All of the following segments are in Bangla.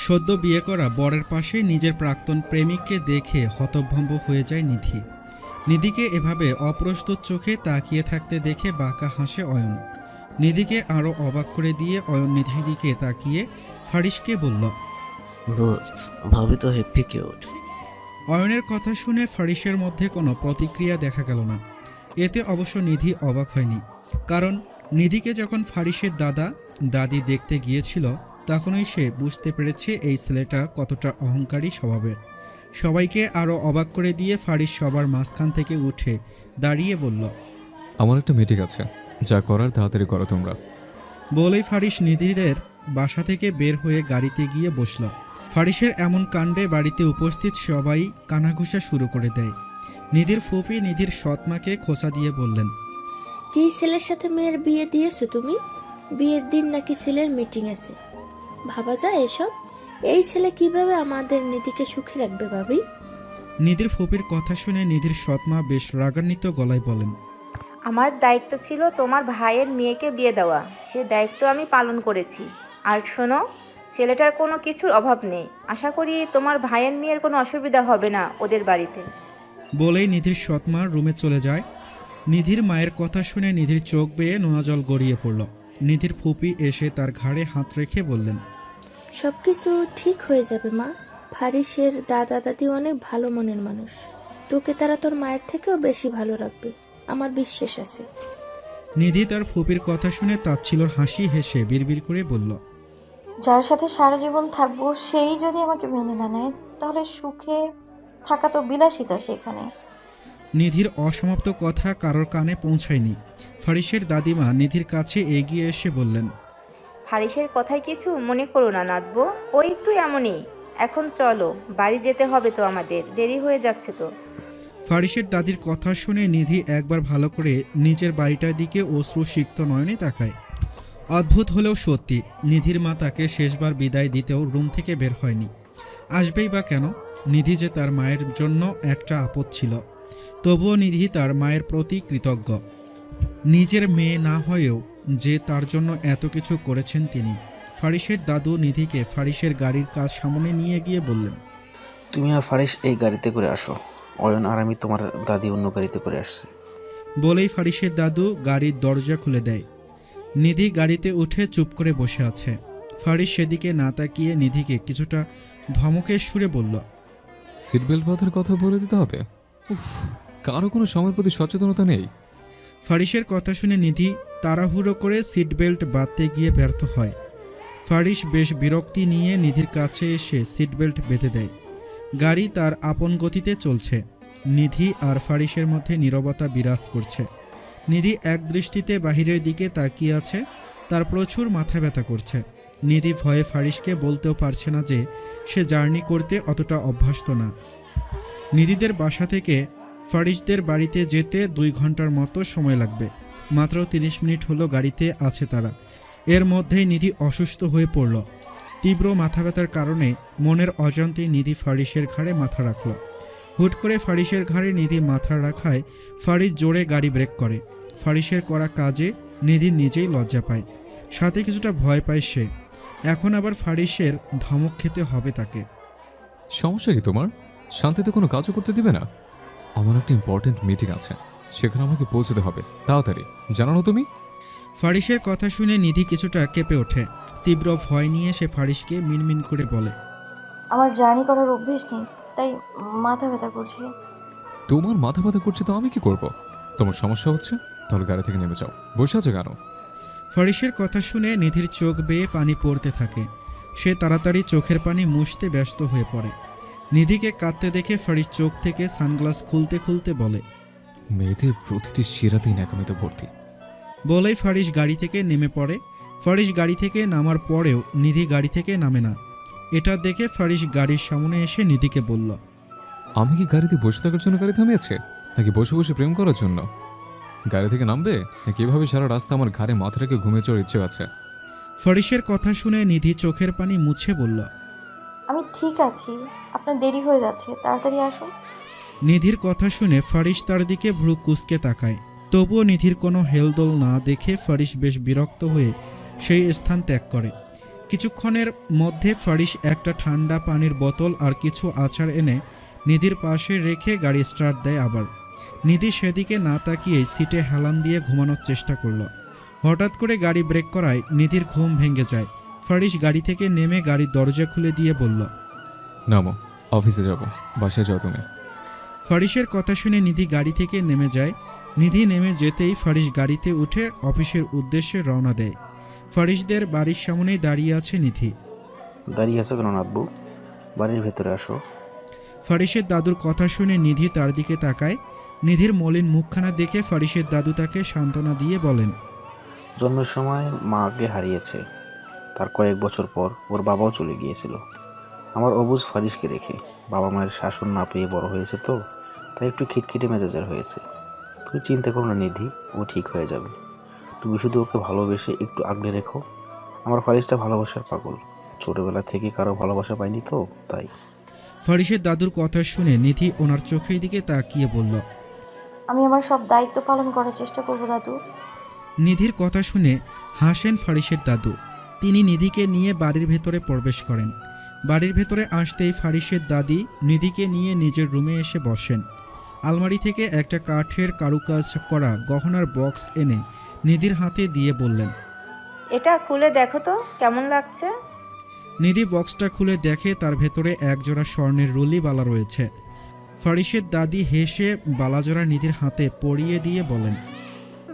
সদ্য বিয়ে করা বরের পাশে নিজের প্রাক্তন প্রেমিককে দেখে হতভম্ব হয়ে যায় নিধি। নিধিকে এভাবে অপ্রস্তুত চোখে তাকিয়ে থাকতে দেখে বাঁকা হাসে অয়ন। নিধিকে আরও অবাক করে দিয়ে অয়ন নিধির দিকে তাকিয়ে ফারিসকে বলল, দোস্ত, ভাবি তো হ্যাপি কিউট। অয়নের কথা শুনে ফারিসের মধ্যে কোনো প্রতিক্রিয়া দেখা গেল না। এতে অবশ্য নিধি অবাক হয়নি, কারণ নিধিকে যখন ফারিসের দাদা দাদি দেখতে গিয়েছিল তখনই সে বুঝতে পেরেছে এই ছেলেটা কতটা অহংকারী স্বভাবের। সবাইকে আরও অবাক করে দিয়ে ফারিস সবার মাঝখান থেকে উঠে দাঁড়িয়ে বলল, আমার একটা মিটিং আছে, যা করার তাড়াতাড়ি করো তোমরা। বলেই ফারিস নিধিদের বাসা থেকে বের হয়ে গাড়িতে গিয়ে বসল। ফারিসের এমন কাণ্ডে বাড়িতে উপস্থিত সবাই কানাঘুষা শুরু করে দেয়। নিধির ফুপি নিধির সৎমাকে খোঁচা দিয়ে বললেন, কি ছেলের সাথে মেয়ের বিয়ে দিয়েছো তুমি? বিয়ের দিন নাকি ছেলের মিটিং আছে? ভাবা যায় এসব? এই ছেলে কিভাবে আমাদের নিধিকে সুখী রাখবে ভাবি? নিধির ফুপির কথা শুনে নিধির সৎমা বেশ রাগান্বিত গলায় বলেন, আমার দায়িত্ব ছিল তোমার ভাইয়ের মেয়েকে বিয়ে দেওয়া, সে দায়িত্ব আমি পালন করেছি। আর শোনো, ছেলেটার কোনো কিছুর অভাব নেই। আশা করি তোমার ভাইয়ের মেয়ের কোনো অসুবিধা হবে না ওদের বাড়িতে। বলেই নিধির সৎমা রুমে চলে যায়। নিধির মায়ের কথা শুনে নিধির চোখ বেয়ে নোনা জল গড়িয়ে পড়ল। নিধির ফুপি এসে তার ঘাড়ে হাত রেখে বললেন, সবকিছু ঠিক হয়ে যাবে মা। ফারিসের দাদা দাদি অনেক ভালো মনের মানুষ। তোকে তারা তোর মায়ের থেকেও বেশি ভালো রাখবে, আমার বিশ্বাস আছে। নিধি তার ফুপির কথা শুনে তাচ্ছিলর হাসি হেসে বিড়বিড় করে বলল, যার সাথে সারা জীবন থাকবো সেই যদি আমাকে মেনে না নেয়, তাহলে সুখে থাকা তো বিলাসিতা সেখানে। নিধির অসমাপ্ত কথা কারোর কানে পৌঁছায়নি। ফারিসের দাদিমা নিধির কাছে এগিয়ে এসে বললেন, হারিসের কথায় কিছু মনে করো না নাতবো, ও একটু এমনই। এখন চলো, বাড়ি যেতে হবে তো, আমাদের দেরি হয়ে যাচ্ছে তো। ফারিসের দাদির কথা শুনে নিধি একবার ভালো করে নিজের বাড়িটার দিকে অশ্রুসিক্ত নয়নে তাকায়। অদ্ভুত হলেও সত্যি, নিধির মা তাকে শেষবার বিদায় দিতেও রুম থেকে বের হয়নি। আসবেই বা কেন? নিধি যে তার মায়ের জন্য একটা আপদ ছিল। তবুও নিধি তার মায়ের প্রতি কৃতজ্ঞ। নিজের মেয়ে না হয়েও যে তার জন্য এত কিছু করেছেন তিনি। ফারিসের দাদু নিধিকে ফারিসের গাড়ির কাজ সামনে নিয়ে গিয়ে বললেন, তুমি আর ফারিস এই গাড়িতে করে আসো, অয়ন আর আমি তোমার দাদি অন্য গাড়িতে করে আসছে। বলেই ফারিসের দাদু গাড়ির দরজা খুলে দেয়। নিধি গাড়িতে উঠে চুপ করে বসে আছে। ফারিস সেদিকে না তাকিয়ে নিধিকে কিছুটা ধমকের সুরে বলল, সিট বেল্ট বাঁধার কথা বলে দিতে হবে? উফ, কারো কোনো সময়ের প্রতি সচেতনতা নেই। ফারিসের কথা শুনে নিধি তাড়াহুড়ো করে সিট বেল্ট বাঁধতে গিয়ে ব্যর্থ হয়। ফারিস বেশ বিরক্তি নিয়ে নিধির কাছে এসে সিট বেল্ট বেঁধে দেয়। গাড়ি তার আপন গতিতে চলছে। নিধি আর ফারিসের মধ্যে নীরবতা বিরাজ করছে। নিধি এক দৃষ্টিতে বাহিরের দিকে তাকিয়ে আছে, তার প্রচুর মাথা ব্যথা করছে। নিধি ভয়ে ফারিসকে বলতেও পারছে না যে সে জার্নি করতে অতটা অভ্যস্ত না। নিধিদের বাসা থেকে ফারিসদের বাড়িতে যেতে 2 ঘন্টার মতো সময় লাগবে। মাত্র 30 মিনিট হলো গাড়িতে আছে তারা। এর মধ্যেই নিধি অসুস্থ হয়ে পড়ল। তীব্র মাথা ব্যথার কারণে মনের অজান্তেই নিধি ফারিসের ঘাড়ে মাথা রাখল। হুট করে ফারিসের ঘাড়ে নিধি মাথা রাখায় ফারিস জোরে গাড়ি ব্রেক করে। ফারিসের করা কাজে নিধি নিজেই লজ্জা পায়, সাথে কিছুটা ভয় পায় সে। এখন আবার ফারিসের ধমক খেতে হবে তাকে। সমস্যা কি তোমার? শান্তিতে কোনো কাজও করতে দিবে না? আমার একটা ইম্পর্টেন্ট মিটিং আছে, সেখানে আমাকে পৌঁছতে হবে, তাড়াতাড়ি জানানো তুমি। ফারিসের কথা শুনে নিধি কিছুটা কেঁপে ওঠে। তীব্র ভয় নিয়ে সে ফারিসকে মিনমিন করে বলে, আমার জার্নি করার অভ্যেস নেই, তাই মাথা ব্যথা করছে। তোমার মাথা ব্যথা করছে তো আমি কি করব? তোমার সমস্যা হচ্ছে? তাহলে গাড়ি থেকে নেমে যাও, বসে আছে কেন? ফারিসের কথা শুনে নিধির চোখ বেয়ে পানি পড়তে থাকে। সে তাড়াতাড়ি চোখের পানি মুছতে ব্যস্ত হয়ে পড়ে। নিধিকে কাঁদতে দেখে ফারিস চোখ থেকে সানগ্লাস খুলতে খুলতে বলে, মেয়েদের প্রতিটি শিরাতেই ন্যাকামিতে ভর্তি। বলেই ফারিস গাড়ি থেকে নেমে পড়ে। ফারিস গাড়ি থেকে নামার পরেও নিধি গাড়ি থেকে নামে না। এটা দেখে ফারিস গাড়ির সামনে এসে নিধিকে বলল, আমি কি গাড়িতে বসে থাকার জন্য গাড়ি থামিয়েছে, নাকি বসে বসে প্রেম করার জন্য? গাড়ি থেকে নামবে নাকি এভাবে সারা রাস্তা আমার ঘাড়ে মাথা রেখে ঘুমিয়ে যাওয়ার ইচ্ছে আছে? ফারিসের কথা শুনে নিধি চোখের পানি মুছে বলল, আমি ঠিক আছি, আপনার দেরি হয়ে যাচ্ছে, তাড়াতাড়ি আসুন। নিধির কথা শুনে ফারিস তার দিকে ভ্রু কুঁচকে তাকায়। তবুও নিধির কোনো হেলদোল না দেখে ফারিস বেশ বিরক্ত হয়ে সেই স্থান ত্যাগ করে। কিছুক্ষণের মধ্যে ফারিস একটা ঠান্ডা পানির বোতল আর কিছু আচার এনে নিধির পাশে রেখে গাড়ি স্টার্ট দেয় আবার। নিধি সেদিকে না তাকিয়েই সিটে হেলান দিয়ে ঘুমানোর চেষ্টা করলো। হঠাৎ করে গাড়ি ব্রেক করায় নিধির ঘুম ভেঙে যায়। ফারিস গাড়ি থেকে নেমে গাড়ির দরজা খুলে দিয়ে বলল, নামো, অফিসে যাব। বাসায় যাও তুমি। ফারিসের কথা শুনে নিধি গাড়ি থেকে নেমে যায়। নিধি নেমে যেতেই ফারিস গাড়িতে উঠে অফিসের উদ্দেশ্যে রওনা দেয়। ফারিসদের বাড়ির সামনেই দাঁড়িয়ে আছে নিধি। দাঁড়িয়ে আছো কেন নাতবু? বাড়ির ভেতরে আসো। ফারিসের দাদুর কথা শুনে নিধি তার দিকে তাকায়। নিধির মলিন মুখখানা দেখে ফারিসের দাদু তাকে সান্ত্বনা দিয়ে বলেন, জন্মের সময় মাকে হারিয়েছে, তার কয়েক বছর পর ওর বাবাও চলে গিয়েছিল আমার অবুঝ ফারিসকে রেখে। বাবা মায়ের শাসন না পেয়ে বড় হয়েছে তো, তাই একটু খিটখিটে মেজাজের হয়েছে। তুমি চিন্তা করো না নিধি, ও ঠিক হয়ে যাবে। তুমি শুধু ওকে ভালোবেসে একটু আগলে রেখো। আমার ফারিসটা ভালোবাসার পাগল, ছোটবেলা থেকে কারো ভালোবাসা পাইনি তো তাই। ফারিসের দাদুর কথা শুনে নিধি ওনার চোখের দিকে তাকিয়ে বলল, আমি আমার সব দায়িত্ব পালন করার চেষ্টা করব দাদু। নিধির কথা শুনে হাসেন ফারিসের দাদু। তিনি নিধিকে নিয়ে বাড়ির ভেতরে প্রবেশ করেন। বাড়ির ভেতরে আসতেই ফারিসের দাদি নিধিকে নিয়ে নিজের রুমে এসে বসেন। আলমারি থেকে একটা কাঠের কারুকাজ করা গহনার বক্স এনে নিধির হাতে দিয়ে বললেন, এটা খুলে দেখো তো কেমন লাগছে। নিধি বক্সটা খুলে দেখে তার ভেতরে একজোড়া স্বর্ণের রুলি বালা রয়েছে। ফারিসের দাদি হেসে বালাজোড়া নিধির হাতে পরিয়ে দিয়ে বলেন,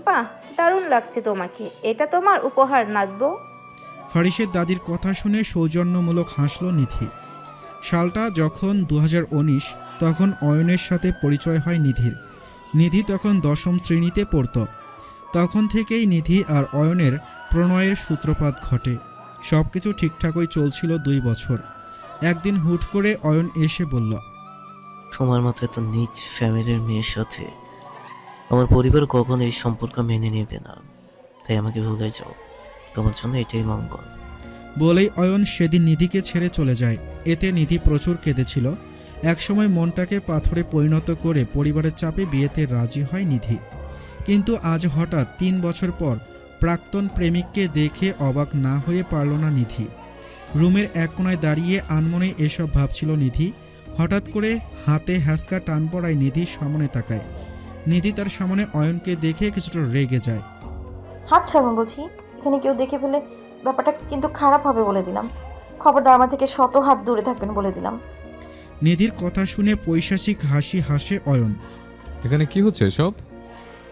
বাহ, দারুণ লাগছে তোমাকে। এটা তোমার উপহার নাতবো। ফারিসের দাদির কথা শুনে সৌজন্যমূলক হাসল নিধি। সালটা যখন 2019, তখন অয়নের সাথে পরিচয় হয় নিধির। নিধি তখন 10ম শ্রেণীতে পড়ত। তখন থেকেই নিধি আর অয়নের প্রণয়ের সূত্রপাত ঘটে। সব কিছু ঠিকঠাকই চলছিল 2 বছর। একদিন হুট করে অয়ন এসে বলল, তোমার মতো এত নিজ ফ্যামিলির মেয়ের সাথে আমার পরিবার কখনো এই সম্পর্ক মেনে নেবে না, তাই আমাকে ভুলে যাও। তোমার জন্য এটাই মঙ্গল। বলেই অয়ন সেদিন নিধিকে ছেড়ে চলে যায়। এতে নিধি প্রচুর কেঁদেছিল। একসময় মনটাকে পাথরে পরিণত করে পরিবারের চাপে বিয়েতে রাজি হয় নিধি। কিন্তু আজ হঠাৎ 3 বছর পর প্রাক্তন প্রেমিককে দেখে অবাক না হয়ে পারল না নিধি। রুমের এক কোণায় দাঁড়িয়ে আনমনে এসব ভাবছিল নিধি। হঠাৎ করে হাতে হ্যাঁচকা টান পড়ায় নিধির সামনে তাকায়। নিধি তার সামনে অয়নকে দেখে কিছুটা রেগে যায়। হাত ছাড়ুন বলছি, এখানে কেউ দেখে ফেলে ব্যাপারটা কিন্তু খারাপ হবে বলে দিলাম। খবরদার আমার থেকে 100 হাত দূরে থাকবেন বলে দিলাম। নিধির কথা শুনে পৈশাচিক হাসি হাসে অয়ন। এখানে কি হচ্ছে এসব?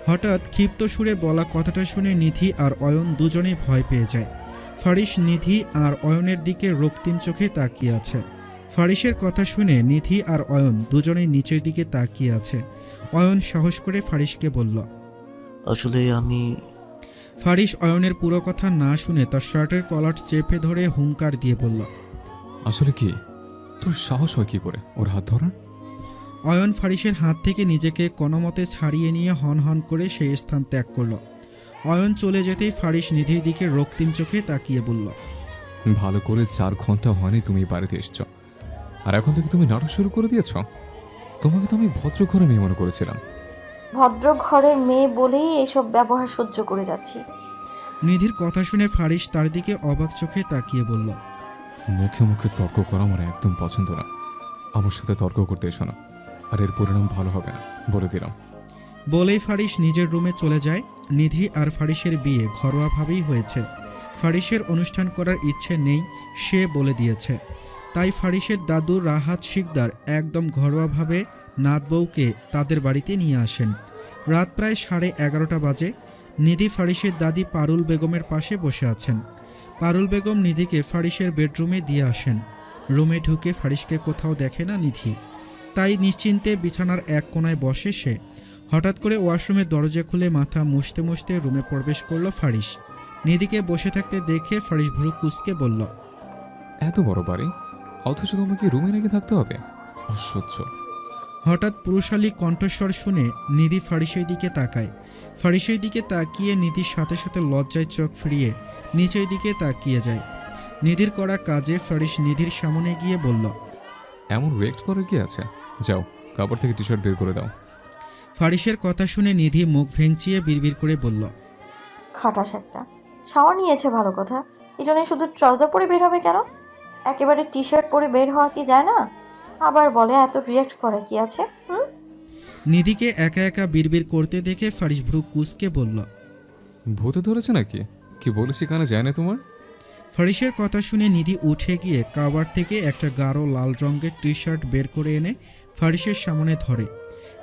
হঠাৎ ক্ষিপ্ত সুরে বলা কথাটা শুনে নিধি আর অয়ন দুজনেই ভয় পেয়ে যায়। ফারিস নিধি আর অয়নের দিকে রক্তিম চোখে তাকিয়ে আছে। ফারিসের কথা শুনে নিধি আর অয়ন দুজনেই নিচের দিকে তাকিয়ে আছে। অয়ন সাহস করে ফারিসকে বলল, আসলে আমি ফারিস অয়নের পুরো কথা না শুনে তার শার্টের কলার চেপে ধরে হুঙ্কার দিয়ে বলল, আসলে কি? তোর সাহস হয় কি করে ওর হাত ধরা? অয়ন ফারিসের হাত থেকে নিজেকে কোনোমতে ছাড়িয়ে নিয়ে হন হন করে সেই স্থান ত্যাগ করল। অয়ন চলে যেতেই ফারিস নিধির দিকে রক্তিম চোখে তাকিয়ে বলল, ভালো করে 4 ঘন্টা হয়নি তুমি বাড়িতে এসছো, আর এখন থেকে তুমি নাটক শুরু করে দিয়েছ। তোমাকে তো আমি ভদ্র ঘরে মেয়ে মনে করেছিলাম। ভদ্র ঘরের মেয়ে বলেই এসব ব্যবহার সহ্য করে যাচ্ছি। নিধির কথা শুনে ফারিস তার দিকে অবাক চোখে তাকিয়ে বলল, মুখে মুখে তর্ক করা আমার একদম পছন্দ না। আমার সাথে তর্ক করতে এসো না, আর এর পরিণাম ভালো হবে না, বলে দিলাম। বলেই ফারিস নিজের রুমে চলে যায়। নিধি আর ফারিসের বিয়ে ঘরোয়াভাবেই হয়েছে। ফারিসের অনুষ্ঠান করার ইচ্ছে নেই, সে বলে দিয়েছে। তাই ফারিসের দাদু রাহাত শিকদার একদম ঘরোয়াভাবে নাতবউকে তাদের বাড়িতে নিয়ে আসেন। রাত প্রায় 11:30 বাজে। নিধি ফারিসের দাদি পারুল বেগমের পাশে বসে আছেন। পারুল বেগম নিধিকে ফারিসের বেডরুমে দিয়ে আসেন। রুমে ঢুকে ফারিসকে কোথাও দেখে না নিধি, তাই নিশ্চিন্তে বিছানার এক কোণায় বসে সে। হঠাৎ করে ওয়াশরুমের দরজা খুলে মাথা মুছতে মুছতে রুমে প্রবেশ করল ফারিস। নিধিকে বসে থাকতে দেখে ফারিস ভ্রু কুঁচকে বলল, এত বড় বাড়ি, অথচ তোমাকে রুমে রেখে থাকতে হবে? অসহ্য। হঠাৎ পুরুষালী কণ্ঠস্বর শুনে নিধি ফারিসের দিকে তাকায়। ফারিসের দিকে তাকিয়ে নিধির সাথে সাথে লজ্জায় চোখ ফিরিয়ে নিচের দিকে তাকিয়ে যায়। নিধির করা কাজে ফারিস নিধির সামনে গিয়ে বলল, এমন রিয়েক্ট করার কি আছে? যাও, কাপড় থেকে টি শার্ট বের করে দাও। ফারিসের কথা শুনে নিধি মুখ ভেঙচিয়ে বিড়বিড় করে বলল, খাটাস একটা। শাওয়ার নিয়েছে ভালো কথা, এই জন্য শুধু ট্রাউজার পরে বের হবে কেন? একেবারে টি শার্ট পরে বের হওয়া কি যায় না? আবার বলে এত রিয়াক্ট করার কি আছে? নিধিকে একা একা বিড়বিড় করতে দেখে ফারিস ভ্রু কুঁচকে বলল। ভূতে ধরেছে নাকি? কি বলেছি কানে যায় না তোমার? ফারিসের কথা শুনে নিধি উঠে গিয়ে কাবার থেকে একটা গাঢ় লাল রঙের টি শার্ট বের করে এনে ফারিসের সামনে ধরে।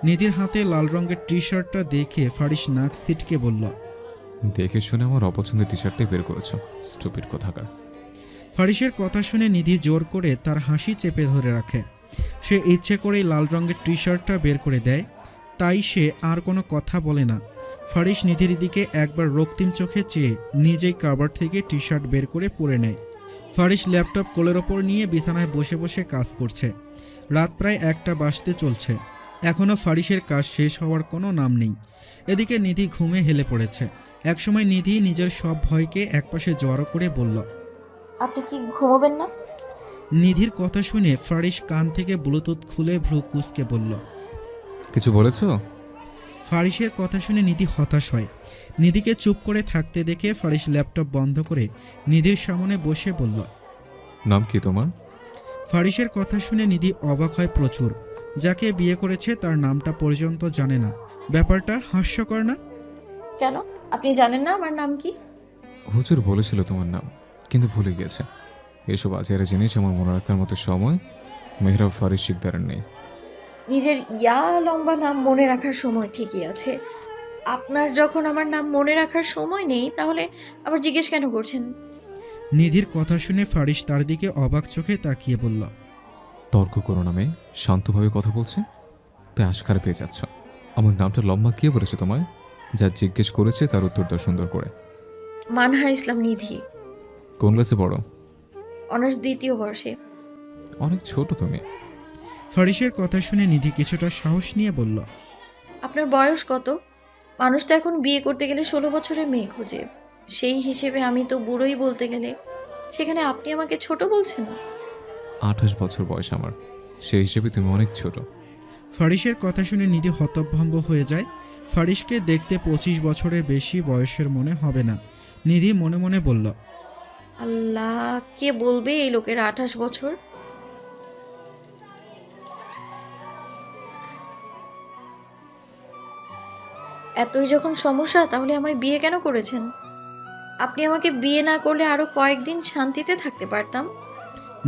নিধির হাতে লাল রঙের টি শার্টটা দেখে ফারিস নাক সিটকে বলল। দেখে শুনে আমার অপছন্দের টি শার্টটাই বের করেছো, স্টুপিড কোথাকার। ফারিসের কথা শুনে নিধি জোর করে তার হাসি চেপে ধরে রাখে। সে ইচ্ছে করেই লাল রঙের টি শার্টটা বের করে দেয়, তাই সে আর কোনো কথা বলে না। ফারিস নিধির দিকে একবার রক্তিম চোখে চেয়ে নিজেই কাবার থেকে টি শার্ট বের করে পরে নেয়। ফারিস ল্যাপটপ কোলের ওপর নিয়ে বিছানায় বসে বসে কাজ করছে। রাত প্রায় 1টা বাজতে চলছে। এখনও ফারিসের কাজ শেষ হওয়ার কোনো নাম নেই। এদিকে নিধি ঘুমে হেলে পড়েছে। একসময় নিধি নিজের সব ভয়কে একপাশে জড়ো করে বলল। আপনি কি ঘুমোবেন না? নিধির কথা শুনে ফারিস কান থেকে ব্লুটুথ খুলে ভ্রু কুঁচকে বলল। কিছু বলেছো? ফারিসের কথা শুনে নিধি হতাশ হয়। নিধিকে চুপ করে থাকতে দেখে ফারিস ল্যাপটপ বন্ধ করে নিধির সামনে বসে বলল। নাম কি তোমার? ফারিসের কথা শুনে নিধি অবাক হয় প্রচুর। যাকে বিয়ে করেছে তার নামটা পর্যন্ত জানে না। ব্যাপারটা হাস্যকর না? কেন? আপনি জানেন না আমার নাম কি? হুজুর বলেছিল তোমার নাম, কিন্তু ভুলে গিয়েছে। এসব আজের জিনিস আমার মনে রাখার মতো সময় মেহরাব ফারিস শিকদারের নেই। নিজের লম্বা নাম মনে রাখার সময় ঠিকই আছে, আপনার যখন আমার নাম মনে রাখার সময় নেই তাহলে আবার জিজ্ঞেস কেন করছেন? নিধির কথা শুনে ফারিস তার দিকে অবাক চোখে তাকিয়ে বলল। তর্ক করো না মেয়ে, শান্তভাবে কথা বলছে তাই আশকার পেয়ে যাচ্ছ। আমার নামটা লম্বা কে বলেছে তোমায়? যা জিজ্ঞেস করেছে তার উত্তর দাও সুন্দর করে। মানহা ইসলাম নিধি। কোন ক্লাসে পড়ো? অনার্স 2য় বর্ষে। অনেক ছোট তুমি। ফারিসের কথা শুনে নিধি কিছুটা সাহস নিয়ে বলল। আপনার বয়স কত? মানুষ তো এখন বিয়ে করতে গেলে 16 বছরের মেয়ে খোঁজে, সেই হিসেবে আমি তো বুড়োই বলতে গেলে, সেখানে আপনি আমাকে ছোট বলছেন? 28 বছর বয়স আমার, সেই হিসেবে তুমি অনেক ছোট। ফারিসের কথা শুনে নিধি হতভম্ব হয়ে যায়। ফারিসকে দেখতে 25 বছরের বেশি বয়সের মনে হবে না। নিধি মনে মনে বলল। আল্লাহ, কে বলবে এই লোকের 28 বছর? এতই যখন সমস্যা তাহলে আমায় বিয়ে কেন করেছেন? আপনি আমাকে বিয়ে না করলে আরো কয়েকদিন শান্তিতে থাকতে পারতাম।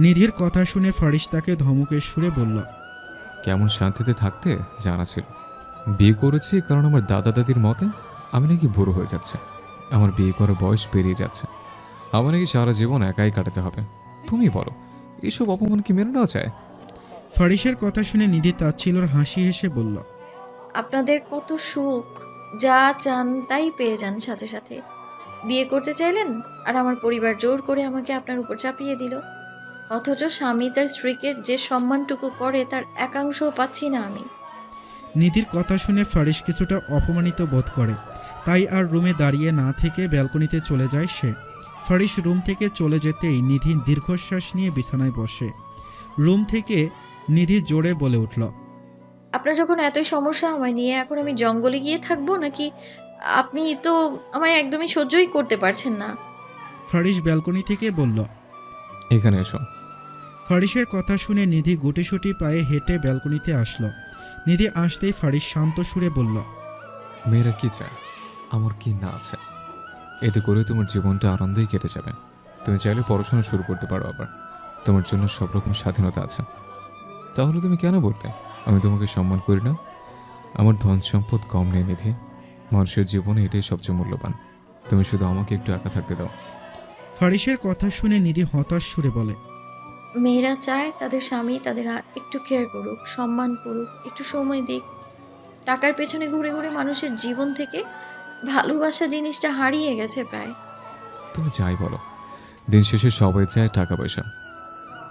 নিধির কথা শুনে ফারিস তাকে ধমকের সুরে বলল। কেমন শান্তিতে থাকতে জানা ছিল। বিয়ে করেছি কারণ আমার দাদা দাদির মতে আমি নাকি বুড়ো হয়ে যাচ্ছে, আমার বিয়ে করার বয়স পেরিয়ে যাচ্ছে, আমার নাকি সারা জীবন একাই কাটাতে হবে। তুমি বলো, এসব অপমান কি মেনে নেওয়া যায়? ফারিসের কথা শুনে নিধি তাচ্ছিল্যের হাসি হেসে বলল। আপনাদের কত সুখ, যা চান তাই পেয়ে যান সাথে সাথে। বিয়ে করতে চাইলেন আর আমার পরিবার জোর করে আমাকে আপনার উপর চাপিয়ে দিল, অথচ স্বামী তার স্ত্রীকে যে সম্মানটুকু করে তার একাংশও পাচ্ছি না আমি। নিধির কথা শুনে ফারিস কিছুটা অপমানিত বোধ করে, তাই আর রুমে দাঁড়িয়ে না থেকে ব্যালকনিতে চলে যায় সে। ফারিস রুম থেকে চলে যেতেই নিধি দীর্ঘশ্বাস নিয়ে বিছানায় বসে। রুম থেকে নিধি জোরে বলে উঠল। আপনার যখন এতই সমস্যা আমায় নিয়ে, এখন আমি জঙ্গলে গিয়ে থাকবো নাকি? আপনি তো আমায় একদমই সহ্যই করতে পারছেন না। ফারিস ব্যালকনি থেকে বলল। এখানে এসো। ফারিসের কথা শুনে নিধি গুটিসুটি পায়ে হেঁটে ব্যালকনিতে আসলো। নিধি আসতেই ফারিস শান্ত সুরে বলল। মেয়েরা কি চায়, আমার কি না আছে, এতে করে তোমার জীবনটা আনন্দেই কেটে যাবে। তুমি চাইলে পড়াশোনা শুরু করতে পারো, আবার তোমার জন্য সব রকম স্বাধীনতা আছে। তাহলে তুমি কেন বললে আমি তোমাকে সম্মান করি না? আমার ধন সম্পদ কম নেই নিধি, মানুষের জীবনে এটাই সবচেয়ে মূল্যবান। তুমি শুধু আমাকে একটু একা থাকতে দাও। ফারিসের কথা শুনে নিধি হতাশ সুরে বলে। মেয়েরা চায় তাদের স্বামী তাদের একটু কেয়ার করুক, সম্মান করুক, একটু সময় দিক। টাকার পেছনে ঘুরে ঘুরে মানুষের জীবন থেকে ভালোবাসা জিনিসটা হারিয়ে গেছে প্রায়। তুমি যাই বলো, দিন শেষে সবাই চায় টাকা পয়সা।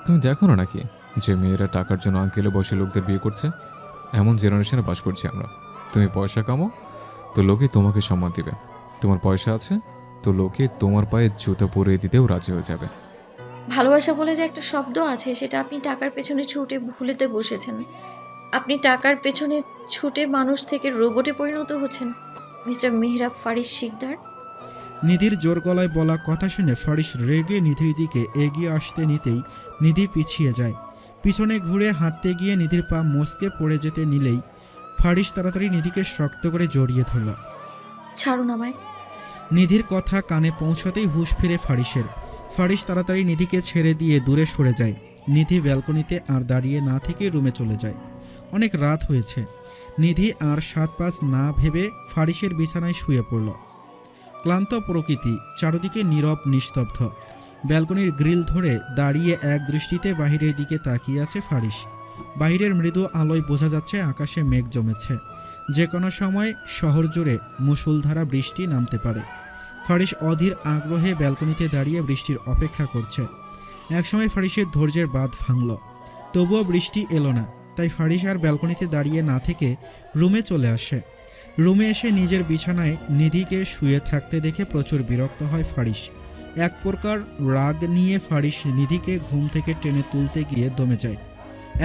তুমি দেখো না নাকি যে মেয়েরা টাকার জন্য আঙ্কেলে বসে লোকদের বিয়ে করছে? এমন জেনারেশনে বাস করছি আমরা। তুমি পয়সা কামাও তো লোকে তোমাকে সম্মান দিবে, তোমার পয়সা আছে তো লোকে তোমার পায়ে জুতা পরিয়ে দিতেও রাজি হয়ে যাবে। ভালোবাসা বলে যে একটা শব্দ আছে, সেটা আপনি টাকার পেছনে ছুটে ভুলেতে বসেছেন। আপনি টাকার পেছনে ছুটে মানুষ থেকে রোবটে পরিণত হচ্ছেন, মিস্টার মেহরাব ফারিস শিকদার। নিধির জোর গলায় বলা কথা শুনে ফারিস রেগে নিধির দিকে এগিয়ে আসতে নিতেই নিধি পিছিয়ে যায়। পিছনে ঘুরে হাঁটতে গিয়ে নিধির পা মচকে পড়ে যেতে নিলেই ফারিস তাড়াতাড়ি নিধিকে শক্ত করে জড়িয়ে ধরল। ছাড়ুন আমায়। নিধির কথা কানে পৌঁছাতেই হুঁশ ফিরে ফারিসের। ফারিস তাড়াতাড়ি নিধিকে ছেড়ে দিয়ে দূরে সরে যায়। নিধি ব্যালকনিতে আর দাঁড়িয়ে না থেকে রুমে চলে যায়। অনেক রাত হয়েছে। নিধি আর ৭-৫ না ভেবে ফারিসের বিছানায় শুয়ে পড়ল। ক্লান্ত প্রকৃতি, চারদিকে নীরব নিস্তব্ধ। ব্যালকনির গ্রিল ধরে দাঁড়িয়ে এক দৃষ্টিতে বাহিরের দিকে তাকিয়ে আছে ফারিস। বাহিরের মৃদু আলোয় বোঝা যাচ্ছে আকাশে মেঘ জমেছে। যে কোনো সময় শহর জুড়ে মুষলধারা বৃষ্টি নামতে পারে। ফারিস অধীর আগ্রহে ব্যালকনিতে দাঁড়িয়ে বৃষ্টির অপেক্ষা করছে। একসময় ফারিসের ধৈর্যের বাঁধ ভাঙল, তবুও বৃষ্টি এলো না। তাই ফারিস আর ব্যালকনিতে দাঁড়িয়ে না থেকে রুমে চলে আসে। রুমে এসে নিজের বিছানায় নিধিকে শুয়ে থাকতে দেখে প্রচুর বিরক্ত হয় ফারিস। এক প্রকার রাগ নিয়ে ফারিস নিধিকে ঘুম থেকে টেনে তুলতে গিয়ে দমে যায়।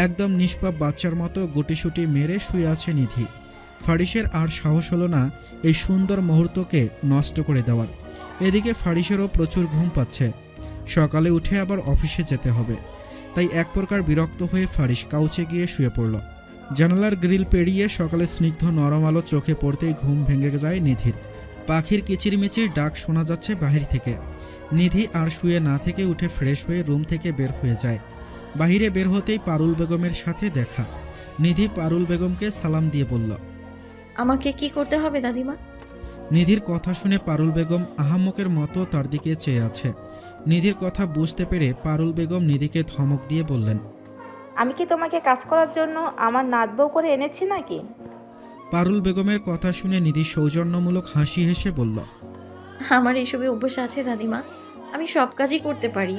একদম নিষ্পাপ বাচ্চার মতো গুটিসুটি মেরে শুয়ে আছে নিধি। ফারিসের আর সাহস হলো না এই সুন্দর মুহূর্তকে নষ্ট করে দেওয়ার। এদিকে ফারিসেরও প্রচুর ঘুম পাচ্ছে। সকালে উঠে আবার অফিসে যেতে হবে। তাই এক প্রকার বিরক্ত হয়ে ফারিস কাউচে গিয়ে শুয়ে পড়ল। জানালার গ্রিল পেরিয়ে সকালে স্নিগ্ধ নরম আলো চোখে পড়তেই ঘুম ভেঙে যায় নিধির। পাখির কিচিরমিচির ডাক শোনা যাচ্ছে বাহির থেকে। নিধি আর শুয়ে না থেকে উঠে ফ্রেশ হয়ে রুম থেকে বের হয়ে যায়। বাহিরে বের হতেই পারুল বেগমের সাথে দেখা। নিধি পারুল বেগমকে সালাম দিয়ে বলল, আমাকে কি করতে হবে দাদিমা? নিধির কথা শুনে পারুল বেগম আহাম্মকের মতো তার দিকে চেয়ে আছে। নিধির কথা বুঝতে পেরে পারুল বেগম নিধিকে ধমক দিয়ে বললেন, আমি কি তোমাকে কাজ করার জন্য আমার নাত বউ করে এনেছি নাকি? পারুল বেগমের কথা শুনে নিধি সৌজন্যমূলক হাসি হেসে বলল, আমার এসবে অভ্যাস আছে দাদিমা, আমি সব কাজই করতে পারি।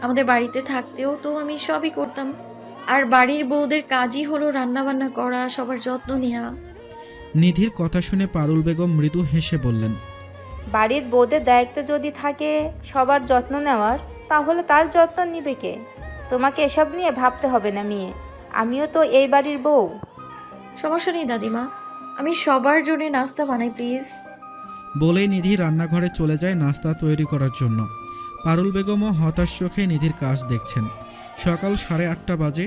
আমাদের বাড়িতে থাকতেও তো আমি সবই করতাম। আর বাড়ির বউদের কাজই হলো রান্নাবান্না করা, সবার যত্ন নেওয়া। নিধির কথা শুনে পারুল বেগম মৃদু হেসে বললেন, বাড়ির বউদের দায়িত্ব যদি থাকে সবার যত্ন নেওয়ার, তাহলে তার যত্ন নিবে কে? তোমাকে এসব নিয়ে ভাবতে হবে না মেয়ে, আমিও তো এই বাড়ির বউ। সমস্যা নেই দাদিমা, আমি সবার জন্য নাস্তা বানাই প্লিজ। বলেই নিধি রান্নাঘরে চলে যায় নাস্তা তৈরি করার জন্য। পারুল বেগমও হতাশ চোখে নিধির কাজ দেখছেন। সকাল 8:30 বাজে।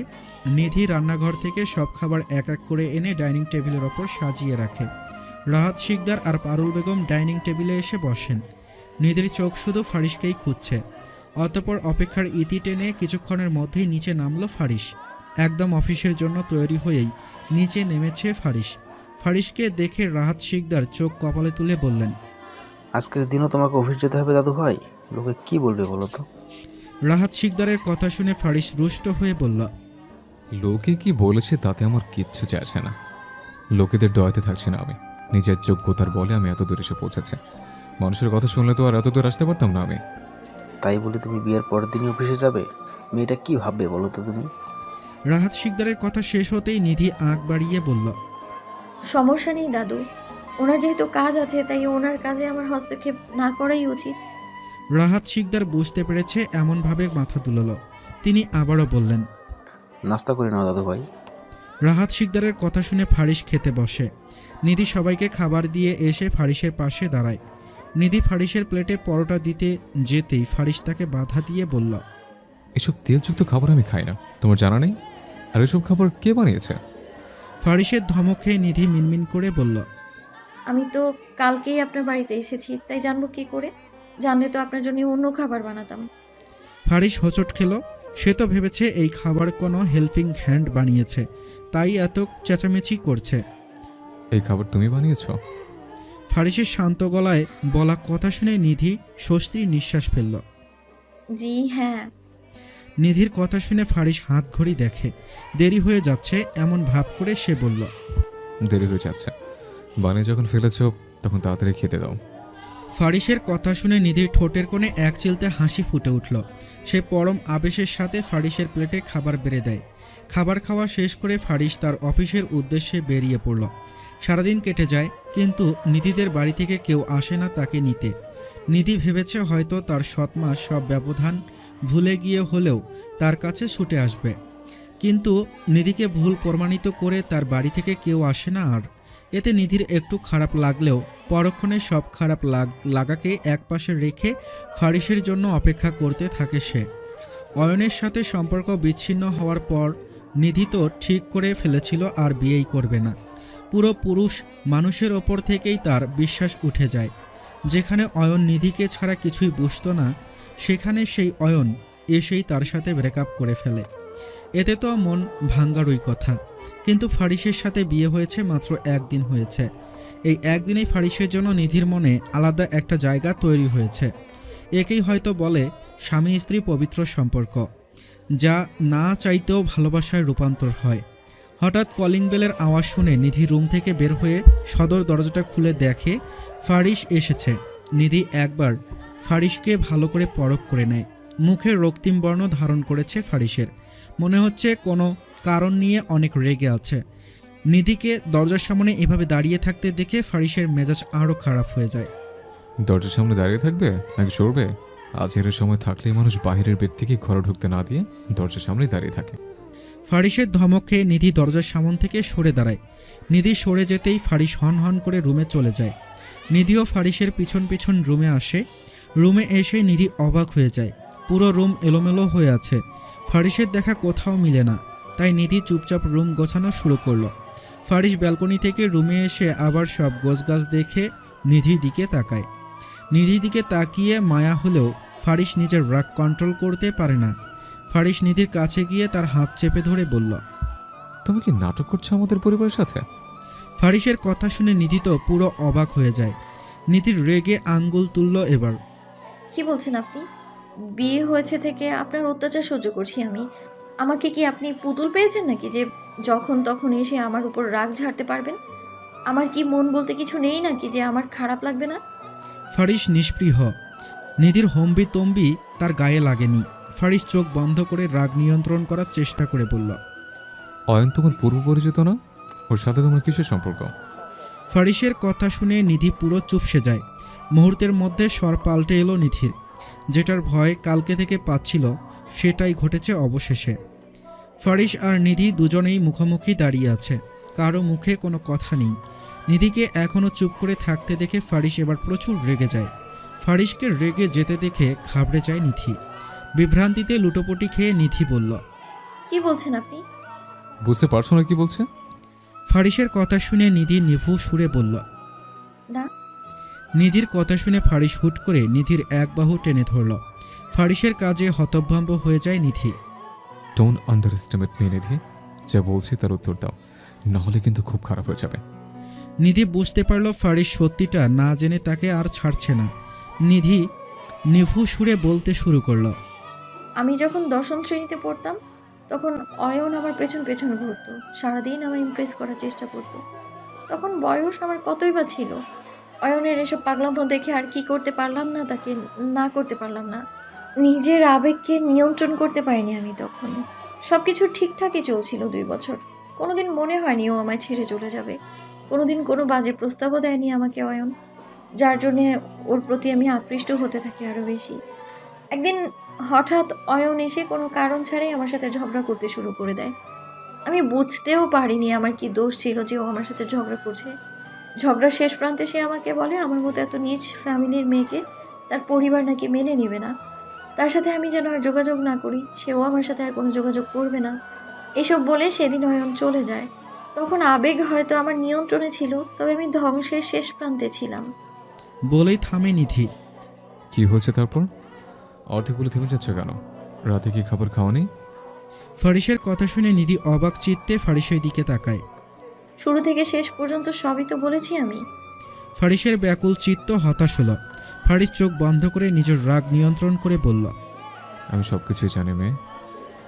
নিধি রান্নাঘর থেকে সব খাবার এক এক করে এনে ডাইনিং টেবিলের ওপর সাজিয়ে রাখে। রাহাত শিকদার আর পারুল বেগম ডাইনিং টেবিলে এসে বসেন। নিধির চোখ শুধু ফারিসকেই খুঁজছে। অতঃপর অপেক্ষার ইতি টেনে কিছুক্ষণের মধ্যেই নিচে নামলো ফারিস। একদম অফিসের জন্য তৈরি হয়েই নিচে নেমেছে ফারিস। ফারিসকে দেখে রাহাত শিকদার চোখ কপালে তুলে বললেন, আজকের দিনও তোমাকে অফিস যেতে হবে দাদু ভাই? লোকে কি বলবে বলো তো? রাহাত শিকদারের কথা শুনে ফারিস রুষ্ট হয়ে বলল, লোকে কি বলেছে তাতে আমার কিচ্ছু যায় আসে না। লোকেদের দয়াতে থাকছি না আমি, নিজের যোগ্যতার বলে আমি এত দূর এসে পৌঁছেছি। মানুষের কথা শুনলে তো আর এত দূর আসতে পারতাম না আমি। তাই বলে তুমি বিয়ের পরের দিনই অফিসে যাবে? মেয়েটা কি ভাববে বলো তো তুমি? রাহাত শিকদারের কথা শেষ হতেই নিধি আঁক বাড়িয়ে বলল, সমস্যা নেই দাদু, ওনার যেহেতু কাজ আছে তাই ওনার কাজে আমার হস্তক্ষেপ না করাই উচিত। রাহাত শিকদার বুঝতে পেরেছে, এমনভাবে মাথা তুলল। তিনি আবারও বললেন, নাস্তা করে নাও দাদু ভাই। রাহাত শিকদারের কথা শুনে ফারিস খেতে বসে। নিধি সবাইকে খাবার দিয়ে এসে ফারিসের পাশে দাঁড়ায়। নিধি ফারিসের প্লেটে পরোটা দিতে যেতেই ফারিস তাকে বাধা দিয়ে বলল, এসব তেলযুক্ত খাবার আমি খাই না, তোমার জানা নেই? আর এসব খাবার কে বানিয়েছে? ফারিসের ধমক খেয়ে নিধি মিনমিন করে বলল, আমি তো কালকেই আপনার বাড়িতে এসেছি, তাই জানবো কি করে? জানলে তো আপনার জন্য অন্য খাবার বানাতাম। ফারিস হোঁচট খেল। সে তো ভেবেছে এই খাবার কোনো হেল্পিং হ্যান্ড বানিয়েছে, তাই এত চেঁচামেচি করছে। এই খাবার তুমি বানিয়েছো? ফারিসের শান্ত গলায় বলা কথা শুনে নিধি স্বস্তির নিঃশ্বাস ফেলল। জি হ্যাঁ। নিধির কথা শুনে ফারিস হাত ঘড়ি দেখে। দেরি হয়ে যাচ্ছে এমন ভাব করে সে বলল, দেরি হয়ে যাচ্ছে, বানিয়ে যখন ফেলেছো তখন তাড়াতাড়ি খেতে দাও। ফারিসের কথা শুনে নিধির ঠোঁটের কোণে এক চিলতে হাসি ফুটে উঠল। সে পরম আবেশের সাথে ফারিসের প্লেটে খাবার বেড়ে দেয়। খাবার খাওয়া শেষ করে ফারিস তার অফিসের উদ্দেশ্যে বেরিয়ে পড়ল। সারাদিন কেটে যায়, কিন্তু নিধিদের বাড়ি থেকে কেউ আসে না তাকে নিতে। নিধি ভেবেছে হয়তো তার সৎমা সব ব্যবধান ভুলে গিয়ে হলেও তার কাছে ছুটে আসবে, কিন্তু নিধিকে ভুল প্রমাণিত করে তার বাড়ি থেকে কেউ আসে না। আর এতে নিধির একটু খারাপ লাগলেও পরক্ষণে সব খারাপ লাগাকে একপাশে রেখে ফারিসের জন্য অপেক্ষা করতে থাকে সে। অয়নের সাথে সম্পর্ক বিচ্ছিন্ন হওয়ার পর নিধি তো ঠিক করে ফেলেছিল আর বিয়েই করবে না। পুরো পুরুষ মানুষের ওপর থেকেই তার বিশ্বাস উঠে যায়। যেখানে অয়ন নিধিকে ছাড়া কিছুই বুঝতো না, সেখানে সেই অয়ন এসেই তার সাথে ব্রেকআপ করে ফেলে। এতে তো মন ভাঙ্গারই কথা, কিন্তু ফারিসের সাথে বিয়ে হয়েছে মাত্র একদিন হয়েছে। এই একদিনেই ফারিসের জন্য নিধির মনে আলাদা একটা জায়গা তৈরি হয়েছে। একেই হয়তো বলে স্বামী স্ত্রী পবিত্র সম্পর্ক, যা না চাইতেও ভালোবাসায় রূপান্তর হয়। হঠাৎ কলিং বেলের আওয়াজ শুনে নিধি রুম থেকে বের হয়ে সদর দরজাটা খুলে দেখে ফারিস এসেছে। নিধি একবার ফারিসকে ভালো করে পরখ করে নেয়। মুখের রক্তিম বর্ণ ধারণ করেছে ফারিসের, মনে হচ্ছে কোনো কারণ নিয়ে অনেক রেগে আছে। নিধিকে দরজার সামনে এভাবে দাঁড়িয়ে থাকতে দেখে ফারিসের মেজাজ আরও খারাপ হয়ে যায়। দরজার সামনে দাঁড়িয়ে থাকবে নাকি চড়বে? আজের সময় থাকলে মানুষ বাহিরের ব্যক্তিকে ঘরে ঢুকতে না দিয়ে দরজার সামনেই দাঁড়িয়ে থাকে। ফারিসের ধমক খেয়ে নিধি দরজার সামন থেকে সরে দাঁড়ায়। নিধি সরে যেতেই ফারিস হন হন করে রুমে চলে যায়। নিধিও ফারিসের পিছন পিছন রুমে আসে। রুমে এসে নিধি অবাক হয়ে যায়। পুরো রুম এলোমেলো হয়ে আছে, ফারিসের দেখা কোথাও মিলে না। তাই নিধি চুপচাপ রুম গোছানো শুরু করলো। ফারিস ব্যালকনি থেকে রুমে এসে আবার সব গোছগাছ দেখে নিধির দিকে তাকায়। নিধির দিকে তাকিয়ে মায়া হলেও ফারিস নিজের রাগ কন্ট্রোল করতে পারে না। ফারিস নিধির কাছে গিয়ে তার হাত চেপে ধরে বলল, তুমি কি নাটক করছো আমাদের পরিবারের সাথে? ফারিসের কথা শুনে নিধি তো পুরো অবাক হয়ে যায়। নিধির রেগে আঙ্গুল তুলল এবার। কি বলছেন আপনি? বিয়ে হয়েছে থেকে আপনার অত্যাচার সহ্য করছি আমি। আমাকে কি আপনি পুতুল পেয়েছেন নাকি যে যখন তখন এসে আমার উপর রাগ ঝাড়তে পারবেন? আমার কি মন বলতে কিছু নেই নাকি যে আমার খারাপ লাগবে না? ফারিস নিষ্পৃহ। নিধির হম্বি তম্বি তার গায়ে লাগেনি। ফারিস চোখ বন্ধ করে রাগ নিয়ন্ত্রণ করার চেষ্টা করে বলল, অয়ন তোমার পূর্ব পরিচিত না? ওর সাথে তোমার কিসের সম্পর্ক? ফারিসের কথা শুনে নিধি পুরো চুপসে যায়। মুহূর্তের মধ্যে স্বর পাল্টে এলো নিধির। যেটার ভয় কালকে থেকে পাচ্ছিল সেটাই ঘটেছে অবশেষে। ফারিস আর নিধি দুজনেই মুখোমুখি দাঁড়িয়ে আছে, কারো মুখে কোনো কথা নেই। নিধিকে এখনও চুপ করে থাকতে দেখে ফারিস এবার প্রচুর রেগে যায়। ফারিসকে রেগে যেতে দেখে ঘাবড়ে যায় নিধি। বিভ্রান্তিতে লুটোপুটি খেয়ে নিধি বলল, কি বলছেন আপনি? বুঝতে পারছো না কি বলছে? ফারিসের কথা শুনে নিধি নিভু সুরে বলল, না। নিধির কথা শুনে ফারিস হুট করে নিধির এক বাহু টেনে ধরল। ফারিসের কাজে হতভম্ব হয়ে যায় নিধি। ডোন্ট আন্ডার এস্টিমেট মি নিধি, যা বলছি তার উত্তর দাও, নাহলে কিন্তু খুব খারাপ হয়ে যাবে। নিধি বুঝতে পারল ফারিস সত্যিটা না জেনে তাকে আর ছাড়ছে না। নিধি নিভু সুরে বলতে শুরু করলো, আমি যখন 10ম শ্রেণীতে পড়তাম তখন অয়ন আমার পেছন পেছন ঘুরতো, সারাদিন আমায় ইমপ্রেস করার চেষ্টা করতো। তখন বয়স আমার কতই বা ছিল। অয়নের এসব পাগলামো দেখে আর কি করতে পারলাম না, তাকে না করতে পারলাম না। নিজের আবেগকে নিয়ন্ত্রণ করতে পারিনি আমি তখন। সব কিছু ঠিকঠাকই চলছিল 2 বছর। কোনোদিন মনে হয়নি ও আমায় ছেড়ে চলে যাবে। কোনোদিন কোনো বাজে প্রস্তাবও দেয়নি আমাকে অয়ন, যার জন্যে ওর প্রতি আমি আকৃষ্ট হতে থাকি আরও বেশি। একদিন হঠাৎ অয়ন এসে কোনো কারণ ছাড়াই আমার সাথে ঝগড়া করতে শুরু করে দেয়। আমি বুঝতেও পারিনি আমার কি দোষ ছিল যে ও আমার সাথে ঝগড়া করছে। ঝগড়ার শেষ প্রান্তে সে আমাকে বলে আমার মতো এত নিচ ফ্যামিলির মেয়েকে তার পরিবার নাকি মেনে নেবে না, তার সাথে আমি যেন আর যোগাযোগ না করি, সেও আমার সাথে আর কোনো যোগাযোগ করবে না। এসব বলে সেদিন অয়ন চলে যায়। তখন আবেগ হয়তো আমার নিয়ন্ত্রণে ছিল, তবে আমি ধ্বংসের শেষ প্রান্তে ছিলাম। বলেই থামে নিধি। কি হয়েছে তারপর? অর্ধেকগুলো থেমে যাচ্ছে কেন? রাতে কি খাবার খাওয়া নেই? ফারিসের কথা শুনে নিধি অবাক চিত্তে ফারিসের দিকে তাকায়। শুরু থেকে শেষ পর্যন্ত সবই তো বলেছি আমি। ফারিসের ব্যাকুল চিত্ত হতাশ হলো। ফারিস চোখ বন্ধ করে নিজের রাগ নিয়ন্ত্রণ করে বলল, আমি সব কিছুই জানি মেয়ে,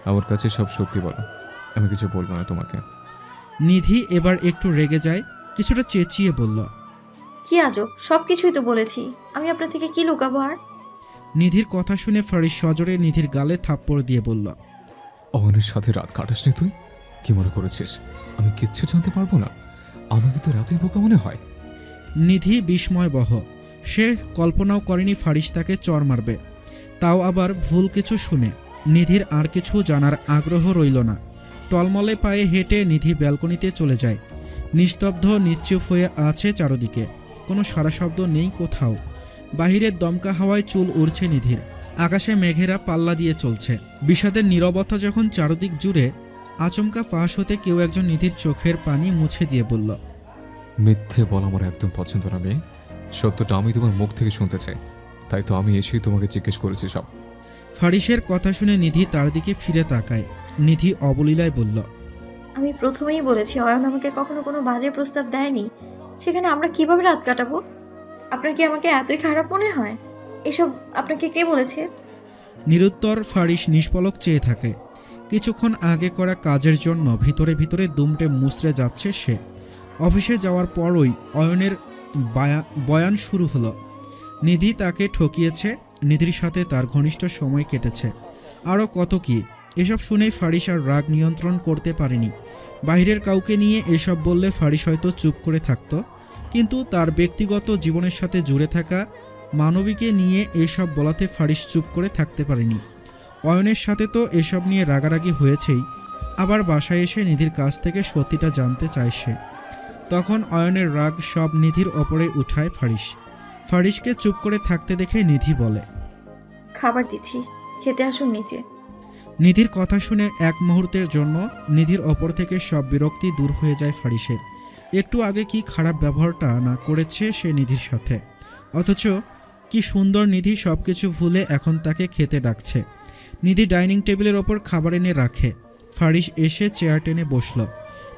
আমার কাছে সব সত্যি বলো, আমি কিছু বলবো না তোমাকে। নিধি এবার একটু রেগে যায়, কিছুটা চেঁচিয়ে বলল, কি আজব, সব কিছুই তো বলেছি, আমি আপনার থেকে কি লুকাবো আর? নিধির কথা শুনে ফারিস সজোরে নিধির গালে থাপ্পড় দিয়ে বলল, অহনের সাথে রাত কাটাসনি তুই? কি মনে করেছিস আমি কিচ্ছু জানতে পারবো না? আমাকে তো রাতেই বোকা মনে হয়। নিধি বিস্ময়বহ। সে কল্পনাও করেনি ফারিস তাকে চর মারবে, তাও আবার ভুল কিছু শুনে। নিধির আর কিছু জানার আগ্রহ রইল না। টলমলে পায়ে হেঁটে নিধি ব্যালকনিতে চলে যায়। নিস্তব্ধ নিশ্চুপ হয়ে আছে চারদিকে। কোনো সারা শব্দ নেই কোথাও। বাহিরের দমকা হাওয়ায় চুল উড়ছে নিধির। আকাশে মেঘেরা পাল্লা দিয়ে চলছে। বিষাদের নীরবতা যখন চারদিক জুড়ে, আচমকা ফাঁস হতে কেউ একজন নিধির চোখের পানি মুছে দিয়ে বলল, মিথ্যে বলা আমার একদম পছন্দ না মেয়ে। সত্যটা আমি তোমার মুখ থেকে শুনতে চাই, তাই তো আমি এসেই তোমাকে জিজ্ঞেস করেছি সব। ফারিসের কথা শুনে নিধি তার দিকে ফিরে তাকায়। নিধি অবলীলায় বলল, আমি প্রথমেই বলেছি অয়ন আমাকে কখনো কোনো বাজে প্রস্তাব দেয়নি, সেখানে আমরা কিভাবে রাত কাটাবো? আপনার কি আমাকে এতই খারাপ মনে হয়? এসব আপনাকে কে বলেছে? নিরুত্তর ফারিস নিষ্পলক চেয়ে থাকে। কিছুক্ষণ আগে করা কাজের জন্য ভিতরে ভিতরে দুমটে মুচড়ে যাচ্ছে সে। অফিসে যাওয়ার পরই অয়নের বয়ান শুরু হলো। নিধি তাকে ঠকিয়েছে, নিধির সাথে তার ঘনিষ্ঠ সময় কেটেছে, আরও কত কি। এসব শুনেই ফারিস আর রাগ নিয়ন্ত্রণ করতে পারেনি। বাইরের কাউকে নিয়ে এসব বললে ফারিস হয়তো চুপ করে থাকতো, কিন্তু তার ব্যক্তিগত জীবনের সাথে জুড়ে থাকা মানবীকে নিয়ে এসব বলাতে ফারিস চুপ করে থাকতে পারেনি। অয়নের সাথে তো এসব নিয়ে রাগারাগি হয়েছেই, আবার বাসায় এসে নিধির কাছ থেকে সত্যিটা জানতে চায় সে। তখন অয়নের রাগ সব নিধির ওপরে উঠায় ফারিস। ফারিসকে চুপ করে থাকতে দেখে নিধি বলে, খাবার দিচ্ছি, খেতে আসুন নিচে। নিধির কথা শুনে এক মুহূর্তের জন্য নিধির ওপর থেকে সব বিরক্তি দূর হয়ে যায় ফারিসের। একটু আগে কি খারাপ ব্যবহারটা না করেছে সে নিধির সাথে, অথচ কি সুন্দর নিধি সব কিছু ভুলে এখন তাকে খেতে ডাকছে। নিধি ডাইনিং টেবিলের ওপর খাবার এনে রাখে। ফারিস এসে চেয়ার টেনে বসল।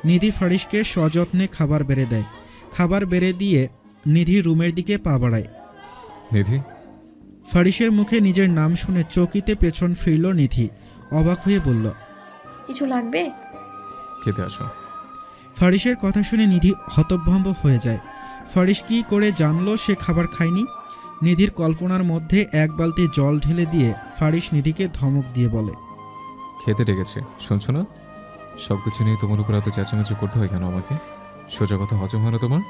নিধি ফারিসকে সযত্নে খাবার বেড়ে দেয়। খাবার বেড়ে দিয়ে নিধি রুমের দিকে পা বাড়ায়। নিধি, ফারিসের মুখে নিজের নাম শুনে চকিতে পেছন ফিরল নিধি। অবাক হয়ে বলল, কিছু লাগবে? খেতে আসো। ফারিসের কথা শুনে নিধি হতভম্ব হয়ে যায়। ফারিস কি করে জানলো সে খাবার খায়নি? নিধির কল্পনার মধ্যে এক বালতি জল ঢেলে দিয়ে ফারিস নিধিকে ধমক দিয়ে বলে, খেতে ডেকেছে, শুনছো না? সব কিছু নিয়ে তোমার উপর এত চেঁচামেচি করতে হয় কেন আমাকে? সোজা কথা হজম হয় না তোমার?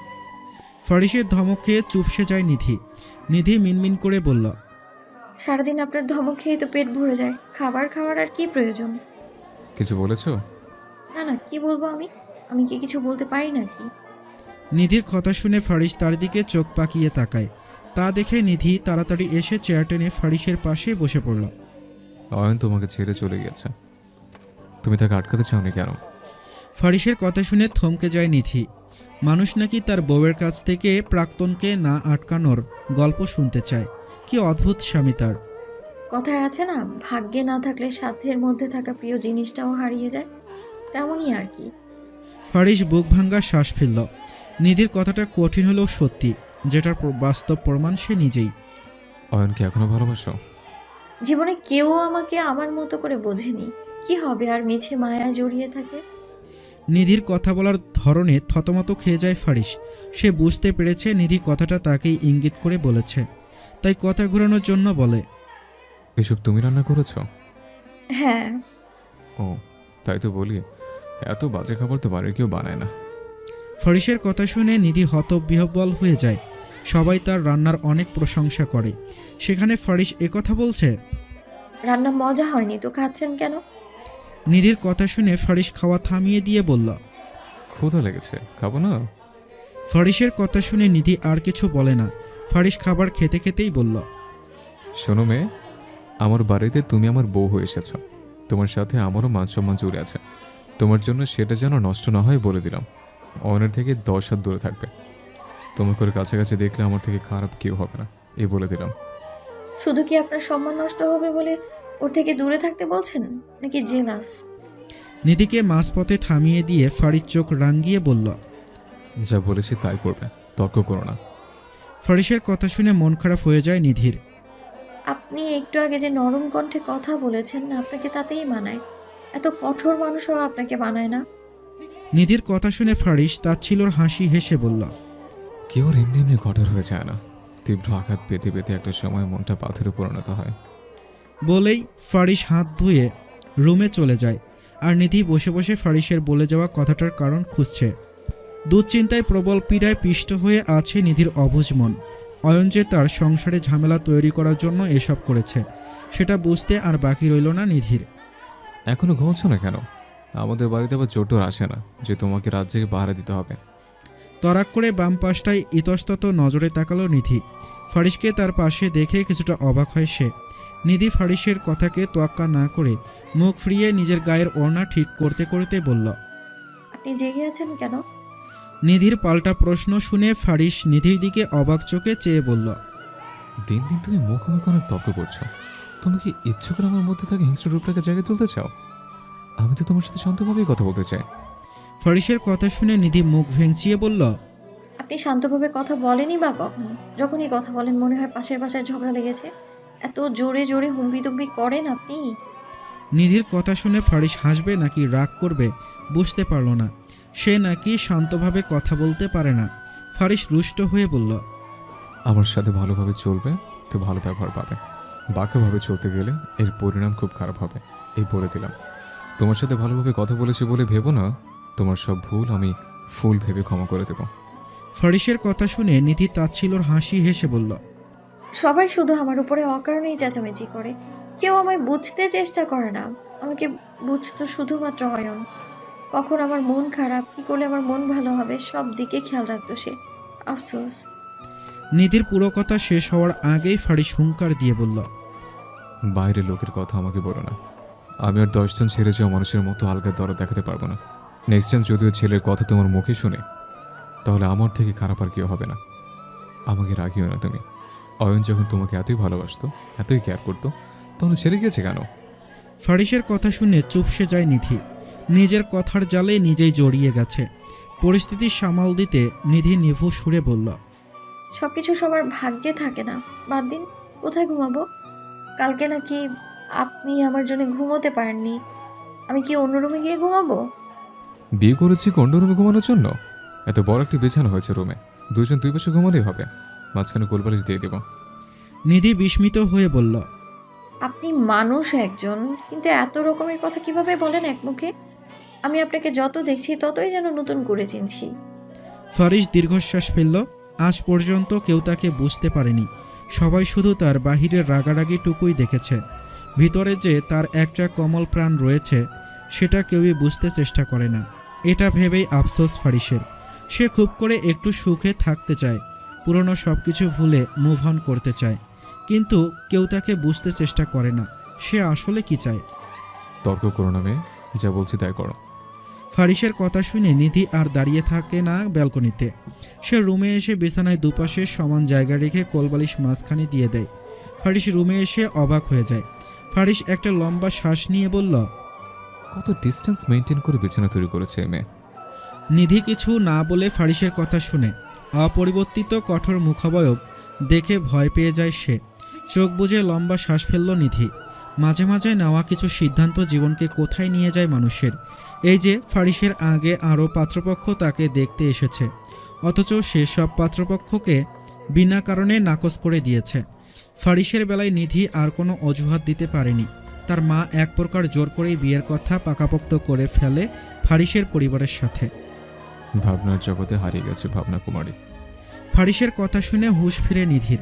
ফারিসের ধমক খেয়ে চুপসে যায় নিধি। নিধি মিনমিন করে বলল, সারাদিন আপনার ধমক খেয়ে তো পেট ভরে যায়, খাবার খাওয়ার আর কি প্রয়োজন? কিছু বলেছো? না না, কি বলবো আমি? আমি কি কিছু বলতে পারি নাকি? নিধির কথা শুনে ফারিস তার দিকে চোখ পাকিয়ে তাকায়। তা দেখে নিধি তাড়াতাড়ি এসে চেয়ার টেনে ফারিসের পাশে বসে পড়ল। অয়ন তোমাকে ছেড়ে চলে গেছে, তুমি তাকে আটকাতে চাওনি কেন? ফারিসের কথা শুনে থমকে যায় নিধি। মানুষ নাকি তার বউয়ের কাছ থেকে প্রাক্তনকে না আটকানোর গল্প শুনতে চায়। কি অদ্ভুত স্বামী তার। কথায় আছে না, ভাগ্যে না থাকলে সাধ্যের মধ্যে থাকা প্রিয় জিনিসটাও হারিয়ে যায়, তেমনই আর কি। ফারিস বুক ভাঙ্গা শ্বাস ফেলল। নিধির কথাটা কঠিন হলেও সত্যি, যেটার বাস্তব প্রমাণ সে নিজেই। অয়নকে এখনো ভালোবাসো? জীবনে কেউ আমাকে আমার মতো করে বোঝেনি, কি হবে আর মিছে মায়ায় জড়িয়ে থাকে। নিধির কথা বলার ধরনে থতমত খেয়ে যায় ফারিস। সে বুঝতে পেরেছে নিধি কথাটা তাকেই ইঙ্গিত করে বলেছে, তাই কথা ঘোরানোর জন্য বলে, এসব তুমি রান্না করেছো? হ্যাঁ। ও, তাই তো বলি, এত বাজে খাবার তো বাড়ির কেউ বানায় না। ফারিসের কথা শুনে নিধি হতবিহ্বল হয়ে যায়। সবাই তার রান্নার অনেক প্রশংসা করে, সেখানে ফারিস একথা বলছে। রান্না মজা হয়নি তো খাচ্ছেন কেন? নিধির কথা শুনে ফারিস খাওয়া থামিয়ে দিয়ে বলল, ক্ষুধা লেগেছে, খাবো না? ফারিসের কথা শুনে নিধি আর কিছু বলে না। ফারিস খাবার খেতে খেতেই বলল, শোনো মেয়ে, আমার বাড়িতে তুমি আমার বউ হয়ে এসেছ, তোমার সাথে আমারও মান সম্মান জুড়ে আছে। তোমার জন্য সেটা যেন নষ্ট না হয় বলে দিলাম। অয়নের থেকে 10 হাত দূরে থাকবে। তোমাকে ওর কাছাকাছি দেখলে আমার থেকে খারাপ কেউ হবে না, এই বলে দিলাম। শুধু কি আপনার সম্মান নষ্ট হবে বলে ওর থেকে দূরে থাকতে বলছেন, নাকি জেলাস? নিধিকে মাঝপথে থামিয়ে দিয়ে ফারিস চোখ রাঙিয়ে বলল, যা বলেছি তাই করবে, তর্ক করো না। ফারিসের কথা শুনে মন খারাপ হয়ে যায় নিধির। আপনি একটু আগে যে নরম কণ্ঠে কথা বলেছেন, আপনাকে তাতেই মানায়, এত কঠোর মানুষও আপনাকে মানায় না। নিধির কথা শুনে ফারিস তাচ্ছিল্যর হাসি হেসে বলল, কেউ আর এমনি এমনি কঠোর হয়ে যায় না। তীব্র আঘাত পেতে পেতে একটা সময় মনটা পাথরে পরিণত হয়। বলেই ফারিস হাত ধুয়ে রুমে চলে যায়। আর নিধি বসে বসে ফারিসের বলে যাওয়া কথাটার কারণ খুঁজছে। দুশ্চিন্তায় প্রবল পীড়ায় পিষ্ট হয়ে আছে নিধির অবুঝ মন। অয়ন যে তার সংসারে ঝামেলা তৈরি করার জন্য এসব করেছে, সেটা বুঝতে আর বাকি রইল না নিধির। এখনো ঘুমাচ্ছ না কেন? আমাদের বাড়িতে আবার জোটর আসে না যে তোমাকে রাত জেগে পাহারা দিতে হবে। তরাক করে বাম পাশটায় ইতস্তত নজরে তাকালো নিধি। ফারিসকে তার পাশে দেখে কিছুটা অবাক হয় সে। নিধি ফারিসের কথাকে তোয়াক্কা না করে মুখ ফিরিয়ে নিজের গায়ের ওড়না ঠিক করতে করতে বলল। আপনি জেগে আছেন কেন? নিধির পাল্টা প্রশ্ন শুনে ফারিস নিধির দিকে অবাক চোখে চেয়ে বলল। দিন দিন তুমি মুখোমুখি অনেক তর্ক করছো। তুমি কি ইচ্ছে করে আমার মধ্যে থাকে হিংস্র রূপটাকে জায়গায় তুলতে চাও? আমি তো তোমার সাথে শান্তভাবেই কথা বলতে চাই। ফারিসের কথা শুনে নিধি মুখ ভেঙচিয়ে বলল। আপনি শান্তভাবে কথা বলেনই বা কখন? যখনই কথা বলেন মনে হয় পাশের বাসায় ঝগড়া লেগেছে। এত জোরে জোরে হুমড়ি করেন আপনি। নিধির কথা শুনে ফারিস হাসবে নাকি রাগ করবে বুঝতে পারল না। সে নাকি শান্তভাবে কথা বলতে পারে না। ফারিস রুষ্ট হয়ে বলল। আমার সাথে ভালোভাবে চলবে তো ভালো ব্যবহার পাবে, বাঁকাভাবে চলতে গেলে এর পরিণাম খুব খারাপ হবে, এই বলে দিলাম। তোমার সাথে ভালোভাবে কথা বলেছি বলে ভেবো না তোমার সব ভুল আমি ফুল ভেবে ক্ষমা করে দেব। ফারিসের কথা শুনে নিধি তাচ্ছিল্যর হাসি হেসে বলল। সবাই শুধু আমার উপরে অকারণেই চেঁচামেচি করে, কেউ আমায় বুঝতে চেষ্টা করে না। আমাকে বুঝতো শুধুমাত্র অয়ন। কখন আমার মন খারাপ, কি করলে আমার মন ভালো হবে, সব দিকে খেয়াল রাখতো সে। আফসোস। নিধির পুরো কথা শেষ হওয়ার আগেই ফারিস হুঙ্কার দিয়ে বলল। বাইরের লোকের কথা আমাকে বলো না। আমি আর 10 জন ছেড়ে যাওয়া মানুষের মতো আলগা দরদ দেখাতে পারবো না। নেক্সট টাইম যদিও ছেলের কথা তোমার মুখে শুনে তাহলে আমার থেকে খারাপ আর কেউ হবে না। আমাকে রাগিও না তুমি। অয়ন যখন তোমাকে এতই ভালোবাসতো, এতই কেয়ার করতো, তাহলে ছেড়ে গেছে কেন? ফারিসের কথা শুনে চুপসে যায় নিধি। নিজের কথার জালে নিজেই জড়িয়ে গেছে। পরিস্থিতি সামাল দিতে নিধি নিভু সুরে বলল। সবকিছু সবার ভাগ্যে থাকে না, বাদ দিন। কোথায় ঘুমাবো? কালকে নাকি আপনি আমার জন্য ঘুমোতে পারেননি। আমি কি অন্য রুমে গিয়ে ঘুমাবো? বিয়ে করেছি কোন রুমে ঘুমানোর জন্য? এত বড় একটি বিছানা হয়েছে রুমে, দুজন দুই পাশে ঘুমালেই হবে, মাঝখানে কোলবালিশ দিয়ে দেব। নিধি বিস্মিত হয়ে বলল। আপনি মানুষ একজন, কিন্তু এত রকমের কথা কিভাবে বলেন এক মুখে? আমি আপনাকে যত দেখছি ততই যেন নতুন করে চিনছি। ফারিস দীর্ঘশ্বাস ফেলল। আজ পর্যন্ত কেউ তাকে বুঝতে পারেনি। সবাই শুধু তার বাহিরের রাগারাগিটুকুই দেখেছে। ভিতরে যে তার একটা কমল প্রাণ রয়েছে সেটা কেউই বুঝতে চেষ্টা করে না। এটা ভেবেই আফসোস ফারিসের। সে খুব করে একটু সুখে থাকতে চায়, পুরনো সব কিছু ভুলে মুভ অন করতে চায়, কিন্তু কেউ তাকে বুঝতে চেষ্টা করে না সে আসলে কি চায়। তর্ক করো না মেয়ে, যা বলছি তাই করো। ফারিসের কথা শুনে নিধি আর দাঁড়িয়ে থাকে না ব্যালকনিতে। সে রুমে এসে বিছানায় দুপাশে সমান জায়গা রেখে কোলবালিশ মাঝখানে দিয়ে দেয়। ফারিস রুমে এসে অবাক হয়ে যায়। ফারিস একটা লম্বা শ্বাস নিয়ে বলল। কত ডিস্টেন্স মেনটেন করে বিছানা তৈরি করেছে এই মেয়ে। নিধি কিছু না বলে ফারিসের কথা শুনে। অপরিবর্তিত কঠোর মুখাবয়ব দেখে ভয় পেয়ে যায় সে। চোখ বুজে লম্বা শ্বাস ফেলল নিধি। মাঝে মাঝে নেওয়া কিছু সিদ্ধান্ত জীবনকে কোথায় নিয়ে যায় মানুষের। এই যে ফারিসের আগে আরও পাত্রপক্ষ তাকে দেখতে এসেছে, অথচ সে সব পাত্রপক্ষকে বিনা কারণে নাকচ করে দিয়েছে। ফারিসের বেলায় নিধি আর কোনো অজুহাত দিতে পারেনি। তার মা এক প্রকার জোর করেই বিয়ের কথা পাকাপোক্ত করে ফেলে ফারিসের পরিবারের সাথে। ভাবনার জগতে হারিয়ে গেছে ভাবনা কুমারী। ফারিসের কথা শুনে হুঁশ ফিরে নিধির।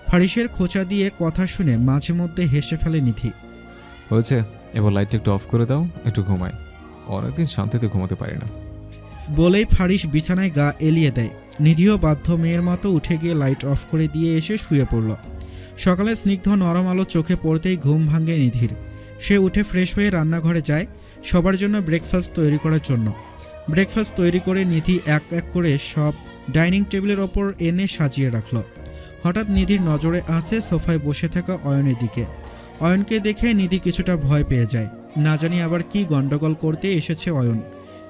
ফারিসের খোঁচা দিয়ে কথা শুনে মাঝে মধ্যে হেসে ফেলে নিধি। হয়েছে, এবার লাইটটা একটু অফ করে দাও, একটু ঘুমাই। অনেকদিন শান্তিতে ঘুমাতে পারি না। বলেই ফারিস বিছানায় গা এলিয়ে দেয়। নিধিও বাধ্য মেয়ের মতো উঠে গিয়ে লাইট অফ করে দিয়ে এসে শুয়ে পড়ল। সকালে স্নিগ্ধ নরম আলো চোখে পড়তেই ঘুম ভাঙে নিধির। সে উঠে ফ্রেশ হয়ে রান্নাঘরে যায় সবার জন্য ব্রেকফাস্ট তৈরি করার জন্য। ব্রেকফাস্ট তৈরি করে নিধি এক এক করে সব ডাইনিং টেবিলের ওপর এনে সাজিয়ে রাখল। হঠাৎ নিধির নজরে আসে সোফায় বসে থাকা অয়নের দিকে। অয়নকে দেখে নিধি কিছুটা ভয় পেয়ে যায়। না জানি আবার কি গন্ডগোল করতে এসেছে অয়ন।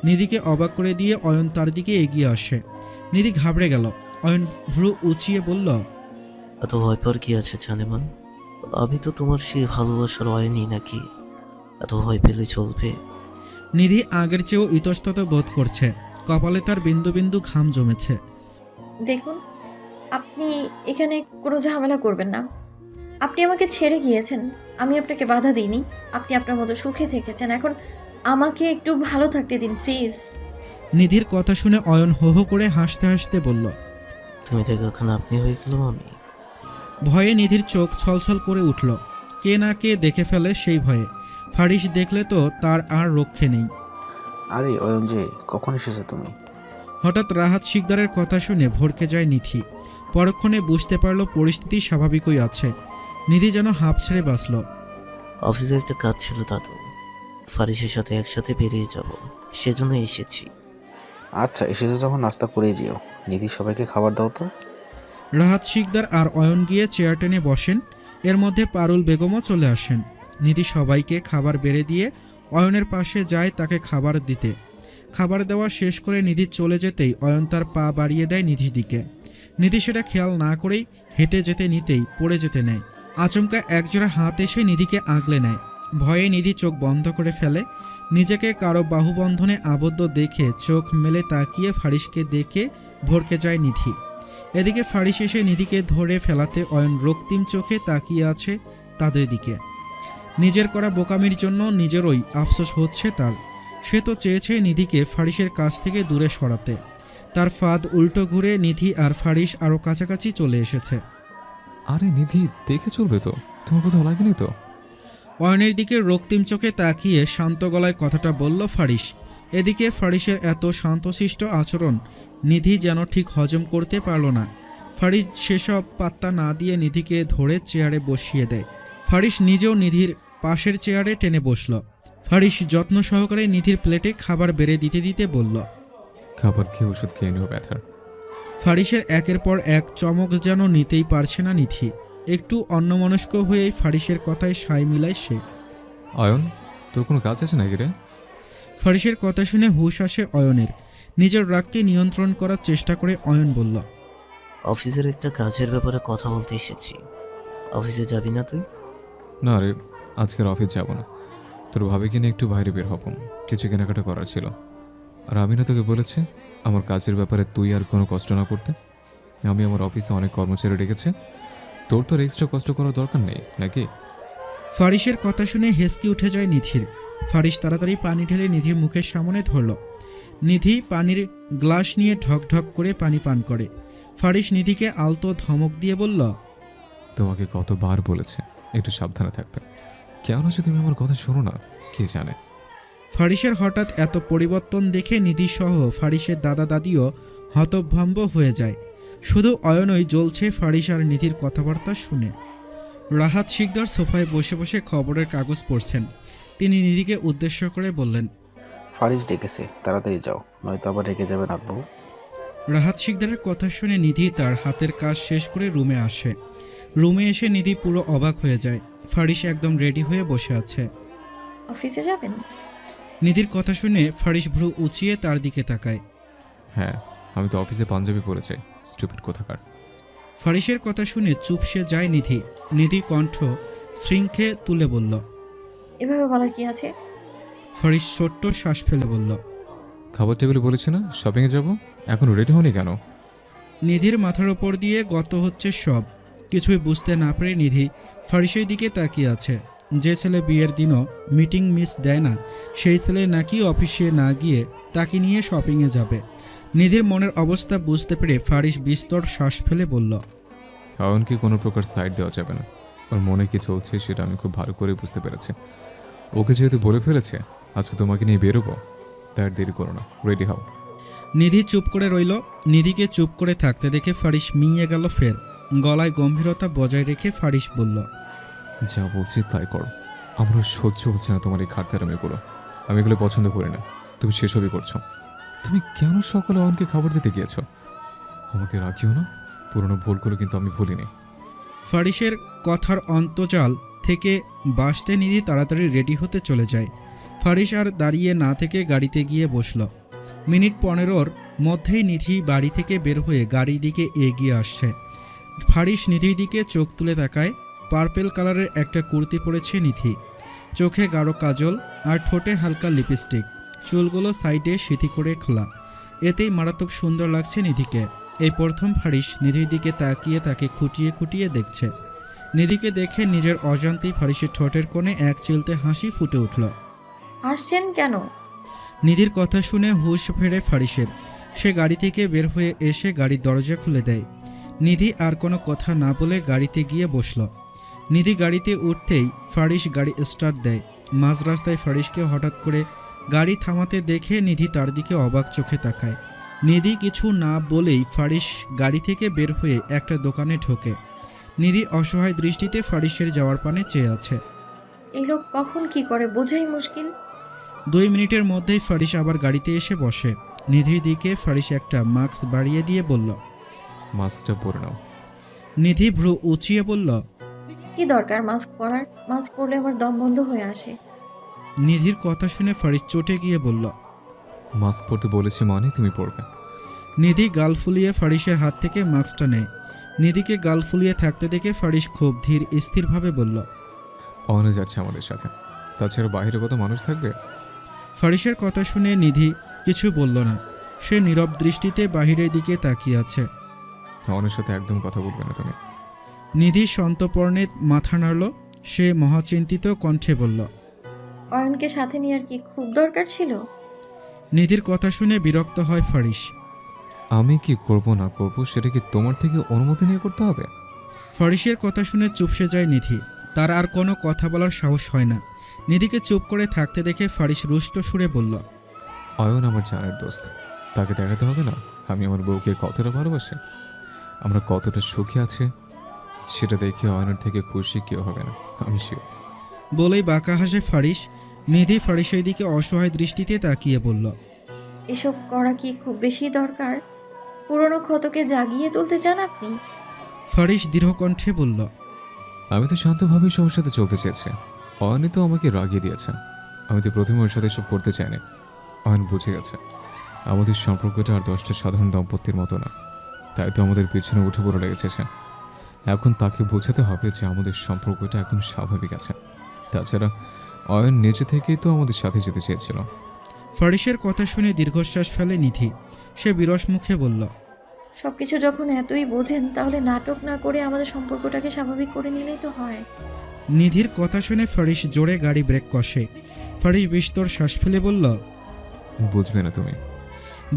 নিধিকে অবাক করে দিয়ে অয়ন তার দিকে এগিয়ে আসে। নিধি ঘাবড়ে গেল। অয়ন ভ্রু উঁচিয়ে বলল। এত ভয় পাওয়ার কি আছে জানেমান? আমি তো তোমার সেই ভালোবাসার হয়নি নাকি? এত ভয় পেলে চলবে? নিধি আগের চেয়েও ইতস্তত বোধ করছে। কপালে তার বিন্দু বিন্দু ঘাম জমেছে। দেখুন, আপনি এখানে কোনো ঝামেলা করবেন না। আপনি আমাকে ছেড়ে গিয়েছেন, আমি আপনাকে বাধা দিইনি। আপনি আপনার মতো সুখে থেকেছেন, এখন আমাকে একটু ভালো থাকতে দিন প্লিজ। নিধির কথা শুনে অয়ন হো হো করে হাসতে হাসতে বলল। তুমি দেখো ওখানে আপনি হয়ে গেলাম আমি। ভয়ে নিধির চোখ ছলছল করে উঠল। কে না কে দেখে ফেলে সেই ভয়ে। ফারিস দেখলে তো তার আর রক্ষে নেই। আরে অয়ন যে, কখন এসেছো তুমি? হঠাৎ রাহাত শিকদারের কথা শুনে ভড়কে যায় নিধি। পরক্ষণে বুঝতে পারল পরিস্থিতি স্বাভাবিকই আছে। নিধি যেন হাঁপ ছেড়ে বাঁচল। অফিসে একটা কাজ ছিল দাদু, ফারিসের সাথে একসাথে বেরিয়ে যাব, সেজন্য এসেছি। আচ্ছা, এসেছো যখন নাস্তা করেই যেও। নিধি, সবাইকে খাবার দাও তো। রাহাত শিকদার আর অয়ন গিয়ে চেয়ার টেনে বসেন। এর মধ্যে পারুল বেগমও চলে আসেন। নিধি সবাইকে খাবার বেড়ে দিয়ে অয়নের পাশে যায় তাকে খাবার দিতে। খাবার দেওয়া শেষ করে নিধি চলে যেতেই অয়ন তার পা বাড়িয়ে দেয় নিধির দিকে। নিধি সেটা খেয়াল না করেই হেঁটে যেতে নিতেই পড়ে যেতে নেয়। আচমকা একজোড়া হাত এসে নিধিকে আগলে নেয়। ভয়ে নিধি চোখ বন্ধ করে ফেলে। নিজেকে কারো বাহুবন্ধনে আবদ্ধ দেখে চোখ মেলে তাকিয়ে ফারিসকে দেখে ভড়কে যায় নিধি। এদিকে ফারিস এসে নিধিকে ধরে ফেলাতে অয়ন রক্তিম চোখে তাকিয়ে আছে তাদের দিকে। নিজের করা বোকামির জন্য নিজেরই আফসোস হচ্ছে তার। সে তো চেয়েছে নিধিকে ফারিসের কাছ থেকে দূরে সরাতে। তার ফাঁদ উল্টো ঘুরে নিধি আর ফারিস আরও কাছাকাছি চলে এসেছে। আরে নিধি, দেখে চলবে তো? তোমার কোথাও লাগেনি তো? অয়নের দিকে রক্তিম চোখে তাকিয়ে শান্ত গলায় কথাটা বলল ফারিস। এদিকে ফারিসের এত শান্তশিষ্ট আচরণ নিধি যেন ঠিক হজম করতে পারল না। ফারিস সেসব পাত্তা না দিয়ে নিধিকে ধরে চেয়ারে বসিয়ে দেয়। ফারিস নিজেও নিধির পাশের চেয়ারে টেনে বসল। ফারিস যত্ন সহকারে নিধির প্লেটে খাবার বেড়ে দিতে দিতে বলল, খাবার খেয়ে ওষুধ খেয়ে নিও ব্যথার। ফারিসের একের পর এক চমক যেন নিতেই পারছে না নিধি। একটু অন্যমনস্ক হয়েই ফারিসের কথায় সায় মিলায় সে। অয়ন, তোর কোনো কাজ আছে নাকি রে? ফারিসের কথা শুনে হুঁশ আসে অয়নের। নিজের রাগকে নিয়ন্ত্রণ করার চেষ্টা করে অয়ন বলল, অফিসের একটা কাজের ব্যাপারে কথা বলতে এসেছি। অফিসে যাবি না তুই? না রে, আজকের অফিস যাব না। তোর ভাবিকে নিয়ে একটু বাইরে বের হব, কিছু কেনাকাটা করার ছিল। আর আমি না তোকে বলেছি আমার কাজের ব্যাপারে তুই আর কোনো কষ্ট না করতে? আমি আমার অফিসে অনেক কর্মচারী রেখেছে, তোর তো এক্সট্রা কষ্ট করার দরকার নেই নাকি? ফারিসের কথা শুনে হেসকি উঠে যায় নিধির। ফারিস তাড়াতাড়ি পানি ঢেলে নিধির মুখের সামনে ধরল। নিধি পানির গ্লাস নিয়ে ঢকঢক করে পানি পান করে। ফারিস নিধিকে আলতো ধমক দিয়ে বলল, তোমাকে কতবার বলেছে একটু সাবধানে থাকবে, কেন আছে তুমি আমার কথা শোনো না? কে জানে। ফারিসের হঠাৎ এত পরিবর্তন দেখে নিধি সহ ফারিসের দাদা দাদিও হতভম্ব হয়ে যায়। শুধু অয়নই জ্বলছে ফারিস আর নিধির কথাবার্তা শুনে। রাহাত শিকদার সোফায় বসে বসে খবরের কাগজ পড়ছেন। তিনি নিধিকে উদ্দেশ্য করে বললেন, ফারিস ডেকেছে, তাড়াতাড়ি যাও, নয়তো আবার রেগে যাবেন আব্বু। রাহাত শিকদারের কথা শুনে নিধি তার হাতের কাজ শেষ করে রুমে আসে। রুমে এসে নিধি পুরো অবাক হয়ে যায়। ফারিস একদম রেডি হয়ে বসে আছে। অফিসে যাবেন? নিধির কথা শুনে ফারিস ভ্রু উঁচিয়ে তার দিকে তাকায়। হ্যাঁ, আমি তো অফিসে পাঞ্জাবি পরেছি, স্টুপিড কোথাকার। ফারিসের কথা শুনে চুপসে যায় নিধি। নিধি কণ্ঠ শৃঙ্খে তুলে বলল, এভাবে বলার কি আছে? ফারিস ছোট্ট শ্বাস ফেলে বলল, খাবার টেবিলে বলেছি না শপিংয়ে যাব, এখন রেডি হওনি কেন? নিধির মাথার ওপর দিয়ে গত হচ্ছে সব। কিছুই বুঝতে না পেরে নিধি ফারিসের দিকে তাকিয়ে আছে। যে ছেলে বিয়ের দিনও মিটিং মিস দেয় না, সেই ছেলে নাকি অফিসে না গিয়ে তাকে নিয়ে শপিংয়ে যাবে। নিধির মনের অবস্থা বুঝতে পেরে ফারিস বিস্তর শ্বাস ফেলে বলল, অয়নকে কোনো প্রকার সাইড দেওয়া যাবে না। ওর মনে কি চলছে সেটা আমি খুব ভালো করে বুঝতে পেরেছি। ওকে যেহেতু বলে ফেলেছে আজকে তোমাকে নিয়ে বেরোবো, তাই আর দেরি করো না, রেডি হও। নিধি চুপ করে রইল। নিধিকে চুপ করে থাকতে দেখে ফারিস মিইয়ে গেল ফের। গলায় গম্ভীরতা বজায় রেখে ফারিস বলল, যা বলছি তাই করো। আমার সহ্য হচ্ছে না তোমার এই খাটতারামিগুলো। আমি এগুলো পছন্দ করি না। তুমি সেসবই করছো। তুমি কেন সকালে অয়নকে খাবার দিতে গিয়েছো? আমাকে রাখিও না, পুরনো ভুলগুলো কিন্তু আমি ভুলিনি। ফারিসের কথার অন্তজাল থেকে বাঁচতে নিধি তাড়াতাড়ি রেডি হতে চলে যায়। ফারিস আর দাঁড়িয়ে না থেকে গাড়িতে গিয়ে বসল। মিনিট 15-র মধ্যেই নিধি বাড়ি থেকে বের হয়ে গাড়ির দিকে এগিয়ে আসছে। ফারিস নিধির দিকে চোখ তুলে তাকায়। পার্পেল কালারের একটা কুর্তি পরেছে নিধি, চোখে গাঢ় কাজল আর ঠোঁটে হালকা লিপস্টিক, চুলগুলো সাইডে সিঁথি করে খোলা। এতেই মারাত্মক সুন্দর লাগছে নিধিকে। এই প্রথম ফারিস নিধির দিকে তাকিয়ে তাকে খুঁটিয়ে খুঁটিয়ে দেখছে। নিধিকে দেখে নিজের অজান্তেই ফারিসের ঠোঁটের কোণে এক চিলতে হাসি ফুটে উঠল। আসছেন কেন? নিধির কথা শুনে হুঁশ ফেরে ফারিসের। সে গাড়ি থেকে বের হয়ে এসে গাড়ির দরজা খুলে দেয়। নিধি আর কোনো কথা না বলে গাড়িতে গিয়ে বসল। নিধি গাড়িতে উঠতেই ফারিস গাড়ি স্টার্ট দেয়। মাঝ রাস্তায় ফারিসকে হঠাৎ করে গাড়ি থামাতে দেখে নিধি তার দিকে অবাক চোখে তাকায়। নিধি কিছু না বলেই ফারিস গাড়ি থেকে বের হয়ে একটা দোকানে ঢোকে। নিধি অসহায় দৃষ্টিতে ফারিসের যাওয়ার পানে চেয়ে আছে। এই লোক কখন কি করে বোঝাই মুশকিল। 2 মিনিটের মধ্যেই ফারিস আবার গাড়িতে এসে বসে। নিধির দিকে ফারিস একটা মাস্ক বাড়িয়ে দিয়ে বলল। মাস্কটা পরে নাও। নিধি ভ্রু উঁচিয়ে বলল। কি দরকার মাস্ক পরার? মাস্ক পরলে আমার দম বন্ধ হয়ে আসে। নিধির কথা শুনে ফারিস চটে গিয়ে বলল। মাস্ক পরতে বলেছি মানে তুমি পরবে। নিধি গাল ফুলিয়ে ফারিসের হাত থেকে মাস্কটা নেয়। নিধিকে গাল ফুলিয়ে থাকতে দেখে ফারিস খুব ধীর স্থিরভাবে বলল। অয়নে যাচ্ছে আমাদের সাথে, তাছাড়া বাইরে কত মানুষ থাকবে। ফারিসের কথা শুনে নিধি কিছু বলল না। সে নীরব দৃষ্টিতে বাহিরের দিকে তাকিয়ে আছে। অয়নের সাথে একদম কথা বলবে না তুমি। নিধি সন্তর্পণে মাথা নাড়ল। সে মহাচিন্তিত কণ্ঠে বলল। অয়নকে সাথে নেওয়ার কি খুব দরকার ছিল? নিধির কথা শুনে বিরক্ত হয় ফারিস। আমি কি করব না করব সেটা কি তোমার থেকে অনুমতি নিয়ে করতে হবে? ফারিসের কথা শুনে চুপসে যায় নিধি। তার আর কোনো কথা বলার সাহস হয় না। নিধিকে চুপ করে থাকতে দেখে ফারিস রুষ্ট সুরে বলল। অয়ন আমার জানের দোস্ত, তাকে দেখাতে হবে না আমি আমার বউকে কতটা ভালোবাসি, আমরা কতটা সুখী আছি? সেটা দেখে অয়নের থেকে খুশি কেউ হবে না, আমি শিওর। বলেই বাঁকা হাসে ফারিস। নিধি ফারিসের দিকে অসহায় দৃষ্টিতে তাকিয়ে বলল। এসব করা কি খুব বেশি দরকার? পুরনো ক্ষতকে জাগিয়ে তুলতে চান আপনি? ফারিস দৃঢ় কণ্ঠে বলল। আমি তো শান্তভাবেই সবার সাথে চলতে চেয়েছি, অয়নই তো আমাকে রাগিয়ে দিয়েছে। আমি তো প্রথমে ওর সাথে এসব করতে চাইনি। অয়ন বুঝে গেছে আমাদের সম্পর্কটা আর 10টা সাধারণ দম্পতির মতো না, তাই তো আমাদের পিছনে উঠে পড়ে লেগেছে সে। এখন তাকে বোঝাতে হবে যে আমাদের সম্পর্কটা একদম স্বাভাবিক আছে। তাছাড়া অয়ন নিজে থেকেই তো আমাদের সাথে যেতে চেয়েছিল। ফারিসের কথা শুনে দীর্ঘশ্বাস ফেলে নিধি। সে বিরস মুখে বলল। সবকিছু যখন এতই বোঝেন তাহলে নাটক না করে আমাদের সম্পর্কটাকে স্বাভাবিক করে নিলেই তো হয়। নিধির কথা শুনে ফারিস জোরে গাড়ি ব্রেক কষে। ফারিস বিস্তর শ্বাস ফেলে বলল। বুঝবে না তুমি।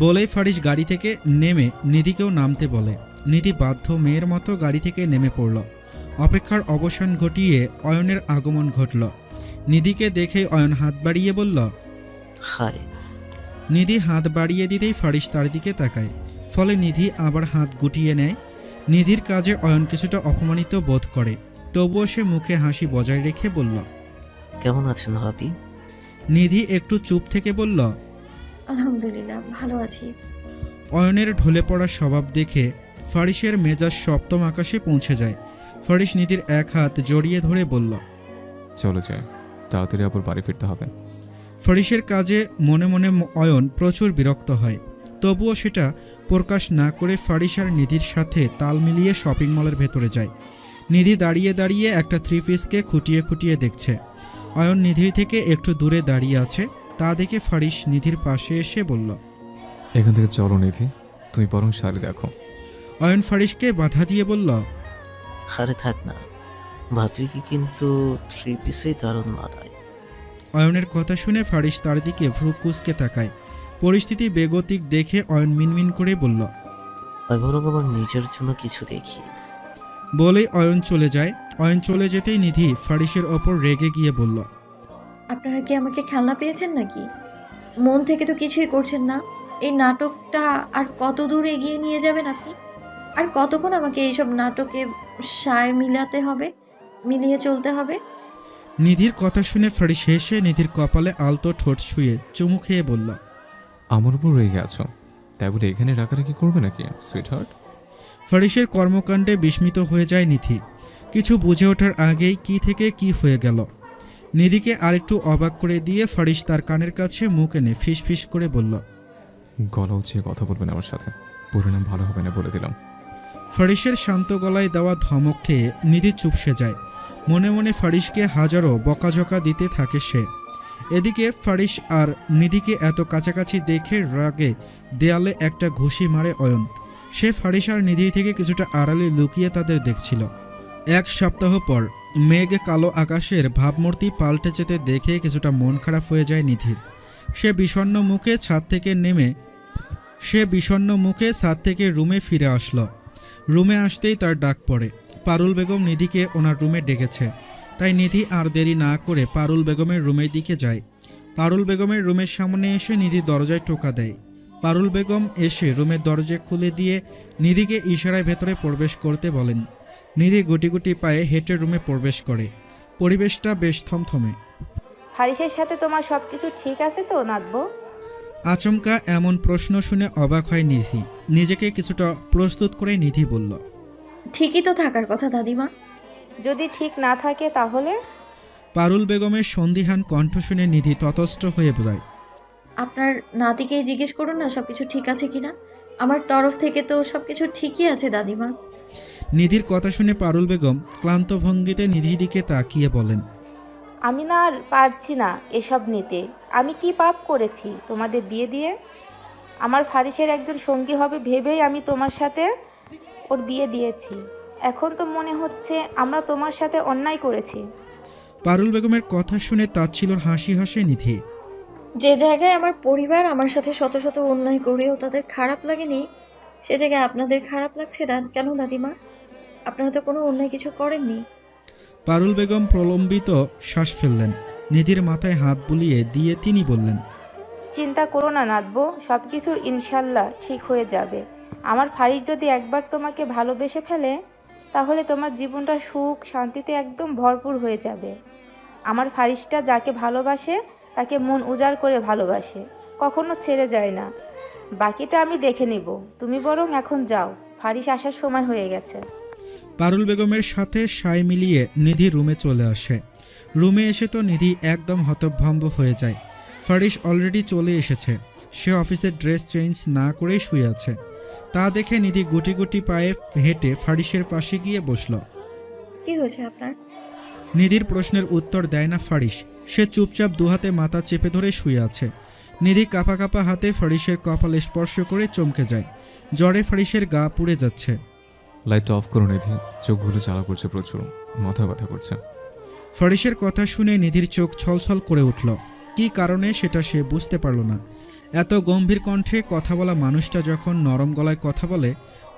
বলেই ফারিস গাড়ি থেকে নেমে নিধিকেও নামতে বলে। নিধি বাধ্য মেয়ের মতো গাড়ি থেকে নেমে পড়ল। অপেক্ষার অবসান ঘটিয়ে অয়নের আগমন ঘটল। নিধিকে দেখে অয়ন হাত বাড়িয়ে বলল। হাই। নিধি হাত বাড়িয়ে দিতেই ফারিস তার দিকে তাকায়। ফলে নিধি আবার হাত গুটিয়ে নেয়। নিধির কাজে অয়ন কিছুটা অপমানিত বোধ করে, তবুও সে মুখে হাসি বজায় রেখে বলল। কেমন আছেন ভাবি? নিধি একটু চুপ থেকে বলল। আলহামদুলিল্লাহ ভালো আছি। অয়নের ঢলে পড়া স্বভাব দেখে ফারিসের মেজাজ সপ্তম আকাশে পৌঁছে যায়। ফারিস নিধির এক হাত জড়িয়ে ধরে বলল। চলে যায়, তাড়াতাড়ি আবার বাড়ি ফিরতে হবে। ফারিসের কাজে মনে মনে অয়ন প্রচুর বিরক্ত হয়, তবুও সেটা প্রকাশ না করে ফারিস আর নিধির সাথে তাল মিলিয়ে শপিং মলের ভেতরে যায়। নিধি দাঁড়িয়ে দাঁড়িয়ে একটা 3 পিসকে খুঁটিয়ে খুঁটিয়ে দেখছে। অয়ন নিধির থেকে একটু দূরে দাঁড়িয়ে আছে। তা দেখে ফারিস নিধির পাশে এসে বলল। এখান থেকে চলো নিধি, তুমি বরং শাড়ি দেখো। অয়ন ফারিসকে বাধা দিয়ে বলল। আরে থাক না, ভাবি কি কিন্তু 3 পিসেই দারুণ মানায়। অয়নের কথা শুনে ফারিস তার দিকে ভ্রু কুঁচকে তাকায়। পরিস্থিতি বেগতিক দেখে অয়ন মিনমিন করে বলল। আমি বরং আমার নিজের জন্য কিছু দেখি। বলেই অয়ন চলে যায়। অয়ন চলে যেতেই নিধি ফারিসের ওপর রেগে গিয়ে বলল। আপনারা কি আমাকে খেলনা পেয়েছেন নাকি? মন থেকে তো কিছুই করছেন না। এই নাটকটা আর কত দূর এগিয়ে নিয়ে যাবেন আপনি? আর কতক্ষণ আমাকে এইসব নাটকে সায় মিলিয়ে চলতে হবে? নিধির কথা শুনে ফারিস হেসে নিধির কপালে আলতো ঠোঁট ছুঁয়ে চুমু খেয়ে বলল। আমার উপর রেগে আছো, তাই বলে এখানে রাগারাগি করবে নাকি সুইট হার্ট? ফারিসের কর্মকাণ্ডে বিস্মিত হয়ে যায় নিধি। কিছু বুঝে ওঠার আগেই কি থেকে কি হয়ে গেল। নিধিকে আরেকটু অবাক করে দিয়ে ফারিস তার কানের কাছে মুখ এনে ফিস ফিস করে বলল। গলা উঁচিয়ে কথা বলবেন আমার সাথে, পরিণাম ভালো হবে না বলে দিলাম। ফারিসের শান্ত গলায় দেওয়া ধমক খেয়ে নিধি চুপসে যায়। মনে মনে ফারিসকে হাজারো বকাঝকা দিতে থাকে সে। এদিকে ফারিস আর নিধিকে এত কাছাকাছি দেখে রাগে দেয়ালে একটা ঘুষি মারে অয়ন। সে ফারিস আর নিধি থেকে কিছুটা আড়ালে লুকিয়ে তাদের দেখছিল। 1 সপ্তাহ পর মেঘ কালো আকাশের ভাবমূর্তি পাল্টে যেতে দেখে কিছুটা মন খারাপ হয়ে যায় নিধির। সে বিষণ্ণ মুখে ছাদ থেকে রুমে ফিরে আসলো। রুমে আসতেই তার ডাক পড়ে। পারুল বেগম নিধিকে ওনার রুমে ডেকেছে। তাই নিধি আর দেরি না করে পারুল বেগমের রুমের দিকে যায়। পারুল বেগমের রুমের সামনে এসে নিধি দরজায় টোকা দেয়। পারুল বেগম এসে রুমের দরজা খুলে দিয়ে নিধিকে ইশারায় ভেতরে প্রবেশ করতে বলেন। নিধি গুটি গুটি পায়ে হেঁটে রুমে প্রবেশ করে। পরিবেশটা বেশ থমথমে। ফারিসের সাথে তোমার সব কিছু ঠিক আছে তো নাতবো? আচমকা এমন প্রশ্ন শুনে অবাক হয় নিধি। নিজেকে কিছুটা প্রস্তুত করে নিধি বলল, ঠিকই তো থাকার কথা দাদিমা। যদি ঠিক না থাকে তাহলে? পারুল বেগমের সন্দিহান কণ্ঠ শুনে নিধি ততস্থ হয়ে যায়। আপনার নাতিকেই জিজ্ঞেস করুন না সব কিছু ঠিক আছে কিনা। আমার তরফ থেকে তো সব কিছু ঠিকই আছে দাদিমা। নিধির কথা শুনে পারুল বেগম ক্লান্ত ভঙ্গিতে নিধির দিকে তাকিয়ে বলেন, আমি না আর পারছি না এসব নিতে। আমি কি পাপ করেছি তোমাদের বিয়ে দিয়ে? আমার ফারিসের একজন সঙ্গী হবে ভেবেই আমি তোমার সাথে ওর বিয়ে দিয়েছি। এখন তো মনে হচ্ছে আমরা তোমার সাথে অন্যায় করেছি। পারুল বেগমের কথা শুনে তাচ্ছিলর হাসি হাসে নিধি। যে জায়গায় আমার পরিবার আমার সাথে শত শত অন্যায় করেও তাদের খারাপ লাগেনি, সে জায়গায় আপনাদের খারাপ লাগছে কেন দাদিমা? আপনারা তো কোনো অন্যায় কিছু করেননি। পারুল বেগম প্রলম্বিত শ্বাস ফেললেন। নিধির মাথায় হাত বুলিয়ে দিয়ে তিনি বললেন, চিন্তা করো না নাতবো, সব কিছু ইনশাল্লাহ ঠিক হয়ে যাবে। আমার ফারিস যদি একবার তোমাকে ভালোবেসে ফেলে তাহলে তোমার জীবনটা সুখ শান্তিতে একদম ভরপুর হয়ে যাবে। আমার ফারিসটা যাকে ভালোবাসে তাকে মন উজাড় করে ভালোবাসে, কখনো ছেড়ে যায় না। বাকিটা আমি দেখে নিব, তুমি বরং এখন যাও, ফারিস আসার সময় হয়ে গেছে। পারুল বেগমের সাথে সায় মিলিয়ে নিধি রুমে চলে আসে। রুমে এসে তো নিধি একদম হতভম্ব হয়ে যায়। ফারিস অলরেডি চলে এসেছে। সে অফিসের ড্রেস চেঞ্জ না করেই শুয়ে আছে। তা দেখে নিধি গুটি গুটি পায়ে হেঁটে ফারিসের পাশে গিয়ে বসল। কি হয়েছে আপনার? নিধির প্রশ্নের উত্তর দেয় না ফারিস। সে চুপচাপ দুহাতে মাথা চেপে ধরে শুয়ে আছে। নিধি কাঁপা কাঁপা হাতে ফারিসের কপাল স্পর্শ করে চমকে যায়। জ্বরে ফারিসের গা পুড়ে যাচ্ছে। লাইটটা অফ করো নিধি, চোখগুলো জ্বালা করছে প্রচুর, মাথা ব্যথা করছে। ফারিসের কথা শুনে নিধির চোখ ছলছল করে উঠল। কী কারণে সেটা সে বুঝতে পারল না। এত গম্ভীর কণ্ঠে কথা বলা মানুষটা যখন নরম গলায় কথা বলে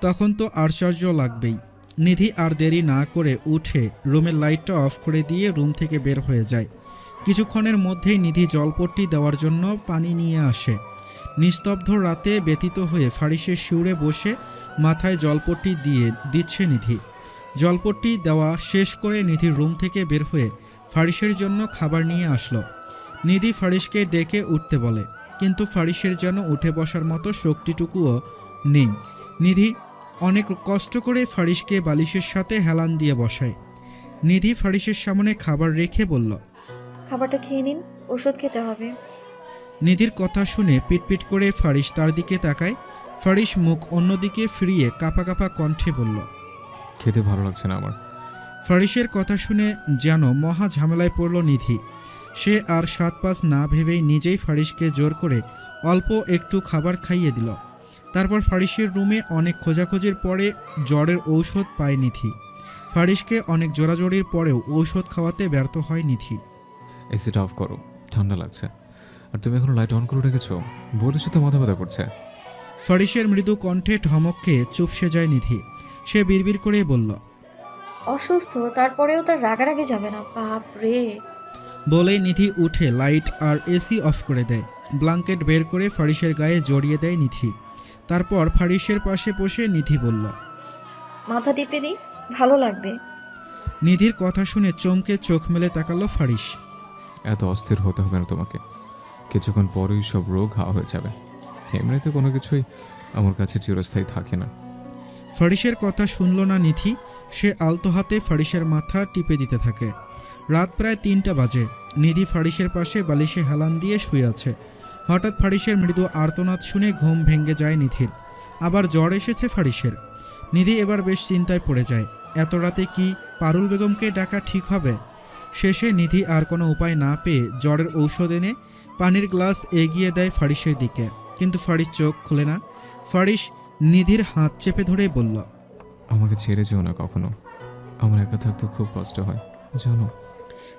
তখন তো আশ্চর্য লাগবেই। নিধি আর দেরি না করে উঠে রুমের লাইটটা অফ করে দিয়ে রুম থেকে বের হয়ে যায়। কিছুক্ষণের মধ্যেই নিধি জলপট্টি দেওয়ার জন্য পানি নিয়ে আসে। নিস্তব্ধ রাতে ব্যতীত হয়ে ফারিসের শিউরে বসে মাথায় জলপট্টি দিচ্ছে নিধি। জলপট্টি দেওয়া শেষ করে নিধি রুম থেকে বের হয়ে ফারিসের জন্য খাবার নিয়ে আসলো। নিধি ফারিসকে ডেকে উঠতে বলে, কিন্তু ফারিসের যেন উঠে বসার মতো শক্তিটুকুও নেই। নিধি অনেক কষ্ট করে ফারিসকে বালিশের সাথে হেলান দিয়ে বসায়। নিধি ফারিসের সামনে খাবার রেখে বলল, খাবারটা খেয়ে নিন, ওষুধ খেতে হবে। নিধির কথা শুনে পিটপিট করে ফারিস তার দিকে তাকায়। ফারিস মুখ অন্যদিকে ফিরিয়ে কাঁপা কাঁপা কণ্ঠে বলল, খেতে ভালো লাগছে না আমার। ফারিসের কথা শুনে যেন মহা ঝামেলায় পড়ল নিধি। সে আর সাত পাঁচ না ভেবেই নিজেই ফারিসকে জোর করে অল্প একটু খাবার খাইয়ে দিল। তারপর ফারিসের রুমে অনেক খোঁজাখুঁজির পরে জ্বরের ঔষধ পায় নিধি। ফারিসকে অনেক জোরাজোরির পরেও ঔষধ খাওয়াতে ব্যর্থ হয় নিধি। এসিটা অফ করো, ঠান্ডা লাগছে। আর তুমি এখন লাইট অন করে রেখেছো, বলেছো তো মাথা ব্যথা করছে। ফারিসের মৃদু কণ্ঠে ধমক খেয়ে চুপসে যায় নিধি। সে বিড়বিড় করে বলল, অসুস্থ তারপরেও তার রাগারাগি যাবে না, বাপ রে। বলেই নিধি উঠে লাইট আর এসি অফ করে দেয়। ব্ল্যাঙ্কেট বের করে ফারিসের গায়ে জড়িয়ে দেয় নিধি। তারপর ফারিসের পাশে বসে নিধি বলল, মাথা টিপে দিই, ভালো লাগবে। নিধির কথা শুনে চমকে চোখ মেলে তাকালো ফারিস। এত অস্থির হতে হবে না তোমাকে, কিছুক্ষণ পরেই সব রোগ হাওয়া হয়ে যাবে। এমনিতে কোনো কিছুই আমার কাছে চিরস্থায়ী থাকে না। ফারিসের কথা শুনল না নিধি। সে আলতো হাতে ফারিসের মাথা টিপে দিতে থাকে। রাত প্রায় 3টা বাজে। নিধি ফারিসের পাশে বালিশে হেলান দিয়ে শুয়ে আছে। হঠাৎ ফারিসের মৃদু আর্তনাদ শুনে ঘুম ভেঙে যায় নিধির। আবার জ্বর এসেছে ফারিসের। নিধি এবার বেশ চিন্তায় পড়ে যায়। এত রাতে কি পারুল বেগমকে ডাকা ঠিক হবে? শেষে নিধি আর কোনো উপায় না পেয়ে জ্বরের ঔষধ এনে পানির গ্লাস এগিয়ে দেয় ফারিসের দিকে। কিন্তু ফারিস চোখ খোলে না। ফারিস নিধির হাত চেপে ধরে বলল, আমাকে ছেড়ে যেও না কখনো, আমার একা থাকতে খুব কষ্ট হয় জানো।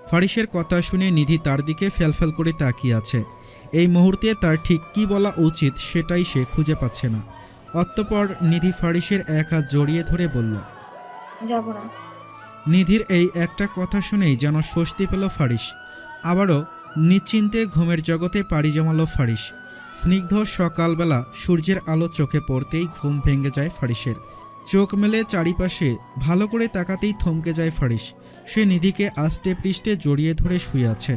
ফারিসের কথা শুনে নিধি তার দিকে ফ্যালফ্যাল করে তাকিয়ে আছে। এই মুহূর্তে তার ঠিক কী বলা উচিত সেটাই সে খুঁজে পাচ্ছে না। অতঃপর নিধি ফারিসের এক হাত জড়িয়ে ধরে বলল, যাব না। নিধির এই একটা কথা শুনেই যেন স্বস্তি পেল ফারিস। আবারও নিশ্চিন্তে ঘুমের জগতে পাড়ি জমালো ফারিস। স্নিগ্ধ সকালবেলা সূর্যের আলো চোখে পড়তেই ঘুম ভেঙে যায় ফারিসের। চোখ মেলে চারিপাশে ভালো করে তাকাতেই থমকে যায় ফারিস। সে নিধিকে আষ্টে পৃষ্ঠে জড়িয়ে ধরে শুয়ে আছে।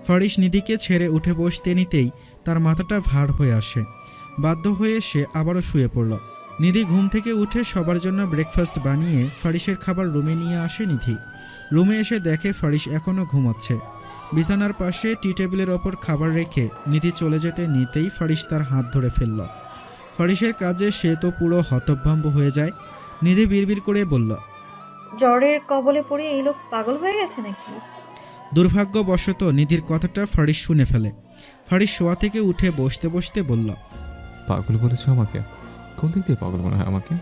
ফারিস নিধিকে ছেড়ে উঠে বসতে নিতেই তার মাথাটা ভার হয়ে আসে। বাধ্য হয়ে সে আবারও শুয়ে পড়ল। নিধি ঘুম থেকে উঠে সবার জন্য ব্রেকফাস্ট বানিয়ে ফারিসের খাবার রুমে নিয়ে আসে নিধি। রুমে এসে দেখে ফারিস এখনও ঘুমাচ্ছে। বিছানার পাশে টি টেবিলের ওপর খাবার রেখে নিধি চলে যেতে নিতেই ফারিস তার হাত ধরে ফেলল। ফারিসের কাজে সে তো পুরো হতভম্ব হয়ে যায়। নিধি বিড়বিড় করে বলল, জ্বরের কবলে পড়ে এই লোক পাগল হয়ে গেছে নাকি? দুর্ভাগ্যবশত নিধির কথাটা ফারিস শুনে ফেলে। ফারিস শোয়া থেকে উঠে বসতে বসতে বলল, পাগল বলেছ আমাকে? কোন দিক দিয়ে পাগল মনে হয় আমাকে?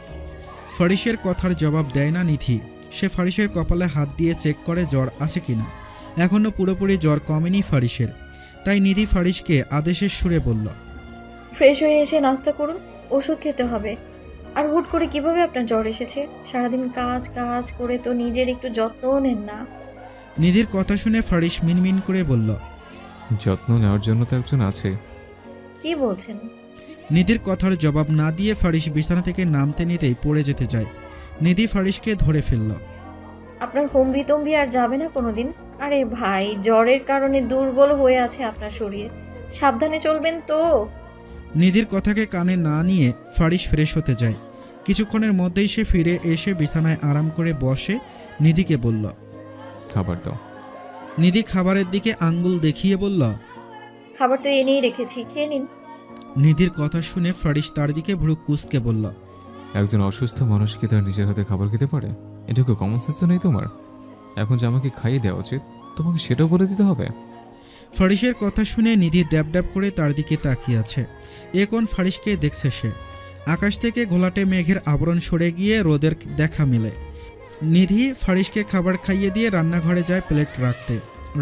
ফারিসের কথার জবাব দেয় না নিধি। সে ফারিসের কপালে হাত দিয়ে চেক করে জ্বর আছে কিনা। এখনও পুরোপুরি জ্বর কমেনি ফারিসের। তাই নিধি ফারিসকে আদেশের সুরে বলল, ফ্রেশ হয়ে এসে নাস্তা করুন, ওষুধ খেতে হবে। আর হুট করে কিভাবে আপনার জ্বর এসেছে? সারাদিন কাজ কাজ করে তো নিজের একটু যত্নও নেন না। নিধির কথা শুনে ফারিস মিনমিন করে বলল, যত্ন নেওয়ার জন্য তো একজন আছে। কি বলছেন? নিধির কথার জবাব না দিয়ে ফারিস বিছানা থেকে নামতে নিতেই পড়ে যেতে যায়। নিধি ফারিসকে ধরে ফেলল। আপনার হম্বি তম্বি আর যাবে না কোনোদিন? আরে ভাই, জ্বরের কারণে দুর্বল হয়ে আছে আপনার শরীর, সাবধানে চলবেন তো। নিধির কথাকে কানে না নিয়ে ফারিস ফ্রেশ হতে যায়। কিছুক্ষণের মধ্যেই সে ফিরে এসে বিছানায় আরাম করে বসে নিধিকে বলল, খাবার দাও। নিধি খাবারের দিকে আঙ্গুল দেখিয়ে বলল, খাবার তো এনেই রেখেছি, খেয়ে নিন। নিধির কথা শুনে ফারিস তার দিকে ভ্রু কুঁচকে বলল, একজন অসুস্থ মানুষ কি তার নিজের হাতে খাবার খেতে পারে? এটুকু কমন সেন্সও নেই তোমার? এখন যে আমাকে খাইয়ে দেওয়া উচিত, তোমাকে সেটাও বলে দিতে হবে? ফারিসের কথা শুনে নিধি ড্যাব ড্যাব করে তার দিকে তাকিয়ে আছে। এ কোন ফারিসকে দেখছে সে? আকাশ থেকে ঘোলাটে মেঘের আবরণ সরে গিয়ে রোদের দেখা মেলে। নিধি ফারিসকে খাবার খাইয়ে দিয়ে রান্নাঘরে যায় প্লেট রাখতে।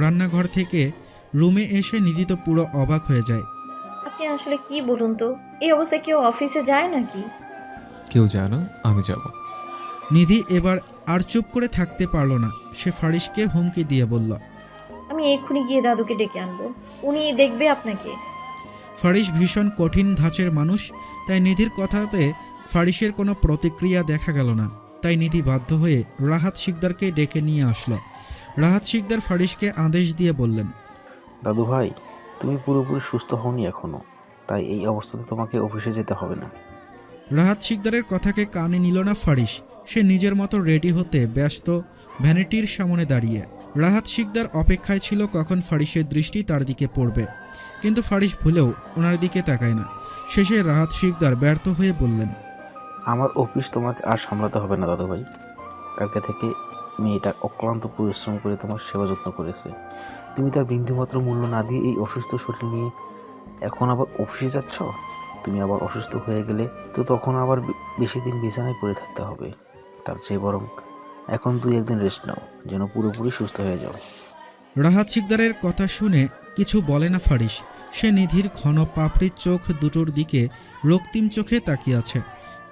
রান্নাঘর থেকে রুমে এসে নিধি তো পুরো অবাক হয়ে যায়। আপনি আসলে কি বলুন তো, এই অবস্থায় কেউ অফিসে যায় নাকি? কেউ যায় না, আমি যাব। নিধি এবার আর চুপ করে থাকতে পারল না। সে ফারিসকে হুমকি দিয়ে বলল, আমি এক্ষুনি গিয়ে দাদুকে ডেকে আনবো, উনি দেখবে আপনাকে। ফারিস ভীষণ কঠিন ধাঁচের মানুষ। তাই নিধির কথাতে ফারিসের কোনো প্রতিক্রিয়া দেখা গেল না। তাই নিধি বাধ্য হয়ে রাহাত শিকদারকে ডেকে নিয়ে আসলো। রাহাত শিকদার ফারিসকে আদেশ দিয়ে বললেন, দাদু ভাই, তুমি পুরোপুরি সুস্থ হওনি এখনো, তাই এই অবস্থাতে তোমাকে অফিসে যেতে হবে না। রাহাত শিকদারের কথাকে কানে নিল না ফারিস। সে নিজের মতো রেডি হতে ব্যস্ত ভ্যানিটির সামনে দাঁড়িয়ে। রাহাত শিকদার অপেক্ষায় ছিল কখন ফারিসের দৃষ্টি তার দিকে পড়বে, কিন্তু ফারিস ভুলেও ওনার দিকে তাকায় না। শেষে রাহাত শিকদার ব্যর্থ হয়ে বললেন, আমার অফিস তোমাকে আর সামলাতে হবে না দাদু ভাই। কালকে থেকে মেয়েটা অক্লান্ত পরিশ্রম করে তোমার সেবা যত্ন করেছে। তুমি তার বিন্দুমাত্র মূল্য না দিয়ে এই অসুস্থ শরীর নিয়ে এখন আবার অফিসে যাচ্ছ। তুমি আবার অসুস্থ হয়ে গেলে তো তখন আবার বেশি দিন বিছানায় পড়ে থাকতে হবে। তার চেয়ে বরং এখন 2-1 দিন রেস্ট নাও, যেন পুরোপুরি সুস্থ হয়ে যাও। রাহাত শিকদারের কথা শুনে কিছু বলে না ফারিস। সে নিধির ঘন পাপড়ির চোখ দুটোর দিকে রক্তিম চোখে তাকিয়ে আছে।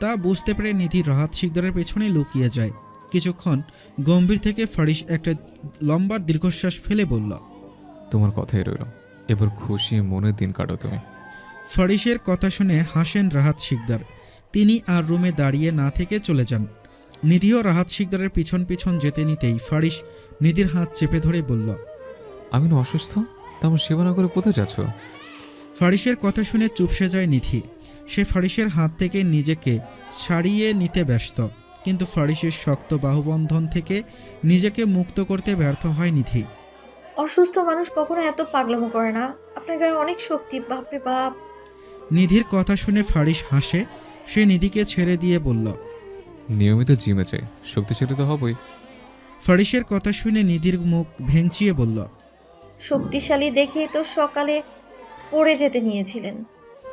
তা বুঝতে পেরে নিধি রাহাত শিকদারের পেছনে লুকিয়ে যায়। কিছুক্ষণ গম্ভীর থেকে ফারিস একটা লম্বা দীর্ঘশ্বাস ফেলে বলল, তোমার কথাই রইল, এবার খুশি মনে দিন কাটো তুমি। ফারিসের কথা শুনে হাসেন রাহাত শিকদার। তিনি আর রুমে দাঁড়িয়ে না থেকে চলে যান। নিধিও রাহাত শিকদারের পিছন পিছন যেতে নিতেই ফারিস নিধির হাত চেপে ধরে বলল, আমি না অসুস্থ, তা আমার সেবা না করে কোথায় যাচ্ছ? ফারিসের কথা শুনে চুপসে যায় নিধি। সে ফারিসের হাত থেকে নিজেকে ছাড়িয়ে নিতে ব্যস্ত, কিন্তু ফারিসের শক্ত বাহুবন্ধন থেকে নিজেকে মুক্ত করতে ব্যর্থ হয় নিধি। অসুস্থ মানুষ কখনো এত পাগলামো করে না, আপনার গায়ে অনেক শক্তি, বাপরে বাপ। নিধির কথা শুনে ফারিস হাসে। সে নিধিকে ছেড়ে দিয়ে বলল, নিয়মিত জিমে যাই, শক্তিশালী তো হবই। ফারিসের কথা শুনে নিধির মুখ ভেঙচিয়ে বলল, শক্তিশালী দেখেই তো সকালে পড়ে যেতে নিয়েছিলেন,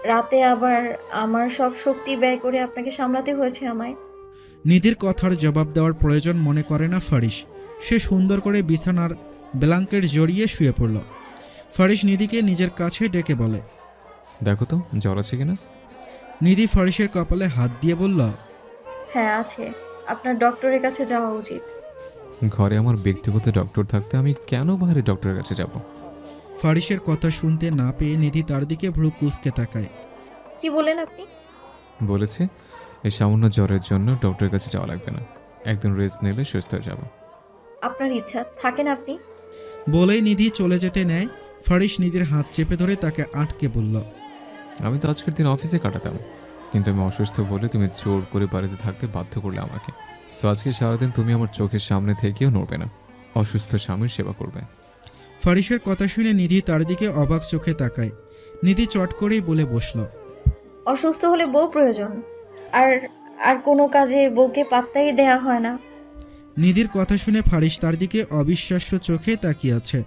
রাতে আবার আমার সব শক্তি ব্যয় করে আপনাকে সামলাতে হয়েছে আমায়। নিধির কথার জবাব দেওয়ার প্রয়োজন মনে করে না ফারিস। সে সুন্দর করে বিছানার ব্ল্যাঙ্কেট জড়িয়ে শুয়ে পড়ল। ফারিস নিধিকে নিজের কাছে ডেকে বলে, দেখো তো জ্বর আছে কিনা। নিধি ফারিসের কপালে হাত দিয়ে বলল, হ্যাঁ আছে, আপনার ডক্টরের কাছে যাওয়া উচিত। ঘরে আমার ব্যক্তিগত ডক্টর থাকতে আমি কেন বাইরে ডক্টরের কাছে যাব? ফারিসের কথা শুনতে না পেয়ে নিধি তার দিকে ভ্রু কুঁচকে তাকায়। কি বলেন আপনি? বলেছি এই সামান্য জ্বরের জন্য ডক্টরের কাছে যাওয়া লাগবে না, একদিন রেস্ট নিলে সুস্থ হয়ে যাবে। আপনার ইচ্ছা, থাকেন আপনি। বলেই নিধি চলে যেতে নেয়। ফারিস নিধির হাত চেপে ধরে তাকে আটকে বলল, আমি তো আজকের দিন অফিসে কাটাতাম, কিন্তু আমি অসুস্থ বলে তুমি জোর করে বাড়িতে থাকতে বাধ্য করলে আমাকে। সো আজকে সারাদিন তুমি আমার চোখের সামনে থেকেও নড়বে না, অসুস্থ স্বামীর সেবা করবে। ফারিসের কথা শুনে নিধি তার দিকে অবাক চোখে তাকায়। নিধি চট করেই বলে বসল, অসুস্থ হলে বউ প্রয়োজন, আর আর কোনো কাজে বউকে পাত্তাই দেয়া হয় না। নিধির কথা শুনে ফারিস তার দিকে অবিশ্বাস্য চোখে তাকিয়ে আছে।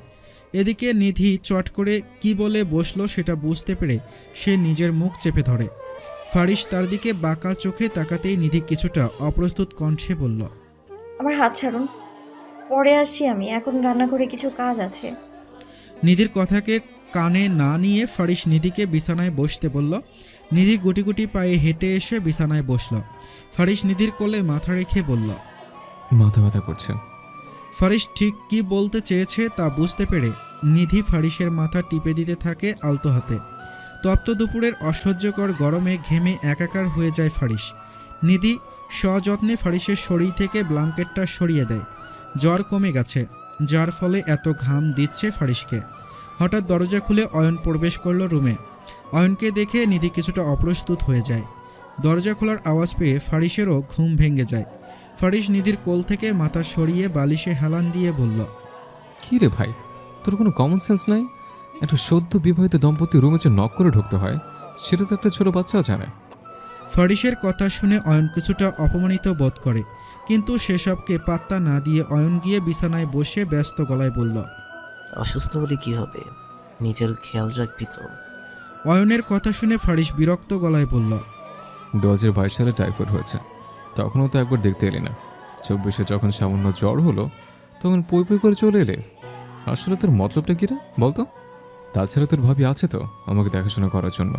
এদিকে নিধি চট করে কি বলে বসলো সেটা বুঝতে পেরে সে নিজের মুখ চেপে ধরে। ফারিস তার দিকে বাঁকা চোখে তাকাতেই নিধি কিছুটা অপ্রস্তুত কণ্ঠে বলল, আমার হাত ছাড়ুন, পরে আসছি আমি, এখন রান্নাঘরে কিছু কাজ আছে। নিধির কথাকে কানে না নিয়ে ফারিস নিধিকে বিছানায় বসতে বলল। নিধি গুটি গুটি পায়ে হেঁটে এসে বিছানায় বসল। ফারিস নিধির কোলে মাথা রেখে বলল, মাথা ব্যথা করছে। ফারিস ঠিক কি বলতে চেয়েছে তা বুঝতে পেরে নিধি ফারিসের মাথা টিপে দিতে থাকে আলতো হাতে। তপ্ত দুপুরের অসহ্যকর গরমে ঘেমে একাকার হয়ে যায় ফারিস। নিধি সযত্নে ফারিসের শরীর থেকে ব্ল্যাঙ্কেটটা সরিয়ে দেয়। জ্বর কমে গেছে, যার ফলে এত ঘাম দিচ্ছে ফারিসকে। হঠাৎ দরজা খুলে অয়ন প্রবেশ করলো রুমে। অয়নকে দেখে নিধি কিছুটা অপ্রস্তুত হয়ে যায়। দরজা খোলার আওয়াজ পেয়ে ফারিসেরও ঘুম ভেঙে যায়। ফারিস নিধির কোল থেকে মাথা সরিয়ে বালিশে হেলান দিয়ে বলল, কী রে ভাই, তোর কোনো কমন সেন্স নাই? একটা সদ্য বিবাহিত দম্পতি রুমে যে নক করে ঢুকতে হয়, সেটা তো একটা ছোট বাচ্চাও জানে। ফারিসের কথা শুনে অয়ন কিছুটা অপমানিত বোধ করে, কিন্তু সেসবকে পাত্তা না দিয়ে অয়ন গিয়ে বিছানায় বসে ব্যস্ত গলায় বলল, অসুস্থ হলে কি হবে, নিজের খেয়াল রাখবি তো। অয়নের কথা শুনে ফারিস বিরক্ত গলায় বলল, 2022 সালে টাইফয়েড হয়েছে, তখনও তো একবার দেখতে এলি না। 24-এ যখন সামান্য জ্বর হলো তখন পই পই করে চলে এলে। আসলে তোর মতলবটা কী রে বলতো? তাছাড়া তোর ভাবি আছে তো আমাকে দেখাশোনা করার জন্য।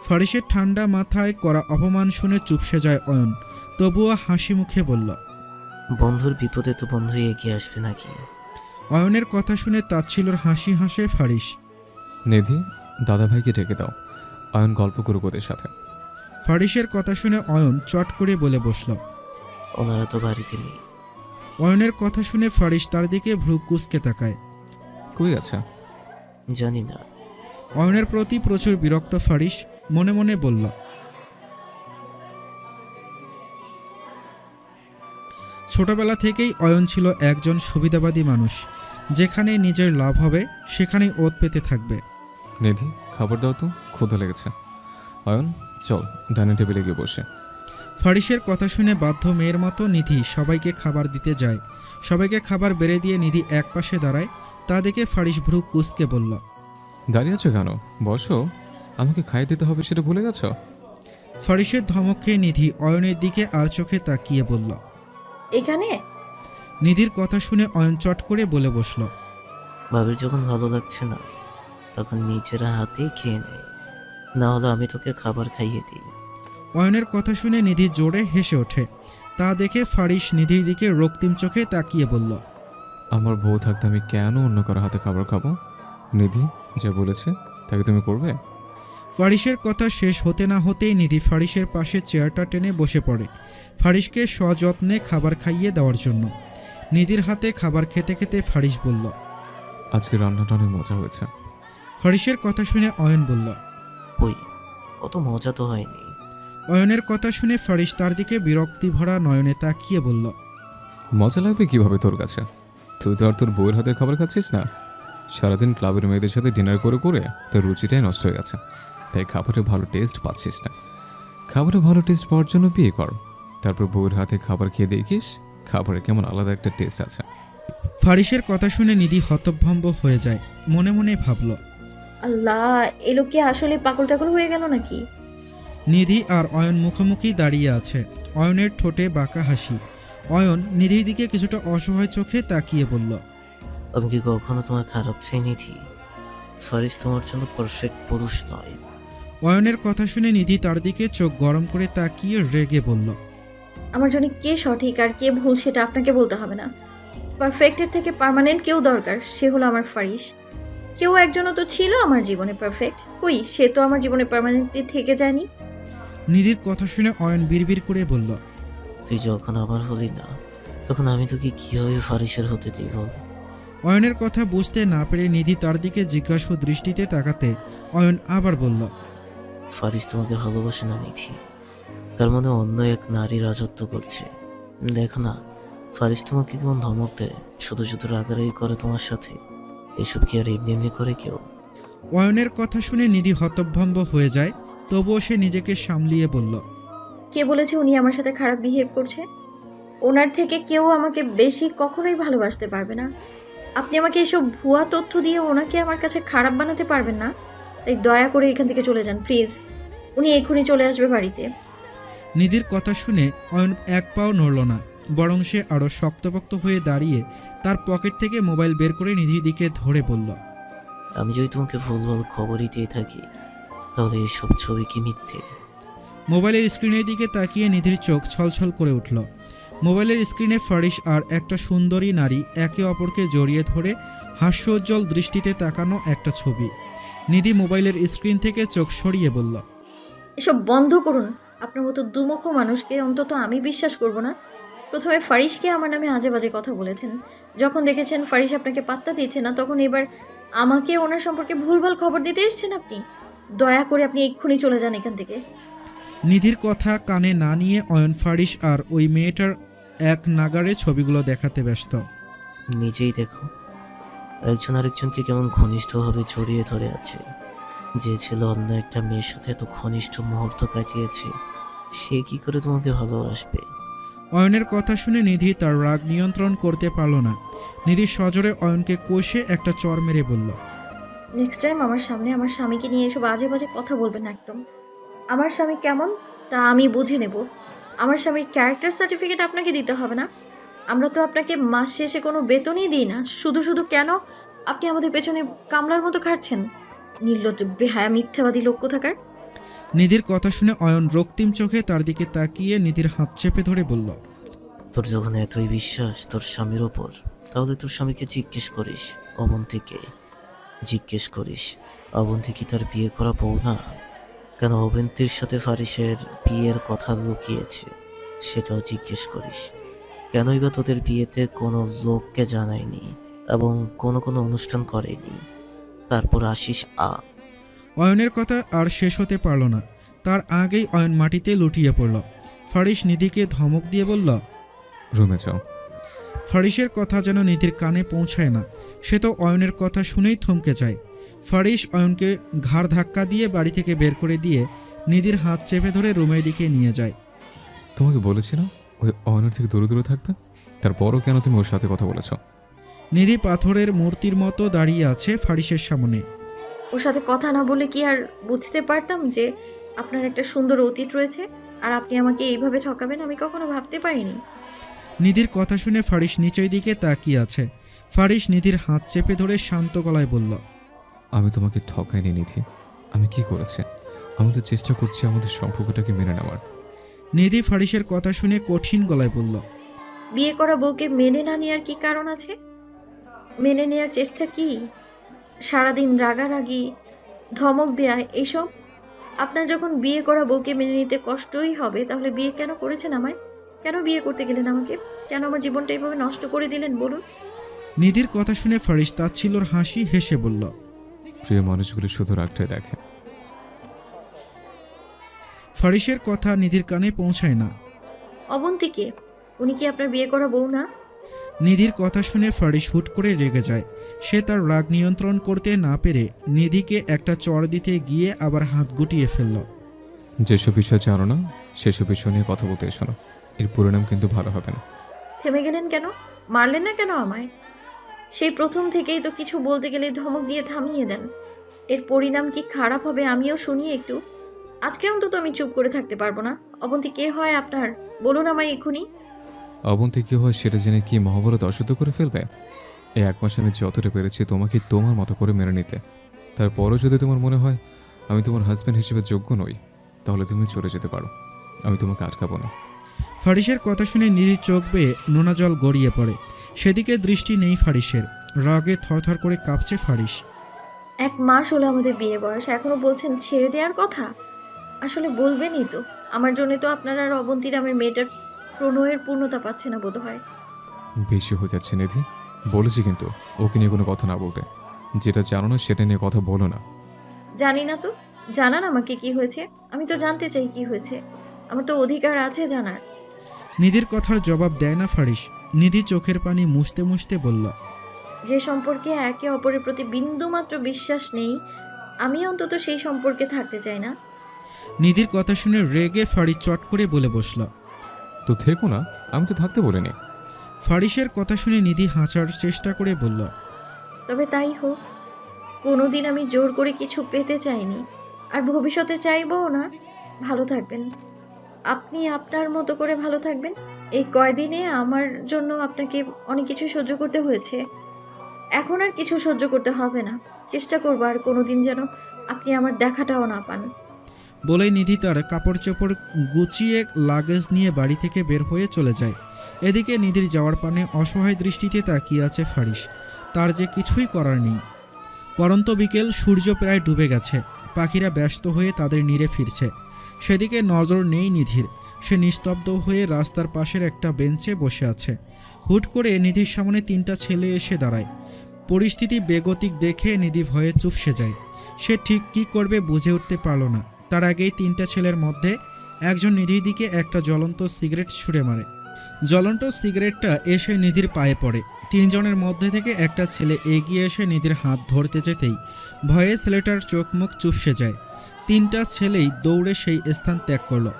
ফারিসের ঠান্ডা মাথায় করা অপমান শুনে চুপসে যায় অয়ন, তবুও হাসি মুখে বলল, বন্ধুর বিপদে তো বন্ধুই এগিয়ে আসবে নাকি? অয়নের কথা শুনে তাচ্ছিলর হাসি হাসে ফারিস। নিধি, দাদাভাইকে ডেকে দাও, অয়ন গল্প করুক ওদের সাথে। ফারিসের কথা শুনে অয়ন চট করে বলে বসল। ওনারা তো বাড়িতে নেই। অয়নের কথা শুনে ফারিস তার দিকে ভ্রু কুঁচকে তাকায়। কই আছে? জানি না। অয়নের প্রতি প্রচুর বিরক্ত ফারিস মনে মনে বলল। ছোটবেলা থেকেই অয়ন ছিল একজন সুবিধাবাদী মানুষ। যেখানে নিজের লাভ হবে সেখানেই ওত পেতে থাকবে। নিধি, খাবার দাও তো, ক্ষুধা লেগেছে। অয়ন, চল ডাইনিং টেবিলে গিয়ে বসে। ফারিসের কথা শুনে বাধ্য মেয়ের মতো নিধি সবাইকে খাবার দিতে যায়। সবাইকে খাবার বেড়ে দিয়ে নিধি এক পাশে দাঁড়ায়। তা দেখে ফারিস ভ্রু কুঁচকে বলল, দাঁড়িয়ে আছো কেন? বসো, আমাকে খাইয়ে দিতে হবে সেটা ভুলে গেছো? ফারিসের ধমক খেয়ে নিধি অয়নের দিকে আর চোখে তাকিয়ে বলল। এখানে? নিধির কথা শুনে অয়ন চট করে বলে বসল। ভাবির যখন ভালো লাগছে না তখন নিজেরা হাতেই খেয়ে নেয়, না হলে আমি তোকে খাবার খাইয়ে দিই। অয়নের কথা শুনে নিধি জোরে হেসে ওঠে। তা দেখে ফারিস নিধির দিকে রক্তিম চোখে তাকিয়ে বলল, আমার বউ থাকতে আমি কেন অন্য কারো হাতে খাবার খাবো? নিধি যা বলেছে তাকে তুমি করবে? ফারিসের কথা শেষ হতে না হতেই নিধি ফারিসের পাশে চেয়ারটা টেনে বসে পড়ে ফারিসকে সযত্নে খাবার খাইয়ে দেওয়ার জন্য। নিধির হাতে খাবার খেতে খেতে ফারিস বলল, আজকে রান্নাটা অনেক মজা হয়েছে। ফারিসের কথা শুনে অয়ন বলল। ওই অত মজা তো হয়নি। অয়নের কথা শুনে ফারিস তার দিকে বিরক্তি ভরা নয়নে তাকিয়ে বলল, মজা লাগবে কিভাবে তোর কাছে? তুই তো আর তোর বউয়ের হাতে খাবার খাচ্ছিস না। সারাদিন ক্লাবের মেয়েদের সাথে ডিনার করে করে তোর রুচিটাই নষ্ট হয়ে গেছে, তাই খাবারে ভালো টেস্ট পাচ্ছিস না। খাবারে ভালো টেস্ট পাওয়ার জন্য বিয়ে কর, তারপর বউয়ের হাতে খাবার খেয়ে দেখিস খাবারে কেমন আলাদা একটা টেস্ট আছে। ফারিসের কথা শুনে নিধি হতভম্ব হয়ে যায়। মনে মনে ভাবল, আল্লাহ, এ লোক কি আসলে পাগল টাগল হয়ে গেল নাকি? নিধি আর অয়ন মুখোমুখি দাঁড়িয়ে আছে। অয়নের ঠোঁটে বাঁকা হাসি। অয়ন নিধির দিকে কিছুটা অসহায় চোখে তাকিয়ে বলল, আমি কি কখনো তোমার খারাপ চাই নিধি? ফারিস তোমার জন্য পারফেক্ট পুরুষ নয়। অয়নের কথা শুনে নিধি তার দিকে চোখ গরম করে তাকিয়ে রেগে বলল, আমার জন্য কে সঠিক আর কে ভুল সেটা আপনাকে বলতে হবে না। পারফেক্টের থেকে পার্মানেন্ট কেউ দরকার, সে হলো আমার ফারিস। কেউ একজনও তো ছিল আমার জীবনে পারফেক্ট, কই সে তো আমার জীবনে পার্মানেন্টলি থেকে যায়নি। নিধির কথা শুনে অয়ন বিড়বিড় করে বলল, তুই যখন আবার হলি না, তখন আমি তোকে কীভাবে ফারিসের হতে দিই বল? অয়নের কথা বুঝতে না পেরে নিধি তার দিকে জিজ্ঞাসু দৃষ্টিতে তাকাতে অয়ন আবার বলল, ফারিস তোমাকে ভালোবাসে না নিধি, তার মনে অন্য এক নারী রাজত্ব করছে। দেখো না, ফারিস তোমাকে কেমন ধমক দেয়, শুধু শুধু রাগারাগি করে তোমার সাথে। এসব কি আর এমনি এমনি করে কেউ? অয়নের কথা শুনে নিধি হতভম্ব হয়ে যায়, তবুও সে নিজেকে সামলিয়ে বলল, কে বলেছে উনি আমার সাথে খারাপ বিহেভ করছে? ওনার থেকে কেউ আমাকে বেশি কখনোই ভালোবাসতে পারবে না। আপনি আমাকে এসব ভুয়া তথ্য দিয়ে ওনাকে আমার কাছে খারাপ বানাতে পারবেন না। তাই দয়া করে এখান থেকে চলে যান প্লিজ। উনি এক্ষুনি চলে আসবে বাড়িতে। নিধির কথা শুনে অয়ন এক পাও নড়ল না, বরং সে আরও শক্তপোক্ত হয়ে দাঁড়িয়ে তার পকেট থেকে মোবাইল বের করে নিধির দিকে ধরে বলল, আমি যদি তোমাকে ভুলভাল খবরই দিয়ে থাকি, তাহলে এসব ছবি কি মিথ্যে? মোবাইলের স্ক্রিনের দিকে তাকিয়ে নিধির চোখ ছলছল করে উঠল। মোবাইলের স্ক্রিনে ফারিস আর একটা সুন্দরী নারী একে অপরকে জড়িয়ে ধরে হাস্যোজ্জ্বল দৃষ্টিতে তাকানো একটা ছবি। নিধি মোবাইলের স্ক্রিন থেকে চোখ সরিয়ে বলল, এসব বন্ধ করুন। আপনার মতো দুমুখ মানুষকে অন্তত আমি বিশ্বাস করব না। প্রথমে ফারিসকে আমার নামে আজে বাজে কথা বলেছেন, যখন দেখেছেন ফারিস আপনাকে পাত্তা দিচ্ছে না, তখন এবার আমাকে ওনার সম্পর্কে ভুলভাল খবর দিতে এসেছেন আপনি। দয়া করে আপনি এক্ষুনি চলে যান এখান থেকে। নিধির কথা কানে না নিয়ে অয়ন ফারিস আর ওই মেয়েটার এক নাগারে ছবিগুলো দেখাতে ব্যস্ত। নিজেই দেখো, একজন আরেকজনকে কেমন ঘনিষ্ঠভাবে জড়িয়ে ধরে আছে। যে ছেলে অন্য একটা মেয়ের সাথে এত ঘনিষ্ঠ মুহূর্ত কাটিয়েছে, সে কি করে তোমাকে ভালোবাসবে? অয়নের কথা শুনে নিধি তার রাগ নিয়ন্ত্রণ করতে পারল না। নিধি সজোরে অয়নকে কষে একটা চড় মেরে বলল, নেক্সট টাইম আমার সামনে আমার স্বামীকে নিয়ে এসব আজে বাজে কথা বলবেন না একদম। আমার স্বামী কেমন তা আমি বুঝে নেব। আমার স্বামীর ক্যারেক্টার সার্টিফিকেট আপনাকে দিতে হবে না। আমরা তো আপনাকে মাস শেষে কোনো বেতনই দিই না। শুধু শুধু কেন আপনি আমাদের পেছনে কামলার মতো খাটছেন? নির্লজ্জ বেহায়া মিথ্যাবাদী লোক কোথাকার। নিধির কথা শুনে অয়ন রক্তিম চোখে তার দিকে তাকিয়ে নিধির হাত চেপে ধরে বলল, তোর যখন এতই বিশ্বাস তোর স্বামীর ওপর, তাহলে তোর স্বামীকে জিজ্ঞেস করিস অবন্তীকে। জিজ্ঞেস করিস অবন্তী কি তার বিয়ে করা বউ না? কেন অবন্তীর সাথে ফারিসের বিয়ের কথা লুকিয়েছে সেটাও জিজ্ঞেস করিস। কেনই বা তোদের বিয়েতে কোনো লোককে জানায়নি এবং কোনো অনুষ্ঠান করেনি। তারপর আসিস অয়নের কথা আর শেষ হতে পারল না, তার আগেই অয়ন মাটিতে লুটিয়ে পড়ল। ফারিস নিধিকে ধমক দিয়ে বলল, রুমে যাও। ফারিসের কথা যেন নিধির কানে পৌঁছায় না, সে তো অয়নের কথা শুনেই থমকে যায়। ফারিস অয়নকে ঘাড় ধাক্কা দিয়ে বাড়ি থেকে বের করে দিয়ে নিধির হাত চেপে ধরে রুমের দিকে নিয়ে যায়। তোমাকে বলেছি না ওই অয়নের থেকে দূরে দূরে থাকবে? তারপরও কেন তুমি ওর সাথে কথা বলেছ? নিধি পাথরের মূর্তির মতো দাঁড়িয়ে আছে ফারিসের সামনে। ওর সাথে কথা না বলে কি আর বুঝতে পারতাম যে আপনার একটা সুন্দর অতীত রয়েছে আর আপনি আমাকে এইভাবে ঠকাবেন? আমি কখনো ভাবতে পারিনি। নিধির কথা শুনে ফারিস নিচের দিকে তাকিয়ে আছে। ফারিস নিধির হাত চেপে ধরে শান্ত গলায় বলল, আমি তোমাকে ঠকাইনি নিধি। আমি কি করেছি? আমি তো চেষ্টা করছি আমাদের সম্পর্কটাকে মেনে নেওয়ার। নিধি ফারিসের কথা শুনে কঠিন গলায় বলল, বিয়ে করা বউকে মেনে না নেওয়ার কি কারণ আছে? মেনে নেওয়ার চেষ্টা কি? সারাদিন রাগারাগি, ধমক দেয়া, এইসব? আপনার যখন বিয়ে করা বউকে মেনে নিতে কষ্টই হবে, তাহলে বিয়ে কেন করেছেন আমায়? কেন বিয়ে করতে গেলেন আমাকে? কেন আমার জীবনটা এইভাবে নষ্ট করে দিলেন বলুন? নিধির কথা শুনে ফারিস তাচ্ছিল্যর হাসি হেসে বলল, প্রিয় মানুষগুলি শুধু রাগটাই দেখে। ফারিসের কথা নিধির কানে পৌঁছায় না। অবন্তীকে, উনি কি আপনার বিয়ে করা বউ না? নিধির কথা শুনে ফারিস হুট করে রেগে যায়। সে তার রাগ নিয়ন্ত্রণ করতে না পেরে নিধিকে একটা চড় দিতে গিয়ে আবার হাত গুটিয়ে ফেলল। যেসব বিষয় জানো না সেসব বিষয় নিয়ে কথা বলতে এসো না, এর পরিণাম কিন্তু ভালো হবে না। থেমে গেলেন কেন? মারলেন না কেন আমায়? সেই প্রথম থেকেই তো কিছু বলতে গেলে ধমক দিয়ে থামিয়ে দেন। এর পরিণাম কি খারাপ হবে আমিও শুনি একটু। আজকে অন্তত আমি চুপ করে থাকতে পারবো না। অবন্তী কে হয় আপনার? বলুন আমায় এক্ষুনি। অবন্তী কি হয় সেটা জেনে কি মহাভারত অশুদ্ধ করে ফেলবে? এই 1 মাসে আমি যতটা পেরেছি তোমাকে তোমার মতো করে মেনে নিতে। তারপরও যদি তোমার মনে হয় আমি তোমার হাজব্যান্ড হিসেবে যোগ্য নই, তাহলে তুমি চলে যেতে পারো, আমি তোমাকে আটকাবো না। ফারিসের কথা শুনে নিধির চোখ বেয়ে নোনা জল গড়িয়ে পড়ে। সেদিকে দৃষ্টি নেই ফারিসের। রাগে থরথর করে কাঁপছে ফারিস। 1 মাস হলো আমাদের বিয়ে বয়স, এখনো বলছেন ছেড়ে দেওয়ার কথা। আসলে বলবেনই তো, আমার জন্য তো আপনার আর অবন্তী নামের মেয়েটার প্রণয়ের পূর্ণতা পাচ্ছে না বোধ হয়। বেশি হয়ে যাচ্ছে নিধি। বলেছি কিন্তু ওকে নিয়ে কোনো কথা না বলতে। যেটা জানো না সেটা নিয়ে কথা বলো না। জানি না তো, জানান আমাকে কি হয়েছে। আমি তো জানতে চাই কি হয়েছে, আমার তো অধিকার আছে জানার। নিধির কথার জবাব দেয় না ফারিস। নিধি চোখের পানি মুছতে মুছতে বলল, যে সম্পর্কে একে অপরের প্রতি বিন্দুমাত্র বিশ্বাস নেই, আমি অন্তত সেই সম্পর্কে থাকতে চাই না। নিধির কথা শুনে রেগে ফারিস চট করে বলে বসল। তো থেকো না, আমি তো থাকতে বলিনি। ফারিসের কথা শুনে নিধি হাঁচার চেষ্টা করে বলল, তবে তাই হোক, কোনোদিন আমি জোর করে কিছু পেতে চাইনি, আর ভবিষ্যতে চাইবও না। ভালো থাকবেন, আপনি আপনার মতো করে ভালো থাকবেন। এই কয়দিনে আমার জন্য আপনাকে অনেক কিছু সহ্য করতে হয়েছে, এখন আর কিছু সহ্য করতে হবে না। চেষ্টা করবো আর কোনোদিন যেন আপনি আমার দেখাটাও না পান। বলেই নিধি তার কাপড় চোপড় গুছিয়ে লাগেজ নিয়ে বাড়ি থেকে বের হয়ে চলে যায়। এদিকে নিধির যাওয়ার পানে অসহায় দৃষ্টিতে তাকিয়ে আছে ফারিস। তার যে কিছুই করার নেই। পরন্ত বিকেল, সূর্য প্রায় ডুবে গেছে। পাখিরা ব্যস্ত হয়ে তাদের নীড়ে ফিরছে। সেদিকে নজর নেই নিধির। সে নিস্তব্ধ হয়ে রাস্তার পাশের একটা বেঞ্চে বসে আছে। হুট করে নিধির সামনে 3টা ছেলে এসে দাঁড়ায়। পরিস্থিতি বেগতিক দেখে নিধি ভয়ে চুপসে যায়। সে ঠিক কী করবে বুঝে উঠতে পারল না। তার আগেই 3টা ছেলের মধ্যে একজন নিধির দিকে একটা জ্বলন্ত সিগারেট ছুঁড়ে মারে। জ্বলন্ত সিগারেটটা এসে নিধির পায়ে পড়ে। 3 জনের মধ্যে থেকে একটা ছেলে এগিয়ে এসে নিধির হাত ধরতে যেতেই ভয়ে ছেলেটার চোখ মুখ চুপসে যায়। 3টা ছেলেই দৌড়ে সেই স্থান ত্যাগ করলো।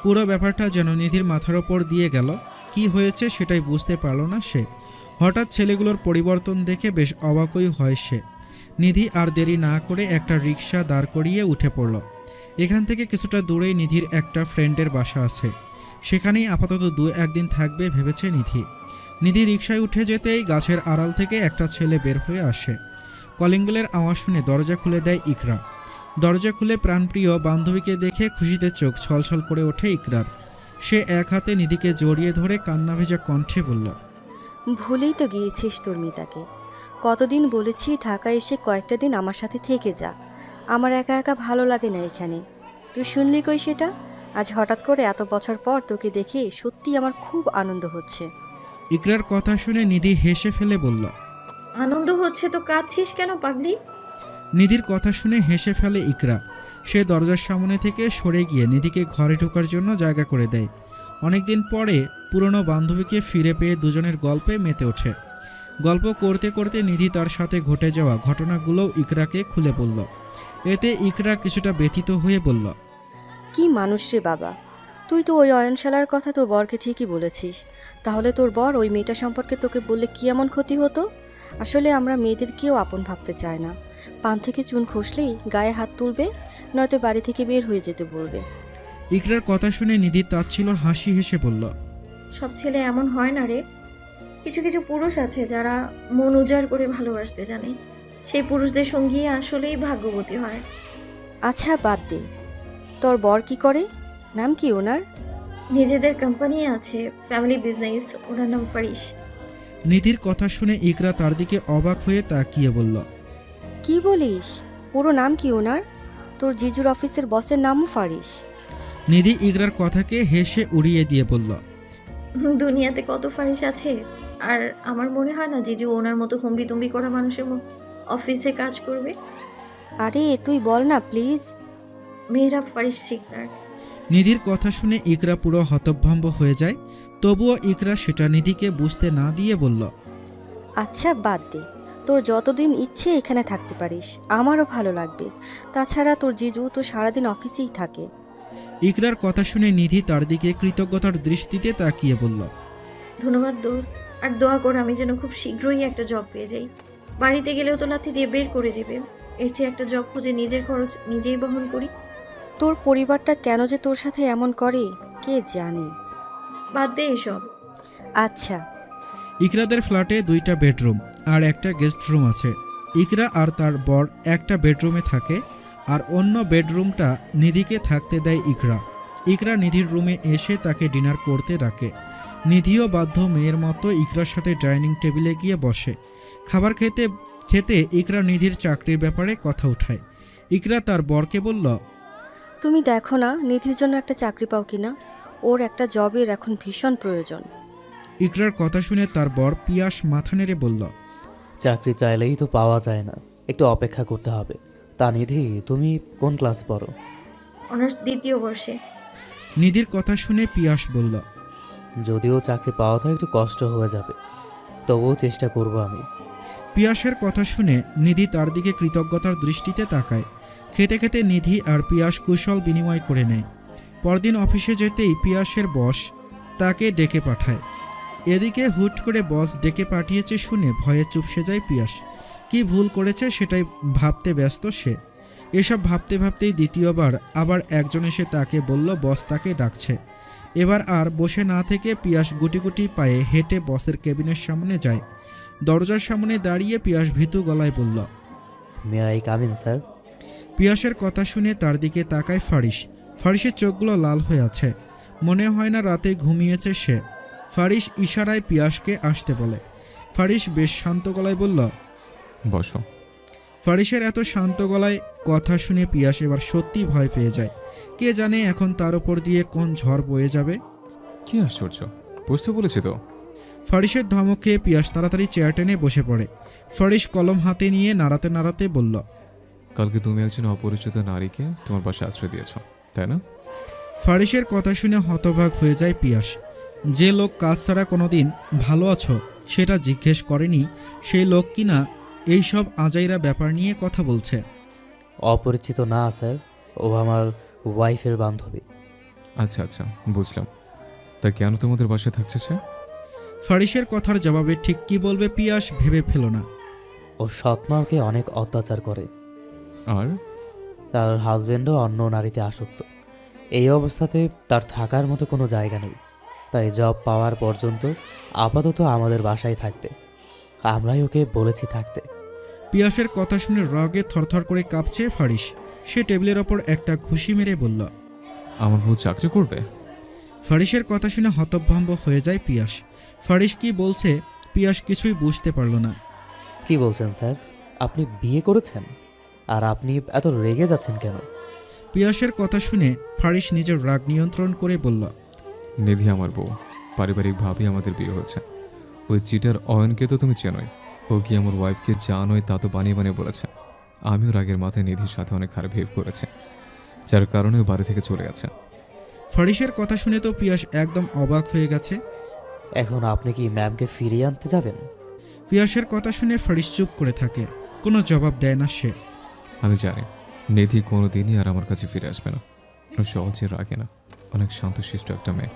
পুরো ব্যাপারটা যেন নিধির মাথার ওপর দিয়ে গেল। কি হয়েছে সেটাই বুঝতে পারল না সে। হঠাৎ ছেলেগুলোর পরিবর্তন দেখে বেশ অবাকই হয় সে। নিধি আর দেরি না করে একটা রিক্সা দাঁড় করিয়ে উঠে পড়ল। এখান থেকে কিছুটা দূরেই নিধির একটা ফ্রেন্ডের বাসা আছে। সেখানেই আপাতত 2-1 দিন থাকবে ভেবেছে নিধি। নিধি রিকশায় উঠে যেতেই গাছের আড়াল থেকে একটা ছেলে বের হয়ে আসে। কলিং বেলের আওয়াজ শুনে দরজা খুলে দেয় ইকরা। দরজা খুলে প্রাণপ্রিয় বান্ধবীকে দেখে খুশিতে চোখ ছলছল করে ওঠে ইকরার। সে এক হাতে নিধিকে জড়িয়ে ধরে কান্না ভেজা কণ্ঠে বলল, ভুলেই তো গিয়েছিস তোর মিতাকে। কতদিন বলেছি ঢাকা এসে কয়েকটা দিন আমার সাথে থেকে যা, আমার একা একা ভালো লাগে না এখানে। তুই শুনলি কই সেটা? আজ হঠাৎ করে এত বছর পর তোকে দেখে সত্যি আমার খুব আনন্দ হচ্ছে। ইকরার কথা শুনে নিধি হেসে ফেলে বলল, আনন্দ হচ্ছে তো কাঁদছিস কেন পাগলি? নিধির কথা শুনে হেসে ফেলে ইকরা। সে দরজার সামনে থেকে সরে গিয়ে নিধিকে ঘরে ঢোকার জন্য জায়গা করে দেয়। অনেকদিন পরে পুরনো বান্ধবীকে ফিরে পেয়ে দুজনের গল্পে মেতে ওঠে। গল্প করতে করতে নিধি তার সাথে ঘটে যাওয়া ঘটনাগুলোও ইকরাকে খুলে বলল। এতে ইকরা কিছুটা ব্যথিত হয়ে বলল, কি মানুষ রে বাবা, তুই তো ওই অয়নশালার কথা তোর বরকে ঠিকই বলেছিস। তাহলে তোর বর ওই মেয়েটা সম্পর্কে তোকে বললে কি এমন ক্ষতি হতো? আসলে আমরা মেয়েদের কেউ আপন ভাবতে চায় না। পান থেকে চুন খসলেই গায়ে হাত তুলবে, নয়তো বাড়ি থেকে বের হয়ে যেতে বলবে। ইকরার কথা শুনে নিধি তাচ্ছিল্যর হাসি হেসে বলল, সব ছেলে এমন হয় না রে। কিছু কিছু পুরুষ আছে যারা মন উজাড় করে ভালোবাসতে জানে। সেই পুরুষদের সঙ্গী আসলেই ভাগ্যবতী হয়। আচ্ছা বাদ দে, তোর বর কি করে? নাম কি ওনার? নিজেদের কোম্পানি আছে, ফ্যামিলি বিজনেস, ওনার নাম ফারিস। নিধির কথা শুনে ইকরা তার দিকে অবাক হয়ে তাকিয়ে বলল, কি বলিস? পুরো নাম কি ওনার? তোর জিজুর অফিসের বসের নামও ফারিস? নিধি ইকরার কথাকে হেসে উড়িয়ে দিয়ে বলল, দুনিয়াতে কত ফারিস আছে, আর আমার মনে হয় না জিজু ওনার মতো হম্বিতম্বি করা মানুষের অফিসে কাজ করবে। আরে তুই বল না প্লিজ। মেহরাব ফারিস শিকদার। নিধির কথা শুনে ইকরা পুরো হতভম্ব হয়ে যায়। তবুও ইকরা সেটা নিধিকে বুঝতে না দিয়ে বলল, আচ্ছা বাদ দে, তোর যতদিন ইচ্ছে এখানে থাকতে পারিস, আমারও ভালো লাগবে। তাছাড়া তোর জিজু তো সারাদিন অফিসেই থাকে। ইকরার কথা শুনে নিধি তার দিকে কৃতজ্ঞতার দৃষ্টিতে তাকিয়ে বলল, ধন্যবাদ দোস্ত, আর দোয়া কর আমি যেন খুব শীঘ্রই একটা জব পেয়ে যাই। বাড়িতে গেলেও তো লাথি দিয়ে বের করে দেবে। এর চেয়ে একটা জব খুঁজে নিজের খরচ নিজেই বহন করি। তোর পরিবারটা কেন যে তোর সাথে এমন করে কে জানে। বাদ দে এসব। আচ্ছা। ইকরাদের ফ্ল্যাটে 2টা বেডরুম আর একটা গেস্ট রুম আছে। ইকরা আর তার বর একটা বেডরুমে থাকে, আর অন্য বেডরুমটা নিধিকে থাকতে দেয় ইকরা। ইকরা নিধির রুমে এসে তাকে ডিনার করতে রাখে। নিধিও বাধ্য মেয়ের মতো ইকরার সাথে ডাইনিং টেবিলে গিয়ে বসে। খাবার খেতে খেতে ইকরা নিধির চাকরির ব্যাপারে কথা উঠায়। ইকরা তার বরকে বলল, তুমি দেখো না নিধির জন্য একটা চাকরি পাও কিনা, ওর একটা জবের এখন ভীষণ প্রয়োজন। ইকরার কথা শুনে তার বর পিয়াস মাথা নেড়ে বলল, চাকরি চাইলেই তো পাওয়া যায় না, একটু অপেক্ষা করতে হবে। তা নিধি, তুমি কোন ক্লাসে পড়ো? অনার্স 2য় বর্ষে। নিধির কথা শুনে পিয়াস বলল, যদিও চাকরি পাওয়াটা একটু কষ্ট হয়ে যাবে, তবুও চেষ্টা করব আমি। পিয়াসের কথা শুনে নিধি তার দিকে কৃতজ্ঞতার দৃষ্টিতে তাকায়। খেতে খেতে নিধি আর পিয়াস কুশল বিনিময় করে নেয়। পরদিন অফিসে যেতেই পিয়াসের বস তাকে ডেকে পাঠায়। এদিকে হুট করে বস ডেকে পাঠিয়েছে শুনে ভয়ে চুপসে যায় পিয়াস। কি ভুল করেছে সেটাই ভাবতে ব্যস্ত সে। এসব ভাবতে ভাবতেই দ্বিতীয়বার আবার একজন এসে তাকে বলল বস তাকে ডাকছে। এবার আর বসে না থেকে পিয়াস গুটি গুটি পায়ে হেঁটে বসের কেবিনের সামনে যায়। দরজার সামনে দাঁড়িয়ে পিয়াস ভীতু গলায় বলল, may I come in sir? পিয়াসের কথা শুনে তার দিকে তাকায় ফারিস। ফারিসের চোখগুলো লাল হয়ে আছে, মনে হয় না রাতে ঘুমিয়েছে সে। ফারিস ইশারায় পিয়াসকে আসতে বলে। ফারিস বেশ শান্ত গলায় বলল, বসো। ফারিসের এত শান্ত গলায় কথা শুনে পিয়াস এবার সত্যি ভয় পেয়ে যায়। কে জানে এখন তার উপর দিয়ে কোন ঝড় বয়ে যাবে। কি আশ্চর্য, বুঝতে বলেছি তো। ফারিসের ধমক খেয়ে পিয়াস তাড়াতাড়ি চেয়ার টেনে বসে পড়ে। ফারিস কলম হাতে নিয়ে নাড়াতে নাড়াতে বলল, কালকে তুমি একজন অপরিচিত নারীকে তোমার বাসায় আশ্রয় দিয়েছ, তাই না? ফারিসের কথা শুনে হতবাক হয়ে যায় পিয়াস। যে লোক কাজ ছাড়া কোনোদিন ভালো আছো সেটা জিজ্ঞেস করেনি, সেই লোক কিনা এইসব আজাইরা ব্যাপার নিয়ে কথা বলছে। অপরিচিত না স্যার, ও আমার ওয়াইফের বান্ধবী। আচ্ছা আচ্ছা, বুঝলাম। তা কেন তোমাদের বাসায় থাকছে সে? ফারিসের কথার জবাবে ঠিক কী বলবে পিয়াস ভেবে ফেল না। ও সৎমাকে অনেক অত্যাচার করে, আর তার হাজবেন্ডও অন্য নারীতে আসক্ত। এই অবস্থাতে তার থাকার মতো কোনো জায়গা নেই, তাই জব পাওয়ার পর্যন্ত আপাতত আমাদের বাসায় থাকতে। আমরাই ওকে বলেছি থাকতে। পিয়াসের কথা শুনে রাগে থরথর করে কাঁপছে ফারিস। সে টেবিলের ওপর একটা ঘুষি মেরে বলল, আমার বউ চাকরি করবে? ফারিসের কথা শুনে হতভম্ব হয়ে যায় পিয়াস। ফারিস কি বলছে পিয়াস কিছুই বুঝতে পারল না। কি বলছেন স্যার? আপনি বিয়ে করেছেন আর আপনি এত রেগে যাচ্ছেন কেন? পিয়াসের কথা শুনে ফারিস নিজের রাগ নিয়ন্ত্রণ করে বলল, নিধি আমার বউ, পারিবারিকভাবেই আমাদের বিয়ে হয়েছে। ওই চিটার অয়নকে তো তুমি চেনোই। ও কি আমার ওয়াইফকে যা নয় তা তো বানিয়ে বানিয়ে বলেছে। আমিও রাগের মাথায় নিধির সাথে অনেক খারাপ বিহেভ করেছে, যার কারণে ও বাড়ি থেকে চলে গেছে। ফারিসের কথা শুনে তো পিয়াস একদম অবাক হয়ে গেছে। এখন আপনি কি ম্যামকে ফিরিয়ে আনতে যাবেন? পিয়াসের কথা শুনে ফারিস চুপ করে থাকে, কোনো জবাব দেয় না সে। আমি জানি নিধি কোনো দিনই আর আমার কাছে ফিরে আসবে না। ও সহজে রাগে না, অনেক শান্তশিষ্ট একটা মেয়ে।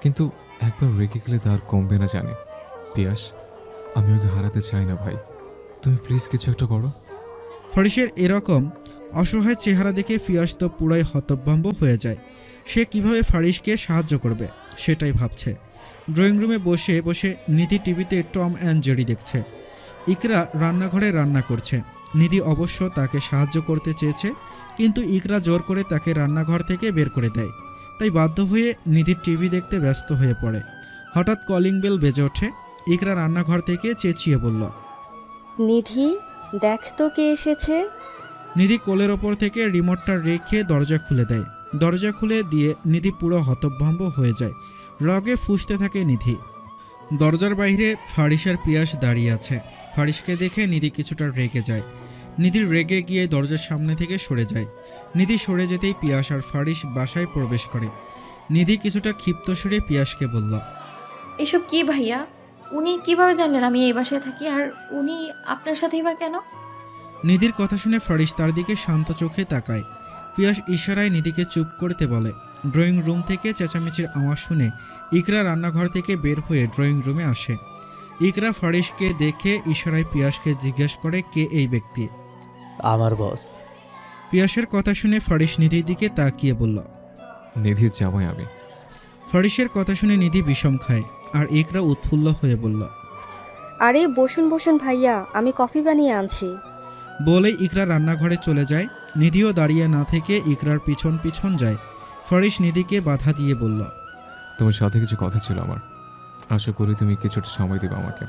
কিন্তু একবার রেগে গেলে তার কমবে না জানি। পিয়াস, আমি ওকে হারাতে চাই না ভাই, তুমি প্লিজ কিছু একটা করো। ফারিসের এরকম অসহায় চেহারা দেখে পিয়াস তো পুরাই হতভম্ব হয়ে যায়। সে কিভাবে ফারিসকে সাহায্য করবে সেটাই ভাবছে। ড্রয়িং রুমে বসে বসে নিধি টিভিতে টম অ্যান্ড জেরি দেখছে। ইকরা রান্নাঘরে রান্না করছে। নিধি অবশ্য তাকে সাহায্য করতে চেয়েছে, কিন্তু ইকরা জোর করে তাকে রান্নাঘর থেকে বের করে দেয়। তাই বাধ্য হয়ে নিধির টিভি দেখতে ব্যস্ত হয়ে পড়ে। হঠাৎ কলিং বেল বেজে ওঠে। ইকরা রান্নাঘর থেকে চেঁচিয়ে বলল, নিধি, দেখ তো কে এসেছে। নিধি কোলের ওপর থেকে রিমোটটা রেখে দরজা খুলে দেয়। দরজা খুলে দিয়ে নিধি পুরো হতভম্ব হয়ে যায়। রাগে ফুঁসতে থাকে নিধি। দরজার বাইরে ফারিস আর পিয়াস দাঁড়িয়ে আছে। ফারিসকে দেখে নিধি কিছুটা রেগে যায়। নিধির রেগে গিয়ে দরজার সামনে থেকে সরে যায়। নিধি সরে যেতেই পিয়াস আর ফারিস বাসায় প্রবেশ করে। নিধি কিছুটা ক্ষিপ্ত সুরে পিয়াসকে বলল, এসব কি ভাইয়া? উনি কিভাবে জানলেন আমি এই বাসায় থাকি, আর উনি আপনার সাথেই বা কেন? নিধির কথা শুনে ফারিস তার দিকে শান্ত চোখে তাকায়। পিয়াস ইশারায় নিধিকে চুপ করতে বলে। ড্রয়িং রুম থেকে চেঁচামেচির আওয়াজ শুনে ইকরা রান্নাঘর থেকে বের হয়ে ড্রয়িং রুমে আসে। ইকরা ফারিসকে দেখে ইশারায় পিয়াসকে জিজ্ঞেস করে, কে এই ব্যক্তি? আমার বস। পিয়াসের কথা শুনে ফারিস নিধির দিকে তাকিয়ে বলল, নিধির জামাই আমি। ফারিসের কথা শুনে নিধি বিষম খায় আর ইকরা উৎফুল্ল হয়ে বলল, আরে বসুন বসুন ভাইয়া, আমি কফি বানিয়ে আনছি। বলেই ইকরা রান্নাঘরে চলে যায়। নিধিও দাঁড়িয়ে না থেকে ইকরার পিছন পিছন যায়। ফারিস নিধিকে বাধা দিয়ে বলল, তোমার সাথে কিছু কথা ছিল আমার, আশা করি তুমি কিছুটা সময় দেবে আমাকে।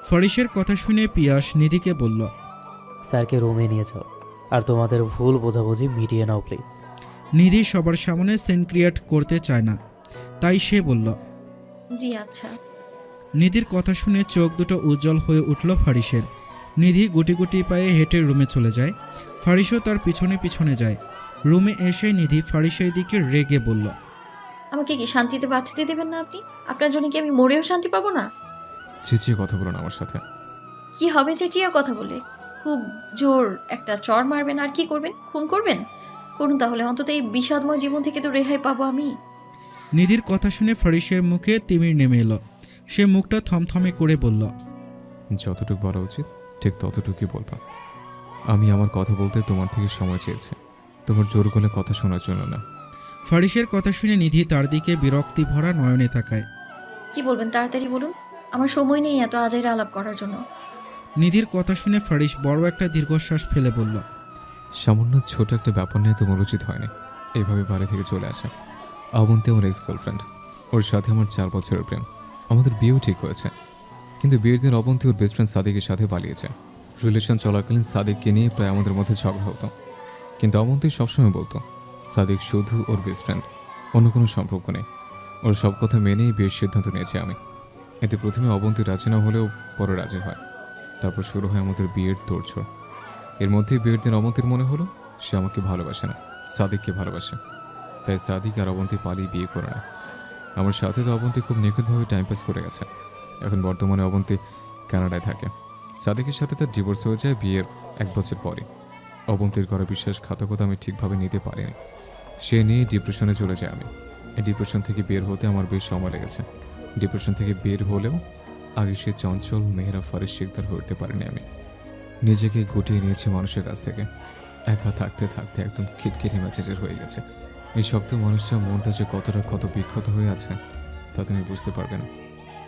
ফারিসের কথা শুনে পিয়াস নিধিকে বলল। স্যারকে রুমে নিয়ে যাও আর তোমাদের ভুল বোঝাবুঝি মিটিয়ে নাও প্লিজ। নিধি সবার সামনে সিন ক্রিয়েট করতে চায় না, তাই সে বলল। জি আচ্ছা। নিধির কথা শুনে চোখ দুটো উজ্জ্বল হয়ে উঠল ফারিসের। নিধি গুটি গুটি পায়ে হেঁটে রুমে চলে যায়। ফারিসও তার পিছনে পিছনে যায়। রুমে এসে নিধি ফারিসের দিকে রেগে বলল। আমাকে কি শান্তিতে বাঁচতে দেবেন না আপনি? আপনার জন্য কি আমি মরেও শান্তি পাবো না? চেঁচিয়ে কথা বলো না আমার সাথে। কি হবে চেটিয়া কথা বলে? খুব জোর একটা চড় মারবেন আর কি করবেন? খুন করবেন? করুন তাহলে, অন্তত এই বিষাদময় জীবন থেকে তো রেহাই পাবো আমি। নিধির কথা শুনে ফারিসের মুখে তিমির নেমে এলো। সে মুখটা থমথমে করে বলল। যতটুকু বলা উচিত ঠিক ততটুকুই বলবা। আমি আমার কথা বলতে তোমার থেকে সময় চেয়েছি, তোমার জোর গলে কথা শোনার জন্য না। ফারিসের কথা শুনে নিধি তার দিকে বিরক্তি ভরা নয়নে তাকায়। কি বলবেন তাড়াতাড়ি বলুন, আমার সময় নেই এত আজাইরা আলাপ করার জন্য। নিধির কথা শুনে ফারিস বড় একটা দীর্ঘশ্বাস ফেলে বলল। সামান্য ছোট একটা ব্যাপার নিয়ে তোমার উচিত হয়নি এইভাবে বাড়ি থেকে চলে আসা। অবন্তী আমার এক্স গার্লফ্রেন্ড, ওর সাথে আমার 4 বছরের প্রেম। আমাদের বিয়েও ঠিক হয়েছে, কিন্তু বিয়ের দিন অবন্তী ওর বেস্ট ফ্রেন্ড সাদিকের সাথে পালিয়েছে। রিলেশন চলাকালীন সাদিককে নিয়ে প্রায় আমাদের মধ্যে ঝগড়া হতো, কিন্তু অবন্তী সবসময় বলতো সাদিক শুধু ওর বেস্ট ফ্রেন্ড, অন্য কোনো সম্পর্ক নেই। ওর সব কথা মেনেই বিয়ের সিদ্ধান্ত নিয়েছি আমি। এতে প্রথমে অবন্তী রাজি না হলেও পরে রাজি হয়। তারপর শুরু হয় আমাদের বিয়ের তোড়জোড়। এর মধ্যেই বিয়ের দিন অবন্তীর মনে হলো সে আমাকে ভালোবাসে না, সাদিককে ভালোবাসে। তাই সাদিক আর অবন্তী পালিয়ে বিয়ে করে না। আমার সাথে তো অবন্তী খুব নিখুঁতভাবে টাইম পাস করে গেছে। এখন বর্তমানে অবন্তী কানাডায় থাকে। সাদিকের সাথে তার ডিভোর্স হয়ে যায় বিয়ের 1 বছর পরে। অবন্তীর করা বিশ্বাসঘাতকতা আমি ঠিকভাবে নিতে পারিনি। সে নিয়ে ডিপ্রেশনে চলে যায় আমি। এই ডিপ্রেশন থেকে বের হতে আমার বেশ সময় লেগেছে। ডিপ্রেশন থেকে বের হলেও আগে সে চঞ্চল মেহেরা ফারিস শিকদার হয়ে উঠতে পারিনি আমি। নিজেকে গুটিয়ে নিয়েছি মানুষের কাছ থেকে। একা থাকতে থাকতে একদম খিটখিটে মেজাজের হয়ে গেছে। এই শক্ত মানুষটা মনটা যে কতটা ক্ষত বিক্ষত হয়ে আছে তা তুমি বুঝতে পারবে না।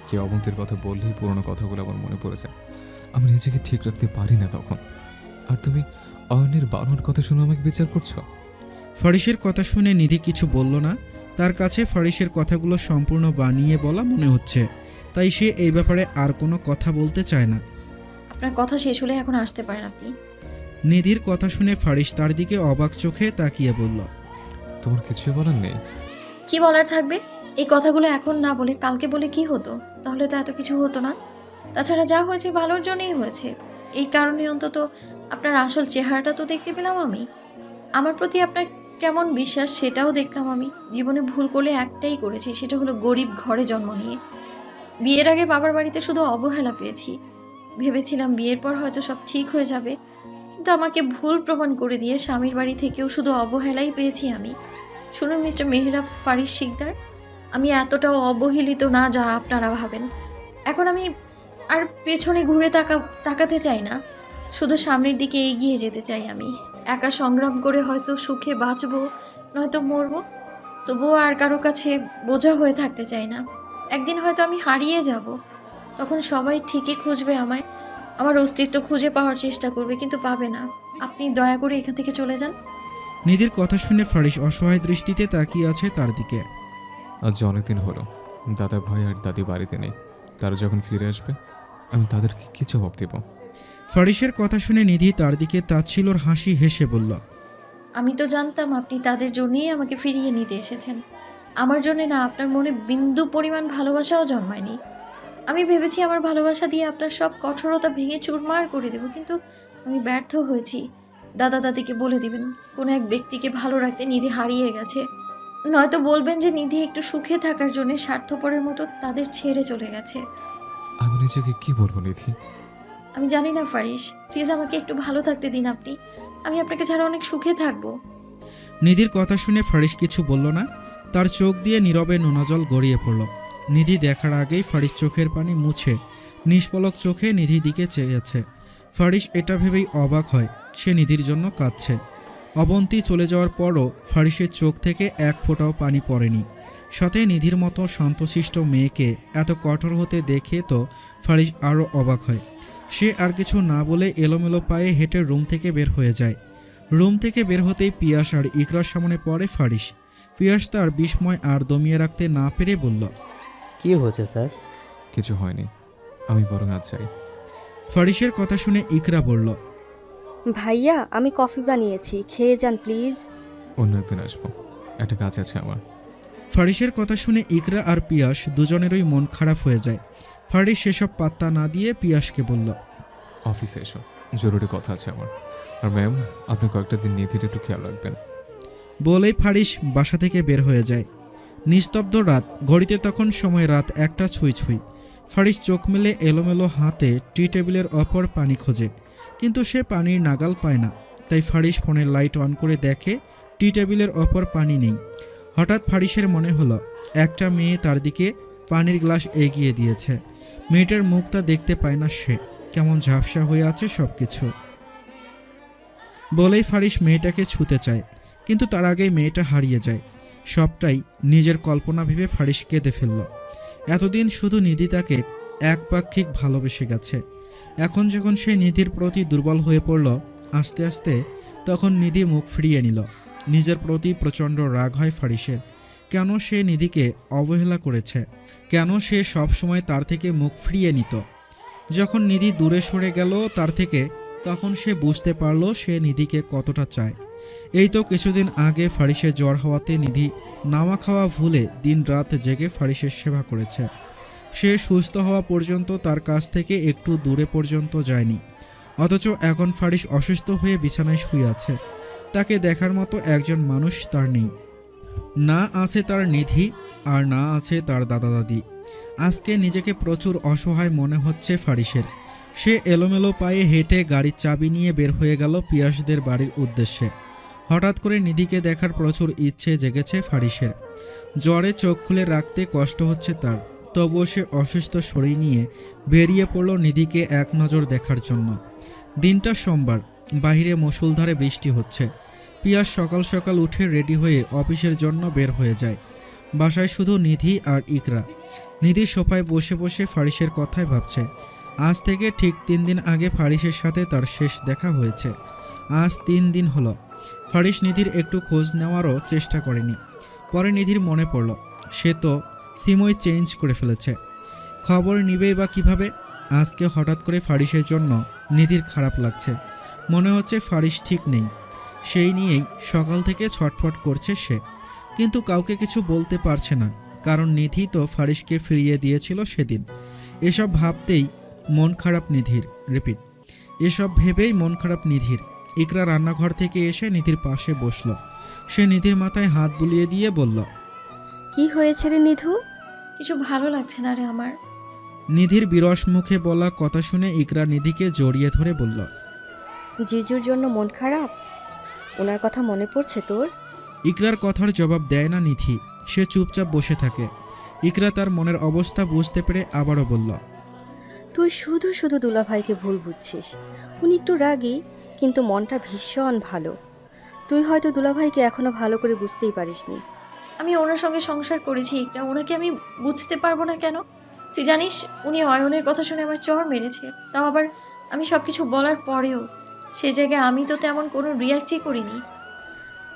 কে অবন্তীর কথা বললেই পুরোনো কথাগুলো আমার মনে পড়ে যায়। আমি নিজেকে ঠিক রাখতে পারি না তখন। আর তুমি অয়নের বানোয়ার কথা শুনে আমাকে বিচার করছো? ফারিসের কথা শুনে নিধি কিছু বলল না। তার কাছে ফারিসের কথাগুলো সম্পূর্ণ বানিয়ে বলা মনে হচ্ছে, তাই সে এই ব্যাপারে আর কোনো কথা বলতে চায় না। আপনার কথা শেষ হলে এখন আসতে পারেন আপনি। নিধির কথা শুনে ফারিস তার দিকে অবাক চোখে তাকিয়ে বলল। তোমার কিছু বলার নেই? কি বলার থাকবে? এই কথাগুলো এখন না বলে কালকে বলে কি হতো? তাহলে তো এত কিছু হতো না। তাছাড়া যা হয়েছে ভালোর জন্যই হয়েছে। এই কারণে অন্তত আপনার আসল চেহারাটা তো দেখতে পেলাম আমি। আমার প্রতি আপনার কেমন বিশ্বাস সেটাও দেখলাম আমি। জীবনে ভুল করলে একটাই করেছি, সেটা হলো গরিব ঘরে জন্ম নিয়ে। বিয়ের আগে বাবার বাড়িতে শুধু অবহেলা পেয়েছি। ভেবেছিলাম বিয়ের পর হয়তো সব ঠিক হয়ে যাবে, কিন্তু আমাকে ভুল প্রমাণ করে দিয়ে স্বামীর বাড়ি থেকেও শুধু অবহেলাই পেয়েছি আমি। শুনুন মিস্টার মেহেরা ফারিস শিকদার, আমি এতটাও অবহেলিত না যা আপনারা ভাবেন। এখন আমি আর পেছনে ঘুরে তাকাতে চাই না, শুধু সামনের দিকে এগিয়ে যেতে চাই আমি। একা সংগ্রাম করে হয়তো সুখে বাঁচবো, নয়তো মরবো, তবুও আর কারো কাছে বোঝা হয়ে থাকতে চাই না। একদিন হয়তো আমি হারিয়ে যাব, তখন সবাই ঠিকই খুঁজবে আমায়, আমার অস্তিত্ব খুঁজে পাওয়ার চেষ্টা করবে, কিন্তু পাবে না। আপনি দয়া করে এখান থেকে চলে যান। নিধির কথা শুনে ফারিস অসহায় দৃষ্টিতে তাকিয়ে আছে তার দিকে। আজ অনেকদিন হলো দাদা ভাই আর দাদি বাড়িতে নেই। তারা যখন ফিরে আসবে আমি তাদেরকে কি জবাব দেব? ফারিসের কথা শুনে নিধি তার দিকে তাচ্ছিলর হাসি হেসে বলল। আমি তো জানতাম আপনি তাদের জন্যই আমাকে ফিরিয়ে নিতে এসেছেন, আমার জন্যে না। আপনার মনে বিন্দু পরিমাণ ভালোবাসাও জন্মায়নি। আমি ভেবেছি আমার ভালোবাসা দিয়ে আপনার সব কঠোরতা ভেঙে চুরমার করে দেব, কিন্তু আমি ব্যর্থ হয়েছি। দাদা দাদিকে বলে দিবেন কোনো এক ব্যক্তিকে ভালো রাখতে নিধি হারিয়ে গেছে, নয়তো বলবেন যে নিধি একটু সুখে থাকার জন্য স্বার্থপরের মতো তাদের ছেড়ে চলে গেছে। আমি নিজেকে কি বলবো নিধি? আমি জানি না ফারিস, প্লিজ আমাকে একটু ভালো থাকতে দিন আপনি। আমি আপনাকে ছাড়া অনেক সুখে থাকবো। নিধির কথা শুনে ফারিস কিছু বলল না। তার চোখ দিয়ে নীরবে নোনা জল গড়িয়ে পড়ল। নিধি দেখার আগেই ফারিস চোখের পানি মুছে নিষ্পলক চোখে নিধির দিকে চেয়েছে। ফারিস এটা ভেবেই অবাক হয় সে নিধির জন্য কাঁদছে। অবন্তী চলে যাওয়ার পরও ফারিসের চোখ থেকে এক ফোঁটাও পানি পড়েনি। সাথে নিধির মতো শান্তশিষ্ট মেয়েকে এত কঠোর হতে দেখে তো ফারিস আরও অবাক হয়। সে আর কিছু না বলে এলোমেলো পায়ে হেঁটে রুম থেকে বের হয়ে যায়। রুম থেকে বের হতেই পিয়াস আর ইকরার সামনে পড়ে ফারিস। পিয়াস তার বিস্ময় আর দমিয়ে রাখতে না পেরে বলল। কি হয়েছে স্যার? কিছু হয়নি, আমি বরং আজ যাই। ফারিসের কথা শুনে ইকরা বলল, ভাইয়া আমি কফি বানিয়েছি, খেয়ে যান প্লিজ। অন্য একদিন আসবো, একটা কাজ আছে আমার। ফারিসের কথা শুনে ইকরা আর পিয়াস দুজনেরই মন খারাপ হয়ে যায়। ফারিস সেসব পাত্তা না দিয়ে পিয়াসকে বলল, অফিসে এসো, জরুরি কথা আছে আমার। আর ম্যাম, আপনি কয়েকটা দিন নিধির একটু খেয়াল রাখবেন। বলেই ফারিস বাসা থেকে বের হয়ে যায়। নিস্তব্ধ রাত, ঘড়িতে তখন সময় রাত 1টা ছুঁই ছুঁই। ফারিস চোখ মেলে এলোমেলো হাতে টি টেবিলের অপর পানি খোঁজে, কিন্তু সে পানির নাগাল পায় না। তাই ফারিস ফোনের লাইট অন করে দেখে টি টেবিলের অপর পানি নেই। হঠাৎ ফারিসের মনে হলো একটা মেয়ে তার দিকে পানির গ্লাস এগিয়ে দিয়েছে। মেয়েটার মুখটা দেখতে পায় না সে, কেমন ঝাপসা হয়ে আছে সব কিছু। বলেই ফারিস মেয়েটাকে ছুঁতে চায়, কিন্তু তার আগেই মেয়েটা হারিয়ে যায়। সবটাই নিজের কল্পনা ভেবে ফারিস কেঁদে ফেলল। এতদিন শুধু নিধি তাকে একপাক্ষিক ভালোবেসে গেছে। এখন যখন সে নিধির প্রতি দুর্বল হয়ে পড়ল আস্তে আস্তে, তখন নিধি মুখ ফিরিয়ে নিল। নিজের প্রতি প্রচণ্ড রাগ হয় ফারিসের। কেন সে নিধিকে অবহেলা করেছে? কেন সে সবসময় তার থেকে মুখ ফিরিয়ে নিত? যখন নিধি দূরে সরে গেল তার থেকে, তখন সে বুঝতে পারল সে নিধিকে কতটা চায়। এই তো কিছুদিন আগে ফারিসের জ্বর হওয়াতে নিধি নাওয়া খাওয়া ভুলে দিনরাত জেগে ফারিসের সেবা করেছে। সে সুস্থ হওয়া পর্যন্ত তার কাছ থেকে একটু দূরে পর্যন্ত যায়নি। অথচ এখন ফারিস অসুস্থ হয়ে বিছানায় শুয়ে আছে। তাকে দেখার মতো একজন মানুষ তার নেই। না আছে তার নিধি, আর না আছে তার দাদা দাদি। আজকে নিজেকে প্রচুর অসহায় মনে হচ্ছে ফারিসের। সে এলোমেলো পায়ে হেঁটে গাড়ির চাবি নিয়ে বের হয়ে গেল পিয়াসদের বাড়ির উদ্দেশ্যে। হঠাৎ করে নিধিকে দেখার প্রচুর ইচ্ছে জেগেছে ফারিসের। জ্বরে চোখ খুলে রাখতে কষ্ট হচ্ছে তার, তবুও সে অসুস্থ শরীর নিয়ে বেরিয়ে পড়ল নিধিকে এক নজর দেখার জন্য। দিনটা সোমবার, বাহিরে মুষলধারে বৃষ্টি হচ্ছে। পিয়াস সকাল সকাল উঠে রেডি হয়ে অফিসের জন্য বের হয়ে যায়। বাসায় শুধু নিধি আর ইকরা। নিধি সোফায় বসে বসে ফারিসের কথাই ভাবছে। আজ থেকে ঠিক 3 দিন আগে ফারিসের সাথে তার শেষ দেখা হয়েছে। আজ 3 দিন হলো। ফারিস নিধির একটু খোঁজ নেওয়ারও চেষ্টা করেনি। পরে নিধির মনে পড়ল সে তো সিমই চেঞ্জ করে ফেলেছে। খবর নিবেই বা কীভাবে? আজকে হঠাৎ করে ফারিসের জন্য নিধির খারাপ লাগছে। মনে হচ্ছে ফারিস ঠিক নেই। সেই নিয়েই সকাল থেকে ছটফট করছে সে, কিন্তু কাউকে কিছু বলতে পারছে না, কারণ নিধি তো ফারিসকে ফিরিয়ে দিয়েছিল সেদিন। এসব ভাবতেই মন খারাপ নিধির। এসব ভেবেই মন খারাপ নিধির। ইকরা রান্নাঘর থেকে এসে নিধির পাশে বসল। সে নিধির মাথায় হাত বুলিয়ে দিয়ে বলল, কি হয়েছে রে নিধু? কিছু ভালো লাগছে না রে আমার। নিধির বিরস মুখে বলা কথা শুনে ইকরা নিধিকে জড়িয়ে ধরে বলল, জিজুর জন্য মন খারাপ? ওনার কথা মনে পড়ছে তোর? ইকরার কথার জবাব দেয় না নিধি। সে চুপচাপ বসে থাকে। ইকরা তার মনের অবস্থা বুঝতে পেরে আবারও বলল, তুই শুধু শুধু দুলাভাইকে ভুল বুঝছিস। উনি একটু রাগী, কিন্তু মনটা ভীষণ ভালো। তুই হয়তো দুলাভাইকে এখনো ভালো করে বুঝতেই পারিসনি। আমি ওনার সঙ্গে সংসার করেছি, একটা ওনাকে আমি বুঝতে পারবো না কেন? তুই জানিস উনি অয়নের কথা শুনে আমার চড় মেরেছে, তাও আবার আমি সব কিছু বলার পরেও। সে জায়গায় আমি তো তেমন কোনো রিয়াক্টই করিনি।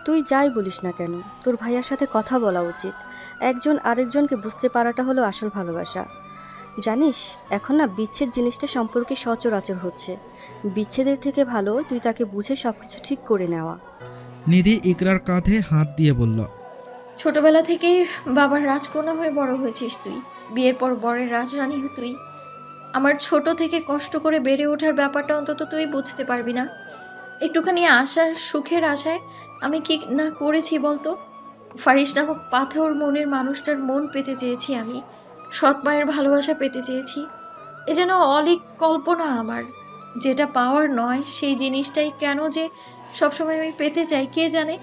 তুই যাই বলিস না কেন, তোর ভাইয়ার সাথে কথা বলা উচিত। একজন আরেকজনকে বুঝতে পারাটা হলো আসল ভালোবাসা। জানিস এখন না বিচ্ছেদ জিনিসটা সম্পর্কে সচরাচর হচ্ছে। বিচ্ছেদের থেকে ভালো তুই তাকে বুঝে সব কিছু ঠিক করে নেওয়া। নিধি ইকরার কাঁধে হাত দিয়ে বলল, ছোটবেলা থেকেই বাবার রাজকন্যা হয়ে বড় হয়েছিস তুই। বিয়ের পর বরের রাজরানী তুই। আমার ছোট থেকে কষ্ট করে বেড়ে ওঠার ব্যাপারটা অন্তত তুই বুঝতে পারবি না। একটুখানি আশার সুখের আশায় আমি কি না করেছি বলতো? ফারিস নামক পাথর মনের মানুষটার মন পেতে চেয়েছি আমি, সৎ মায়ের ভালোবাসা পেতে চেয়েছি। এ যেন অলিক কল্পনা আমার। যেটা পাওয়ার নয় সেই জিনিসটাই কেন যে সবসময় আমি পেতে চাই কে জানে।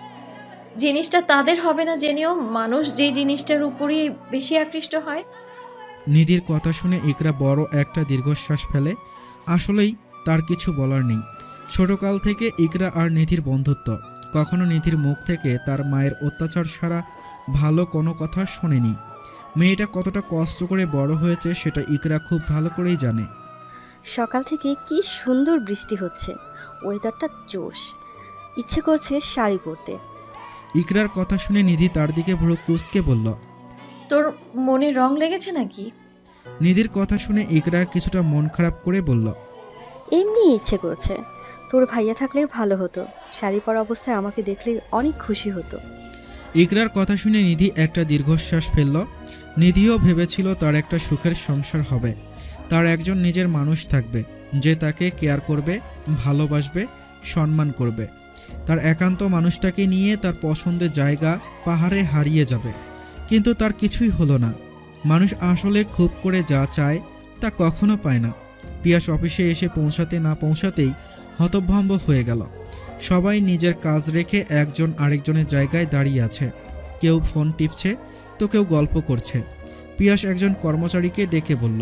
জিনিসটা তাদের হবে না জেনেও মানুষ যে জিনিসটার উপরেই বেশি আকৃষ্ট হয়। নিধির কথা শুনে ইকরা বড় একটা দীর্ঘশ্বাস ফেলে। আসলেই তার কিছু বলার নেই। ছোটকাল থেকে ইকরা আর নিধির বন্ধুত্ব। কখনো নিধির মুখ থেকে তার মায়ের অত্যাচার ছাড়া ভালো কোনো কথা শোনেনি। মেয়েটা কতটা কষ্ট করে বড় হয়েছে সেটা ইকরা খুব ভালো করেই জানে। সকাল থেকে কি সুন্দর বৃষ্টি হচ্ছে, ওয়েদারটা জোশ। ইচ্ছে করছে শাড়ি পরতে। ইকরার কথা শুনে নিধি তার দিকে ভ্রু কুঁচকে বলল, তোর মনে রং লেগেছে নাকি? নিধির কথা শুনে ইকরা কিছুটা মন খারাপ করে বলল, এমনি ইচ্ছে করছে। তোর ভাইয়া থাকলে ভালো হতো, শাড়ি পরা অবস্থায় আমাকে দেখলে অনেক খুশি হতো। ইকরার কথা শুনে নিধি একটা দীর্ঘশ্বাস ফেলল। নিধিও ভেবেছিল তার একটা সুখের সংসার হবে, তার একজন নিজের মানুষ থাকবে যে তাকে কেয়ার করবে, ভালোবাসবে, সম্মান করবে। তার একান্ত মানুষটাকে নিয়ে তার পছন্দের জায়গা পাহাড়ে হারিয়ে যাবে, কিন্তু তার কিছুই হলো না। মানুষ আসলে খুব করে যা চায় তা কখনো পায় না। পিয়াস অফিসে এসে পৌঁছাতে না পৌঁছাতেই হতভম্ব হয়ে গেল। সবাই নিজের কাজ রেখে একজন আরেকজনের জায়গায় দাঁড়িয়ে আছে। কেউ ফোন টিপছে তো কেউ গল্প করছে। পিয়াস একজন কর্মচারীকে ডেকে বলল,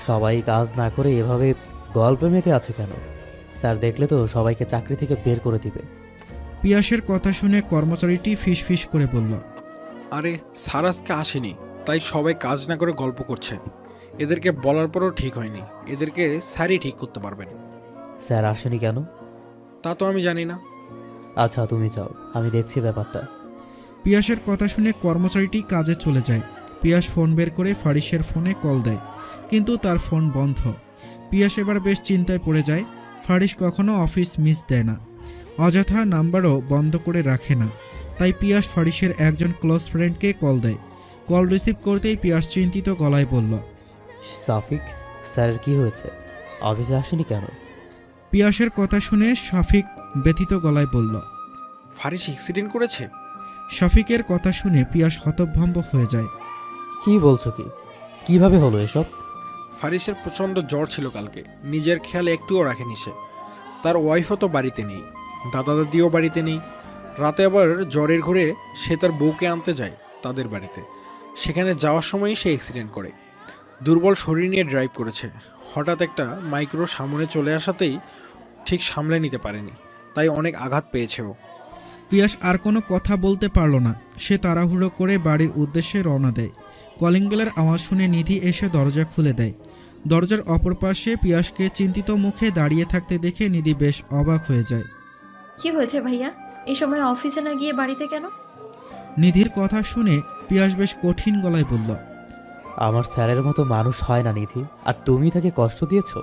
সবাই কাজ না করে এভাবে গল্পে মেতে আছে কেন? স্যার দেখলে তো সবাইকে চাকরি থেকে বের করে দিবে। পিয়াসের কথা শুনে কর্মচারীটি ফিসফিস করে বলল, আরে স্যার আজকে আসেনি, তাই সবাই কাজ না করে গল্প করছে। এদেরকে বলার পরও ঠিক হয়নি, এদেরকে স্যারই ঠিক করতে পারবেন। স্যার আসেনি কেন? তা তো আমি জানি না। আচ্ছা তুমি যাও, আমি দেখছি ব্যাপারটা। পিয়াসের কথা শুনে কর্মচারীটি কাজে চলে যায়। পিয়াস ফোন বের করে ফারিসের ফোনে কল দেয়, কিন্তু তার ফোন বন্ধ। পিয়াস এবার বেশ চিন্তায় পড়ে যায়। ফারিস কখনো অফিস মিস দেয় না, অযথা নাম্বারও বন্ধ করে রাখে না। তাই পিয়াস ফারিসের একজন ক্লোজ ফ্রেন্ডকে কল দেয়। কল রিসিভ করতেই পিয়াস চিন্তিত গলায় বলল, সাফিক, স্যারের কি হয়েছে? অফিসে আসেনি কেন? পিয়াসের কথা শুনে শফিক ব্যথিত গলায় বলল। ফারিস অ্যাক্সিডেন্ট করেছে? শফিকের কথা শুনে পিয়াস হতভম্ব হয়ে যায়। কি বলছো কি? কিভাবে হলো এসব? ফারিসের প্রচণ্ড জ্বর ছিল কালকে, নিজের খেয়াল একটুও রাখেনি সে। তার ওয়াইফও তো বাড়িতে নেই, দাদা দাদিও বাড়িতে নেই। রাতে আবার জ্বরের ঘরে সে তার বউকে আনতে যায় তাদের বাড়িতে। সেখানে যাওয়ার সময়ই সে অ্যাক্সিডেন্ট করে। দুর্বল শরীর নিয়ে ড্রাইভ করেছে। হঠাৎ একটা মাইক্রো সামনে চলে আসাতেই ঠিক সামলে নিতে পারেনি, তাই অনেক আঘাত পেয়েছে ও। পিয়াস আর কোনো কথা বলতে পারল না। সে তাড়াহুড়ো করে বাড়ির উদ্দেশ্যে রওনা দেয়। কলিং বেলের আওয়াজ শুনে নিধি এসে দরজা খুলে দেয়। দরজার অপর পাশে পিয়াসকে চিন্তিত মুখে দাঁড়িয়ে থাকতে দেখে নিধি বেশ অবাক হয়ে যায়। কি হয়েছে ভাইয়া? এই সময় অফিসে না গিয়ে বাড়িতে কেন? নিধির কথা শুনে পিয়াস বেশ কঠিন গলায় বলল, আমার স্যারের মতো মানুষ হয় না নিধি, আর তুমি তাকে কষ্ট দিয়েছো।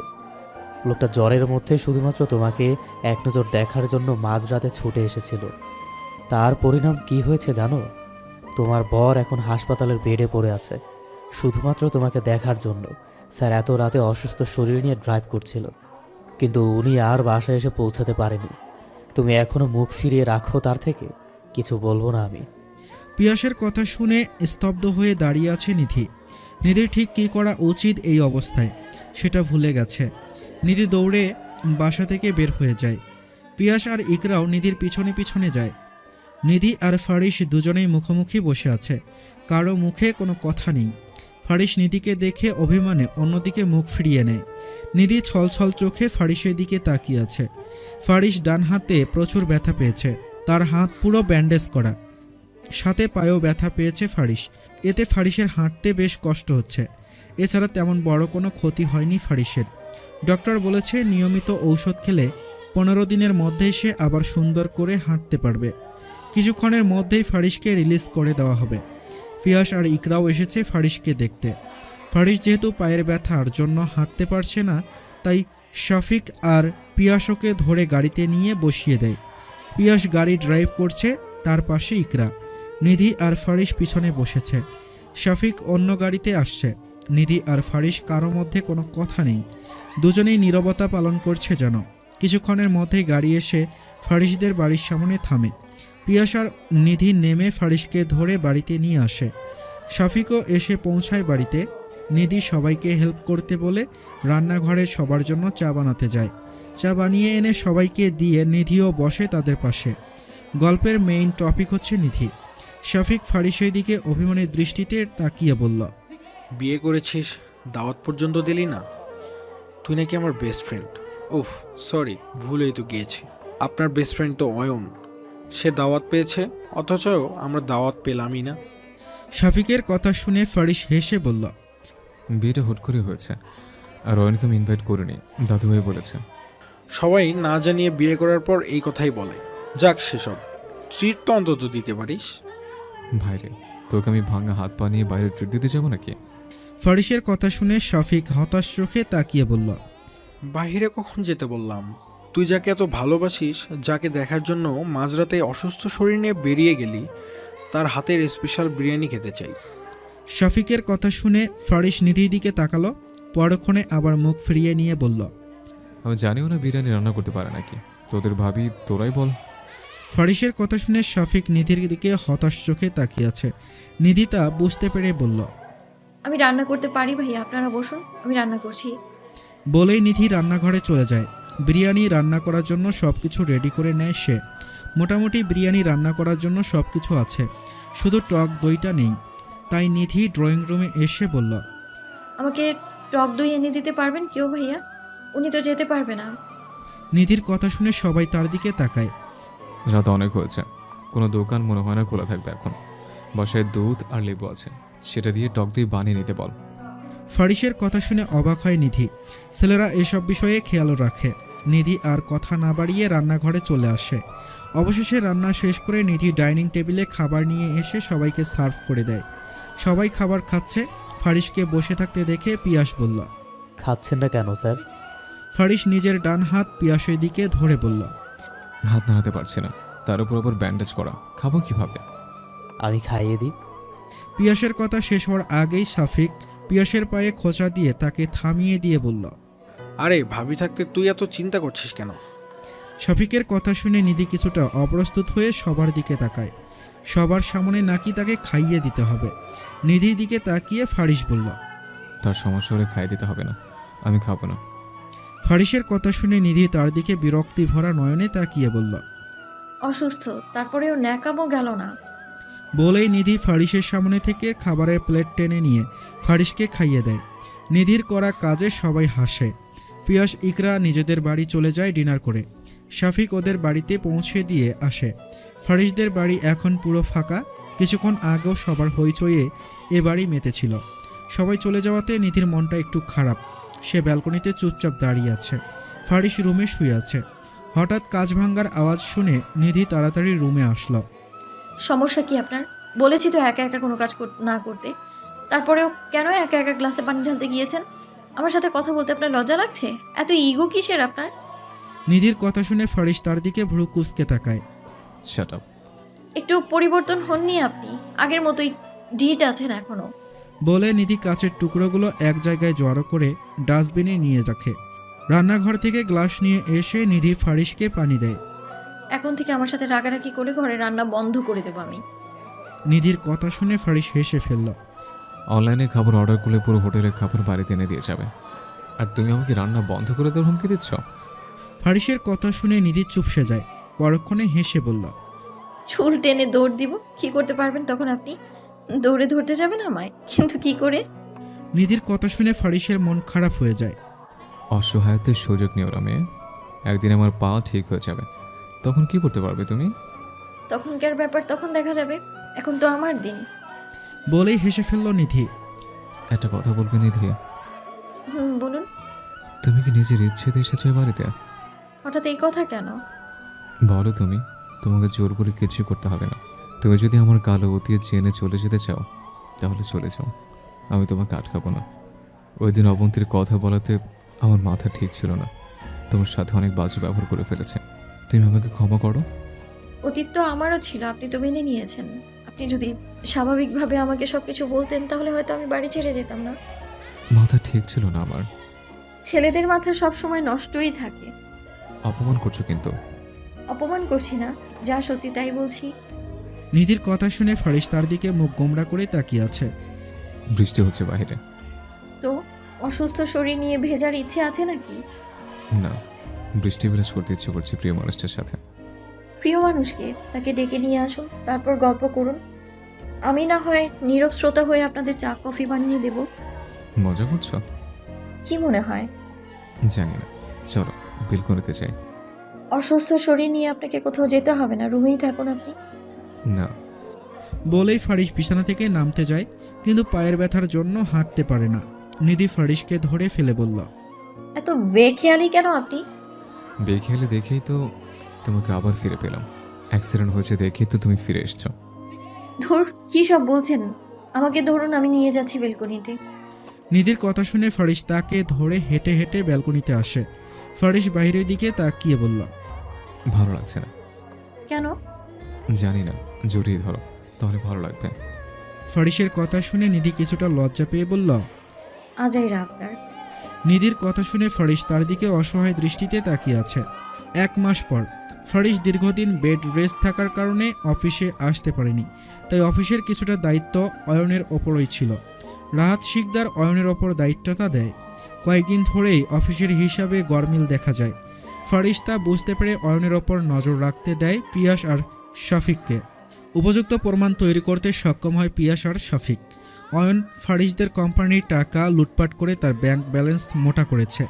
লোকটা জ্বরের মধ্যে শুধুমাত্র তোমাকে এক নজর দেখার জন্য মাঝরাতে ছুটে এসেছিল। তার পরিণাম কি হয়েছে জানো? তোমার বর এখন হাসপাতালের বেডে পড়ে আছে, শুধুমাত্র তোমাকে দেখার জন্য। স্যার এত রাতে অসুস্থ শরীর নিয়ে ড্রাইভ করছিল, কিন্তু উনি আর বাসায় এসে পৌঁছাতে পারেনি। তুমি এখনো মুখ ফিরিয়ে রাখো তার থেকে। কিছু বলবো না আমি। পিয়াসের কথা শুনে স্তব্ধ হয়ে দাঁড়িয়ে আছে নিধি। নিধির ঠিক কী করা উচিত এই অবস্থায় সেটা ভুলে গেছে। নিধি দৌড়ে বাসা থেকে বের হয়ে যায়। পিয়াস আর ইকরাও নিধির পিছনে পিছনে যায়। নিধি আর ফারিস দুজনেই মুখোমুখি বসে আছে, কারো মুখে কোনো কথা নেই। ফারিস নিধিকে দেখে অভিমানে অন্যদিকে মুখ ফিরিয়ে নেয়। নিধি ছলছল চোখে ফারিসের দিকে তাকিয়ে আছে। ফারিস ডান হাতে প্রচুর ব্যথা পেয়েছে, তার হাত পুরো ব্যান্ডেজ করা। সাথে পায়েও ব্যথা পেয়েছে ফারিস, এতে ফারিসের হাঁটতে বেশ কষ্ট হচ্ছে। এছাড়া তেমন বড় কোনো ক্ষতি হয়নি ফারিসের। ডক্টর বলেছে নিয়মিত ঔষধ খেলে 15 দিনের মধ্যেই সে আবার সুন্দর করে হাঁটতে পারবে। কিছুক্ষণের মধ্যেই ফারিসকে রিলিজ করে দেওয়া হবে। পিয়াস আর ইকরাও এসেছে ফারিসকে দেখতে। ফারিস যেহেতু পায়ের ব্যথার জন্য হাঁটতে পারছে না, তাই শফিক আর পিয়াসকে ধরে গাড়িতে নিয়ে বসিয়ে দেয়। পিয়াস গাড়ি ড্রাইভ করছে, তার পাশে ইকরা। নিধি আর ফারিস পিছনে বসেছে। শফিক অন্য গাড়িতে আসছে। নিধি আর ফারিস কারো মধ্যে কোনো কথা নেই, দুজনেই নীরবতা পালন করছে যেন। কিছুক্ষণের মধ্যেই গাড়ি এসে ফারিসদের বাড়ির সামনে থামে। পিয়াস আর নিধি নেমে ফারিসকে ধরে বাড়িতে নিয়ে আসে। শফিকও এসে পৌঁছায় বাড়িতে। নিধি সবাইকে হেল্প করতে বলে রান্নাঘরে সবার জন্য চা বানাতে যায়। চা বানিয়ে এনে সবাইকে দিয়ে নিধিও বসে তাদের পাশে। গল্পের মেইন টপিক হচ্ছে নিধি। শফিক ফারিসের দিকে অভিমানের দৃষ্টিতে তাকিয়ে বলল, বিয়ে করেছিস, দাওয়াত পর্যন্ত দিলি না? তুই নাকি আমার বেস্ট ফ্রেন্ড। উফ সরি, ভুলেই তো গিয়েছি। আপনার বেস্ট ফ্রেন্ড তো অয়ন, সে দাওয়াত পেয়েছে, অথচ আমরা দাওয়াত পেলামই না। শফিকের কথা শুনে ফারিস হেসে বলল, বিয়েটা হুট করে হয়েছে, আর অয়নকে আমি ইনভাইট করিনি, দাদুভাই বলেছে। সবাই না জানিয়ে বিয়ে করার পর এই কথাই বলে। যাক সেসব, ট্রিট তো অন্তত দিতে পারিস। ভাইরে, তোকে আমি ভাঙা হাত পা নিয়ে বাইরে ট্রিট দিতে যাবো নাকি? ফারিসের কথা শুনে শফিক হতাশ চোখে তাকিয়ে বলল, বাইরে কখন যেতে বললাম? তুই যাকে এত ভালোবাসিস, যাকে দেখার জন্য মাঝরাতে অসুস্থ শরীর নিয়ে বেরিয়ে গেলি, তার হাতের স্পেশাল বিরিয়ানি খেতে চাই। শফিকের কথা শুনে ফারিস নিধির দিকে তাকালো, পরক্ষণে আবার মুখ ফিরিয়ে নিয়ে বলল, আমি জানিও না বিরিয়ানি রান্না করতে পারে নাকি, তোদের ভাবি তোরাই বল। ফারিসের কথা শুনে শফিক নিধির দিকে হতাশ চোখে তাকিয়ে আছে। নিধি তা বুঝতে পেরে বলল, আমি রান্না করতে পারি ভাইয়া, আপনারা বসুন, আমি রান্না করছি। বলেই নিধি রান্নাঘরে চলে যায়। বিরিয়ানি রান্না করার জন্য সব কিছু রেডি করে নেয় সে। মোটামুটি বিরিয়ানি রান্না করার জন্য সব কিছু আছে, শুধু টক দইটা নেই। তাই নিধি ড্রয়িং রুমে এসে বলল, আমাকে টক দই এনে দিতে পারবেন কেউ ভাইয়া? উনি তো যেতে পারবে না। নিধির কথা শুনে সবাই তার দিকে তাকায়। রাত অনেক হয়েছে, কোনো দোকান মনে হয় না খোলা থাকবে এখন। বাসায় দুধ আর লেবু আছে, সেটা দিয়ে টক দই বানিয়ে নিতে বল। ফারিসের কথা শুনে অবাক হয় নিধি। ছেলেরা এসব বিষয়ে খেয়াল রাখে। নিধি আর কথা না বাড়িয়ে রান্নাঘরে চলে আসে। অবশেষে রান্না শেষ করে নিধি ডাইনিং টেবিলে খাবার নিয়ে এসে সবাইকে সার্ভ করে দেয়। সবাই খাবার খাচ্ছে। ফারিসকে বসে থাকতে দেখে পিয়াস বলল, খাচ্ছেন না কেন স্যার? ফারিস নিজের ডান হাত পিয়াসের দিকে ধরে বলল, হাত নাড়াতে পারছি না, তার উপর আবার ব্যান্ডেজ করা, খাবো কিভাবে? আমি খাইয়ে দিই। পিয়াসের কথা শেষ হওয়ার আগেই শফিক পিয়াসের পায়ে খোঁচা দিয়ে তাকে থামিয়ে দিয়ে বলল, আরে ভাবি থাকতে তুই এত চিন্তা করছিস কেন? শফিকের কথা শুনে নিধি কিছুটা অপ্রস্তুত হয়ে সবার দিকে তাকায়। সবার সামনে নাকি তাকে খাইয়ে দিতে হবে। নিধির দিকে তাকিয়ে ফারিস বলল, তার সমস্যা হলে খাইয়ে দিতে হবে না, আমি খাবো না। ফারিসের কথা শুনে নিধি তার দিকে বিরক্তি ভরা নয়নে তাকিয়ে বলল, অসুস্থ, তারপরেও ন্যাকামো গেল না। বলেই নিধি ফারিসের সামনে থেকে খাবারের প্লেট টেনে নিয়ে ফারিসকে খাইয়ে দেয়। নিধির করা কাজে সবাই হাসে। পিয়াস ইকরা নিজেদের বাড়ি চলে যায় ডিনার করে। শফিক ওদের বাড়িতে পৌঁছে দিয়ে আসে। ফারিসদের বাড়ি এখন পুরো ফাঁকা। কিছুক্ষণ আগেও সবার হইচইয়ে এ বাড়ি মেতেছিল। সবাই চলে যাওয়াতে নিধির মনটা একটু খারাপ। সে ব্যালকনিতে চুপচাপ দাঁড়িয়ে আছে। ফারিস রুমে শুয়ে আছে। হঠাৎ কাঁচ ভাঙার আওয়াজ শুনে নিধি তাড়াতাড়ি রুমে আসলো। সমস্যা কি আপনার? বলেছি তো একা একা কোনো কাজ না করতে, তারপরেও কেন একা একা গ্লাসে পানি ঢালতে গিয়েছেন? আমার সাথে কথা বলতে আপনার লজ্জা লাগছে? এত ইগো কিসের আপনার? নিধির কথা শুনে ফারিস তার দিকে ভ্রু কুঁচকে তাকায়। Shut up. একটু পরিবর্তন হননি আপনি, আগের মতোই ডিট আছেন এখনো। বলে নিধি কাচের টুকরোগুলো এক জায়গায় জড়ো করে ডাস্টবিনে নিয়ে রাখে। রান্নাঘর থেকে গ্লাস নিয়ে এসে নিধি ফারিসকে পানি দেয়। এখন থেকে আমার সাথে রাগারাগি করে ঘরে রান্না বন্ধ করে দেবো আমি। নিধির কথা শুনে ফারিস হেসে ফেলল। অনলাইনে খাবার অর্ডার করলে পুরো হোটেলের খাবার বাড়িতে এনে দিয়ে যাবে, আর তুমি আমাকে রান্না বন্ধ করে দেওয়ার হুমকি দিচ্ছ? ফারিসের কথা শুনে নিধি চুপসে যায়। পরক্ষণে হেসে বলল, চুল টেনে দৌড় দিব? কি করতে পারবেন তখন আপনি? দৌড়ে ধরতে যাবেন আমায়, কিন্তু কি করে? নিধির কথা শুনে ফারিসের মন খারাপ হয়ে যায়। অসহায়তের সুযোগ নিও না মেয়ে, একদিন আমার পা ঠিক হয়ে যাবে, তখন কি করতে পারবে তুমি? তখনকার ব্যাপার তখন দেখা যাবে, এখন তো আমার দিন। বলেই হেসে ফেলল নিধি। একটা কথা বলবে নিধি? বলুন। তুমি কি নিজের ইচ্ছেতে এসেছো এ বাড়িতে? হঠাৎ এই কথা কেন? বলো তুমি, তোমাকে জোর করে কিছু করতে হবে না। তুমি যদি আমার কালো অতীত জেনে চলে যেতে চাও তাহলে চলে যাও, আমি তোমাকে আটকাবো না। ওই দিন অবন্তীর কথা বলাতে আমার মাথা ঠিক ছিল না, তোমার সাথে অনেক বাজে ব্যবহার করে ফেলেছে, তুমি আমাকে ক্ষমা করো। অতীত তো আমারও ছিল, আপনি তো মেনে নিয়েছেন। আপনি যদি স্বাভাবিকভাবে আমাকে সবকিছু বলতেন তাহলে হয়তো আমি বাড়ি ছেড়ে যেতাম না। মাথা ঠিক ছিল না আমার। ছেলেদের মাথা সবসময় নষ্টই থাকে। অপমান করছো কিন্তু। অপমান করছি না, যা সত্যি তাই বলছি। নিধির কথা শুনে ফারিস তার দিকে মুখ গোমড়া করে তাকিয়ে আছে। বৃষ্টি হচ্ছে বাইরে। তো অসুস্থ শরীর নিয়ে ভেজার ইচ্ছে আছে নাকি? না, বৃষ্টি বিলাস করতে ইচ্ছে করছে প্রিয় মানুষটার সাথে। প্রিয় মানুষকে, তাকে ডেকে নিয়ে আসুন, তারপর গল্প করুন। আমি না হয় নীরব শ্রোতা হয়ে আপনাদের চা কফি বানিয়ে দেব। মজা করছো? কি মনে হয়? জানি না, চলো বিলকনিতে যাই। অসুস্থ শরীর নিয়ে আপনাকে কোথাও যেতে হবে না, রুমেই থাকুন আপনি। না। বলেই ফারিস বিছানা থেকে নামতে যায়, কিন্তু পায়ের ব্যথার জন্য হাঁটতে পারে না। নিধি ফারিসকে ধরে ফেলে বলল, এত বেখেয়ালি কেন আপনি? বেখেয়ালি দেখেই তো তোমাকে আবার ফিরে পেলাম। অ্যাক্সিডেন্ট হয়েছে দেখেই তো তুমি ফিরে এসছো। ধুর, কি সব বলছেন? আমাকে ধরুন, আমি নিয়ে যাচ্ছি বেলকনিতে। নিধির কথা শুনে ফারিস তাকে ধরে হেঁটে হেঁটে ব্যালকনিতে আসে। ফারিস বাইরের দিকে তাকিয়ে বলল, ভালো লাগছে না। কেন? জানি না, জড়িয়ে ধরো, তাহলে ভালো লাগবে। ফারিসের কথা শুনে নিধি কিছুটা লজ্জা পেয়ে বলল। আজাইরা আপনার। নিধির কথা শুনে ফারিস তার দিকে অসহায় দৃষ্টিতে তাকিয়ে আছে। 1 মাস পর ফারিস দীর্ঘদিন বেড রেস্ট থাকার কারণে অফিসে আসতে পারেনি, তাই অফিসের কিছুটা দায়িত্ব অয়নের ওপরই ছিল। রাহাত শিকদার অয়নের ওপর দায়িত্বটা দেয়। কয়েকদিন ধরেই অফিসের হিসাবে গরমিল দেখা যায়। ফারিস তা বুঝতে পেরে অয়নের ওপর নজর রাখতে দেয় পিয়াস আর শফিককে। উপযুক্ত প্রমাণ তৈরি করতে সক্ষম হয় পিয়াস আর শফিক। অয়ন ফারিসদের কোম্পানির টাকা লুটপাট করে তার ব্যাংক ব্যালেন্স মোটা করেছে,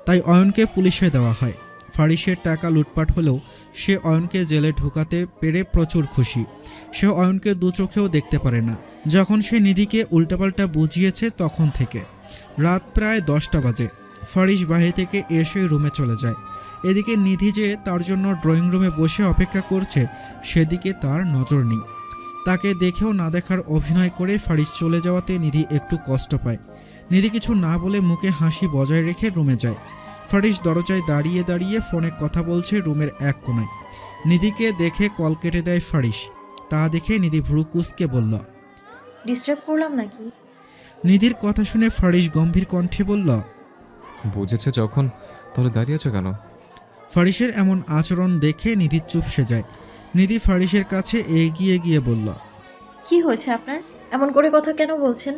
তাই অয়নকে পুলিশে দেওয়া হয়। ফারিসের টাকা লুটপাট হলেও সে অয়নকে জেলে ঢুকাতে পেরে প্রচুর খুশি। সে অয়নকে দু চোখেও দেখতে পারে না। যখন সে নিধিকে উল্টাপাল্টা বুঝিয়েছে তখন থেকে। রাত প্রায় 10টা বাজে। ফারিস বাইরে থেকে এসে রুমে চলে যায়। এদিকে নিধি যে তার জন্য ড্রয়িং রুমে বসে অপেক্ষা করছে সেদিকে তার নজর নেই। তাকে দেখেও না দেখার অভিনয় করে ফারিস চলে যাওয়াতে নিধি একটু কষ্ট পায়। নিধি কিছু না বলে মুখে হাসি বজায় রেখে রুমে যায়। ফারিস দরজায় দাঁড়িয়ে দাঁড়িয়ে ফোনে কথা বলছে রুমের এক কোণায়। নিধিকে দেখে কল কেটে দেয় ফারিস। তা দেখে নিধি ভ্রু কুঁচকে বলল, ডিস্টার্ব করলাম নাকি? নিধির কথা শুনে ফারিস গম্ভীর কণ্ঠে বলল, বুঝেছে যখন, তাহলে দাঁড়িয়ে আছো কেন? ফারিসের এমন আচরণ দেখে নিধি চুপসে যায়। নিধি ফারিসের কাছে এগিয়ে গিয়ে বলল, কি হয়েছে আপনার? এমন করে কথা কেন বলছেন?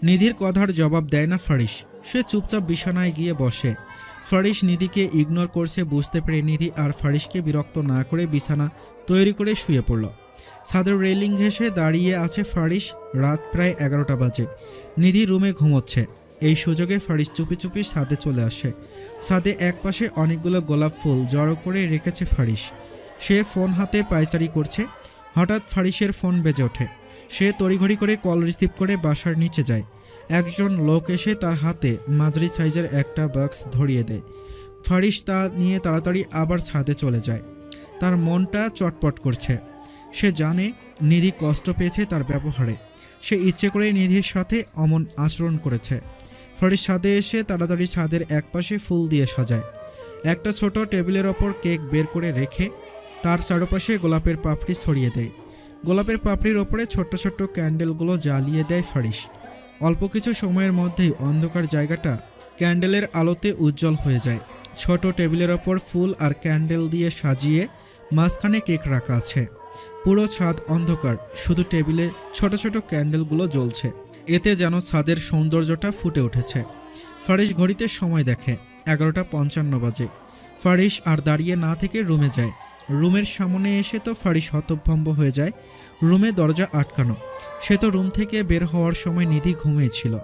নিধির কথার জবাব দেয় না ফারিস। সে চুপচাপ বিছানায় গিয়ে বসে। ফারিস নিধিকে ইগনোর করছে বুঝতে পেরে নিধি আর ফারিসকে বিরক্ত না করে বিছানা তৈরি করে শুয়ে পড়ল। ছাদের রেলিং ঘেঁষে দাঁড়িয়ে আছে ফারিস। রাত প্রায় 11টা বাজে। নিধি রুমে ঘুমোচ্ছে। এই সুযোগে ফারিস চুপি চুপি ছাদে চলে আসে। ছাদে একপাশে অনেকগুলো গোলাপ ফুল জড়ো করে রেখেছে ফারিস। সে ফোন হাতে পায়চারি করছে। হঠাৎ ফারিসের ফোন বেজে ওঠে। সে তড়িঘড়ি করে কল রিসিভ করে বাসার নিচে যায়। একজন লোক এসে তার হাতে মাঝারি সাইজের একটা বক্স ধরিয়ে দেয়। ফারিস তা নিয়ে তাড়াতাড়ি আবার ছাদে চলে যায়। তার মনটা চটপট করছে। সে জানে নিধি কষ্ট পেয়েছে তার ব্যবহারে। সে ইচ্ছে করে নিধির সাথে অমন আচরণ করেছে। ফারিস ছাদে এসে তাড়াতাড়ি ছাদের একপাশে ফুল দিয়ে সাজায়। একটা ছোট টেবিলের ওপর কেক বের করে রেখে তার চারপাশে গোলাপের পাপড়ি ছড়িয়ে দেয়। গোলাপের পাপড়ির ওপরে ছোট্ট ছোট্ট ক্যান্ডেলগুলো জ্বালিয়ে দেয় ফারিস। অল্প কিছু সময়ের মধ্যেই অন্ধকার জায়গাটা ক্যান্ডেলের আলোতে উজ্জ্বল হয়ে যায়। ছোট টেবিলের ওপর ফুল আর ক্যান্ডেল দিয়ে সাজিয়ে মাঝখানে কেক রাখা আছে। পুরো ছাদ অন্ধকার, শুধু টেবিলে ছোট ছোট ক্যান্ডেলগুলো জ্বলছে। এতে যেন ছাদের সৌন্দর্যটা ফুটে উঠেছে। ফারিস ঘড়িতে সময় দেখে 11:55 বাজে। ফারিস আর দাঁড়িয়ে না থেকে রুমে যায়। রুমের সামনে এসে তো ফারিস হতভম্ব হয়ে যায়। রুমে দরজা আটকানো। সে তো রুম থেকে বের হওয়ার সময় নিধি ঘুমিয়েছিল।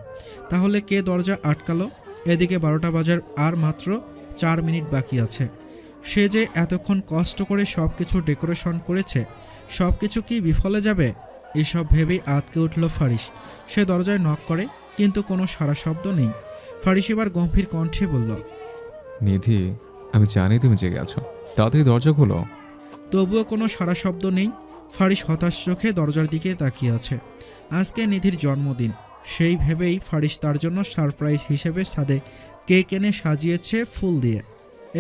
তাহলে কে দরজা আটকালো? এদিকে 12টা বাজার আর মাত্র 4 মিনিট বাকি আছে। সে যে এতক্ষণ কষ্ট করে সব কিছু ডেকোরেশন করেছে, সব কিছু কি বিফলে যাবে? এসব ভেবেই আঁতকে উঠল ফারিস। সে দরজায় নক করে, কিন্তু কোনো সাড়া শব্দ নেই। ফারিস এবার গম্ভীর কণ্ঠে বলল, নিধি, আমি জানি তুমি জেগে আছো, তাড়াতাড়ি দরজা খোলো। তবুও কোনো সাড়া শব্দ নেই। ফারিস হতাশ চোখে দরজার দিকে তাকিয়ে আছে। আজকে নিধির জন্মদিন। সেই ভেবেই ফারিস তার জন্য সারপ্রাইজ হিসেবে ছাদে কেক এনে সাজিয়েছে ফুল দিয়ে।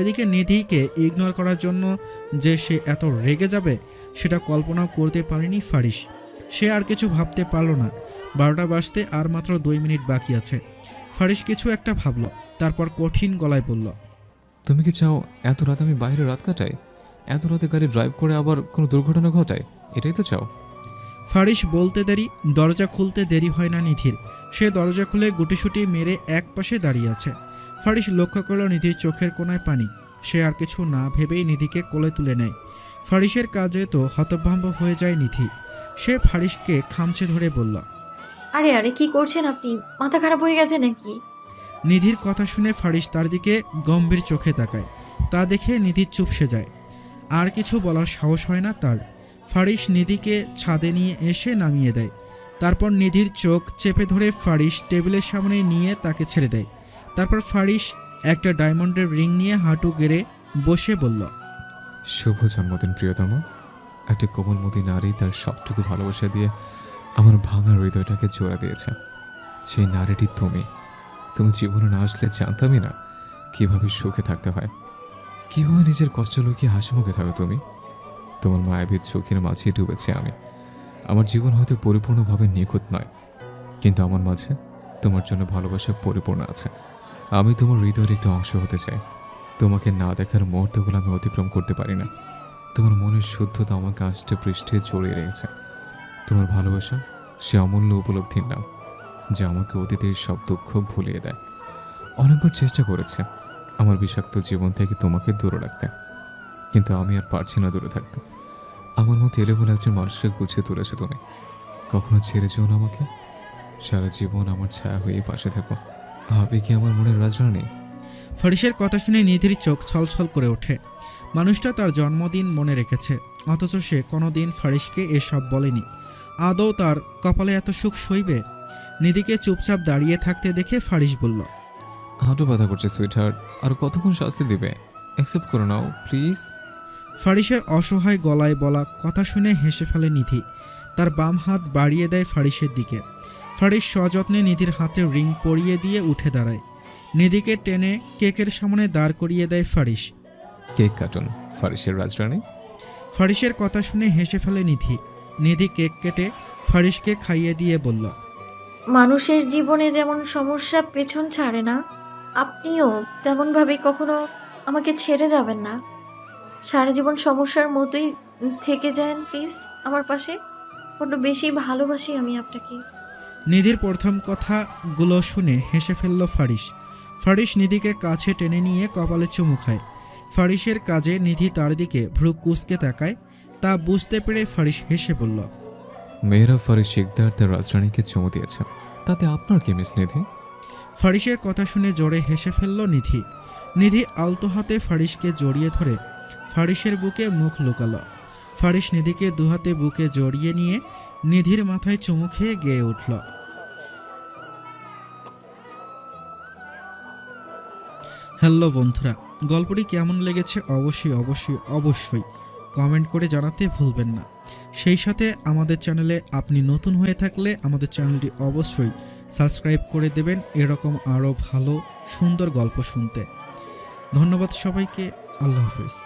এদিকে নিধিকে ইগনোর করার জন্য যে সে এত রেগে যাবে সেটা কল্পনাও করতে পারেনি ফারিস। সে আর কিছু ভাবতে পারল না। 12টা বাজতে আর মাত্র 2 মিনিট বাকি আছে। ফারিস কিছু একটা ভাবল, তারপর কঠিন গলায় বলল, তুমি কি চাও এত রাতে আমি বাইরে রাত কাটাই? এত রাতে গাড়ি ড্রাইভ করে আবার কোনো দুর্ঘটনা ঘটায়? এটাই তো চাও? ফারিস বলতে দেরি, দরজা খুলতে দেরি হয় না নিধির। সে দরজা খুলে গুটিসুটি মেরে এক পাশে দাঁড়িয়ে আছে। ফারিস লক্ষ্য করল নিধির চোখের কোণায় পানি। সে আর কিছু না ভেবেই নিধিকে কোলে তুলে নেয়। ফারিসের কাজে তো হতভম্ব হয়ে যায় নিধি। সে ফারিসকে খামচে ধরে বলল, আরে আরে কি করছেন আপনি? মাথা খারাপ হয়ে গেছে নাকি? নিধির কথা শুনে ফারিস তার দিকে গম্ভীর চোখে তাকায়। তা দেখে নিধি চুপসে যায়। আর কিছু বলার সাহস হয় না তার। ফারিস নিধিকে ছাদে নিয়ে এসে নামিয়ে দেয়। তারপর নিধির চোখ চেপে ধরে ফারিস টেবিলের সামনে নিয়ে তাকে ছেড়ে দেয়। তারপর ফারিস একটা ডায়মন্ডের রিং নিয়ে হাঁটু গেড়ে বসে বলল, শুভ জন্মদিন প্রিয়তমা। একটি কোমলমতি নারী তার সবটুকু ভালোবাসা দিয়ে আমার ভাঙা হৃদয়টাকে জোড়া দিয়েছে। সেই নারীটি তুমি জীবনে না আসলে জানতামই না কিভাবে সুখে থাকতে হয়, কিভাবে নিজের কষ্ট লুকিয়ে হাসি মুখে থাকো তুমি। তোমার মায়াবী চোখের মাঝে ডুবেছে আমি। আমার জীবন হয়তো পরিপূর্ণভাবে নিখুঁত নয়, কিন্তু আমার মাঝে তোমার জন্য ভালোবাসা পরিপূর্ণ আছে। আমি তোমার হৃদয়ের একটা অংশ হতে চাই। তোমাকে না দেখার মুহূর্তগুলো আমি অতিক্রম করতে পারি না। তোমার মনের শুদ্ধতা আমাকে আষ্টে পৃষ্ঠে জড়িয়ে রেখেছে। তোমার ভালোবাসা সে অমূল্য উপলব্ধির নাম, যা আমাকে অতীতের সব দুঃখ ভুলিয়ে দেয়। অনেকবার চেষ্টা করেছে আমার বিষাক্ত জীবন থেকে তোমাকে দূরে রাখতে, কিন্তু আমি আর পারছি না দূরে থাকতে। আমার মতো এলেবলে একজন মানুষকে গুছিয়ে তুলেছো তুমি। কখনো ছেড়ে যেও না আমাকে। সারা জীবন আমার ছায়া হয়ে পাশে থাকো। হবে কি আমার মনের রাজরানী? ফারিসের কথা শুনে নিধির চোখ ছলছল করে ওঠে। মানুষটা তার জন্মদিন মনে রেখেছে, অথচ সে কোনোদিন ফারিসকে এসব বলেনি। আদৌ তার কপালে এত সুখ সইবে? নিধিকে চুপচাপ দাঁড়িয়ে থাকতে দেখে ফারিস বলল, হাঁটু ব্যথা করছে সুইটহার্ট, আর কতক্ষণ শাস্তি দিবে? অ্যাকসেপ্ট করে নাও প্লিজ। ফারিসের অসহায় গলায় বলা কথা শুনে হেসে ফেলে নিধি। তার বাম হাত বাড়িয়ে দেয় ফারিসের দিকে। ফারিস সযত্নে নিধির হাতে রিং পরিয়ে দিয়ে উঠে দাঁড়ায়। নিধিকে টেনে কেকের সামনে দাঁড় করিয়ে দেয় ফারিস। কেক কাটুন ফারিসের রাজরানী। ফারিসের কথা শুনে হেসে ফেলে নিধি। নিধি কেক কেটে ফারিসকে খাইয়ে দিয়ে বলল, মানুষের জীবনে যেমন সমস্যা পেছন ছাড়ে না, আপনিও তেমনভাবে কখনো আমাকে ছেড়ে যাবেন না। সারা জীবন সমস্যার মতোই থেকে যান প্লিজ আমার পাশে। বড্ড বেশি ভালোবাসি আমি আপনাকে। নিধির প্রথম কথাগুলো শুনে হেসে ফেলল ফারিস। ফারিস নিধিকে কাছে টেনে নিয়ে কপালে চুমু খায়। ফারিসের কাজে নিধি তার দিকে ভ্রু কুঁচকে তাকায়। তা বুঝতে পেরে ফারিস হেসে বলল, মেয়েরা ফারিস শিকদার তার রাজরানীকে চুমু দিয়েছে, তাতে আপনার কি মিস নিধি? ফারিসের কথা শুনে জোরে হেসে ফেলল নিধি। নিধি আলতো হাতে ফারিসকে জড়িয়ে ধরে ফারিসের বুকে মুখ লুকালো। ফারিস নিধিকে দুহাতে বুকে জড়িয়ে নিয়ে নিধির মাথায় চুমু খেয়ে গেয়ে উঠল। হ্যালো বন্ধুরা, গল্পটি কেমন লেগেছে অবশ্যই কমেন্ট করে জানাতে ভুলবেন না। সেই সাথে আমাদের চ্যানেলে আপনি নতুন হয়ে থাকলে আমাদের চ্যানেলটি অবশ্যই সাবস্ক্রাইব করে দেবেন এরকম আরও ভালো সুন্দর গল্প শুনতে। ধন্যবাদ সবাইকে। আল্লাহ হাফেজ।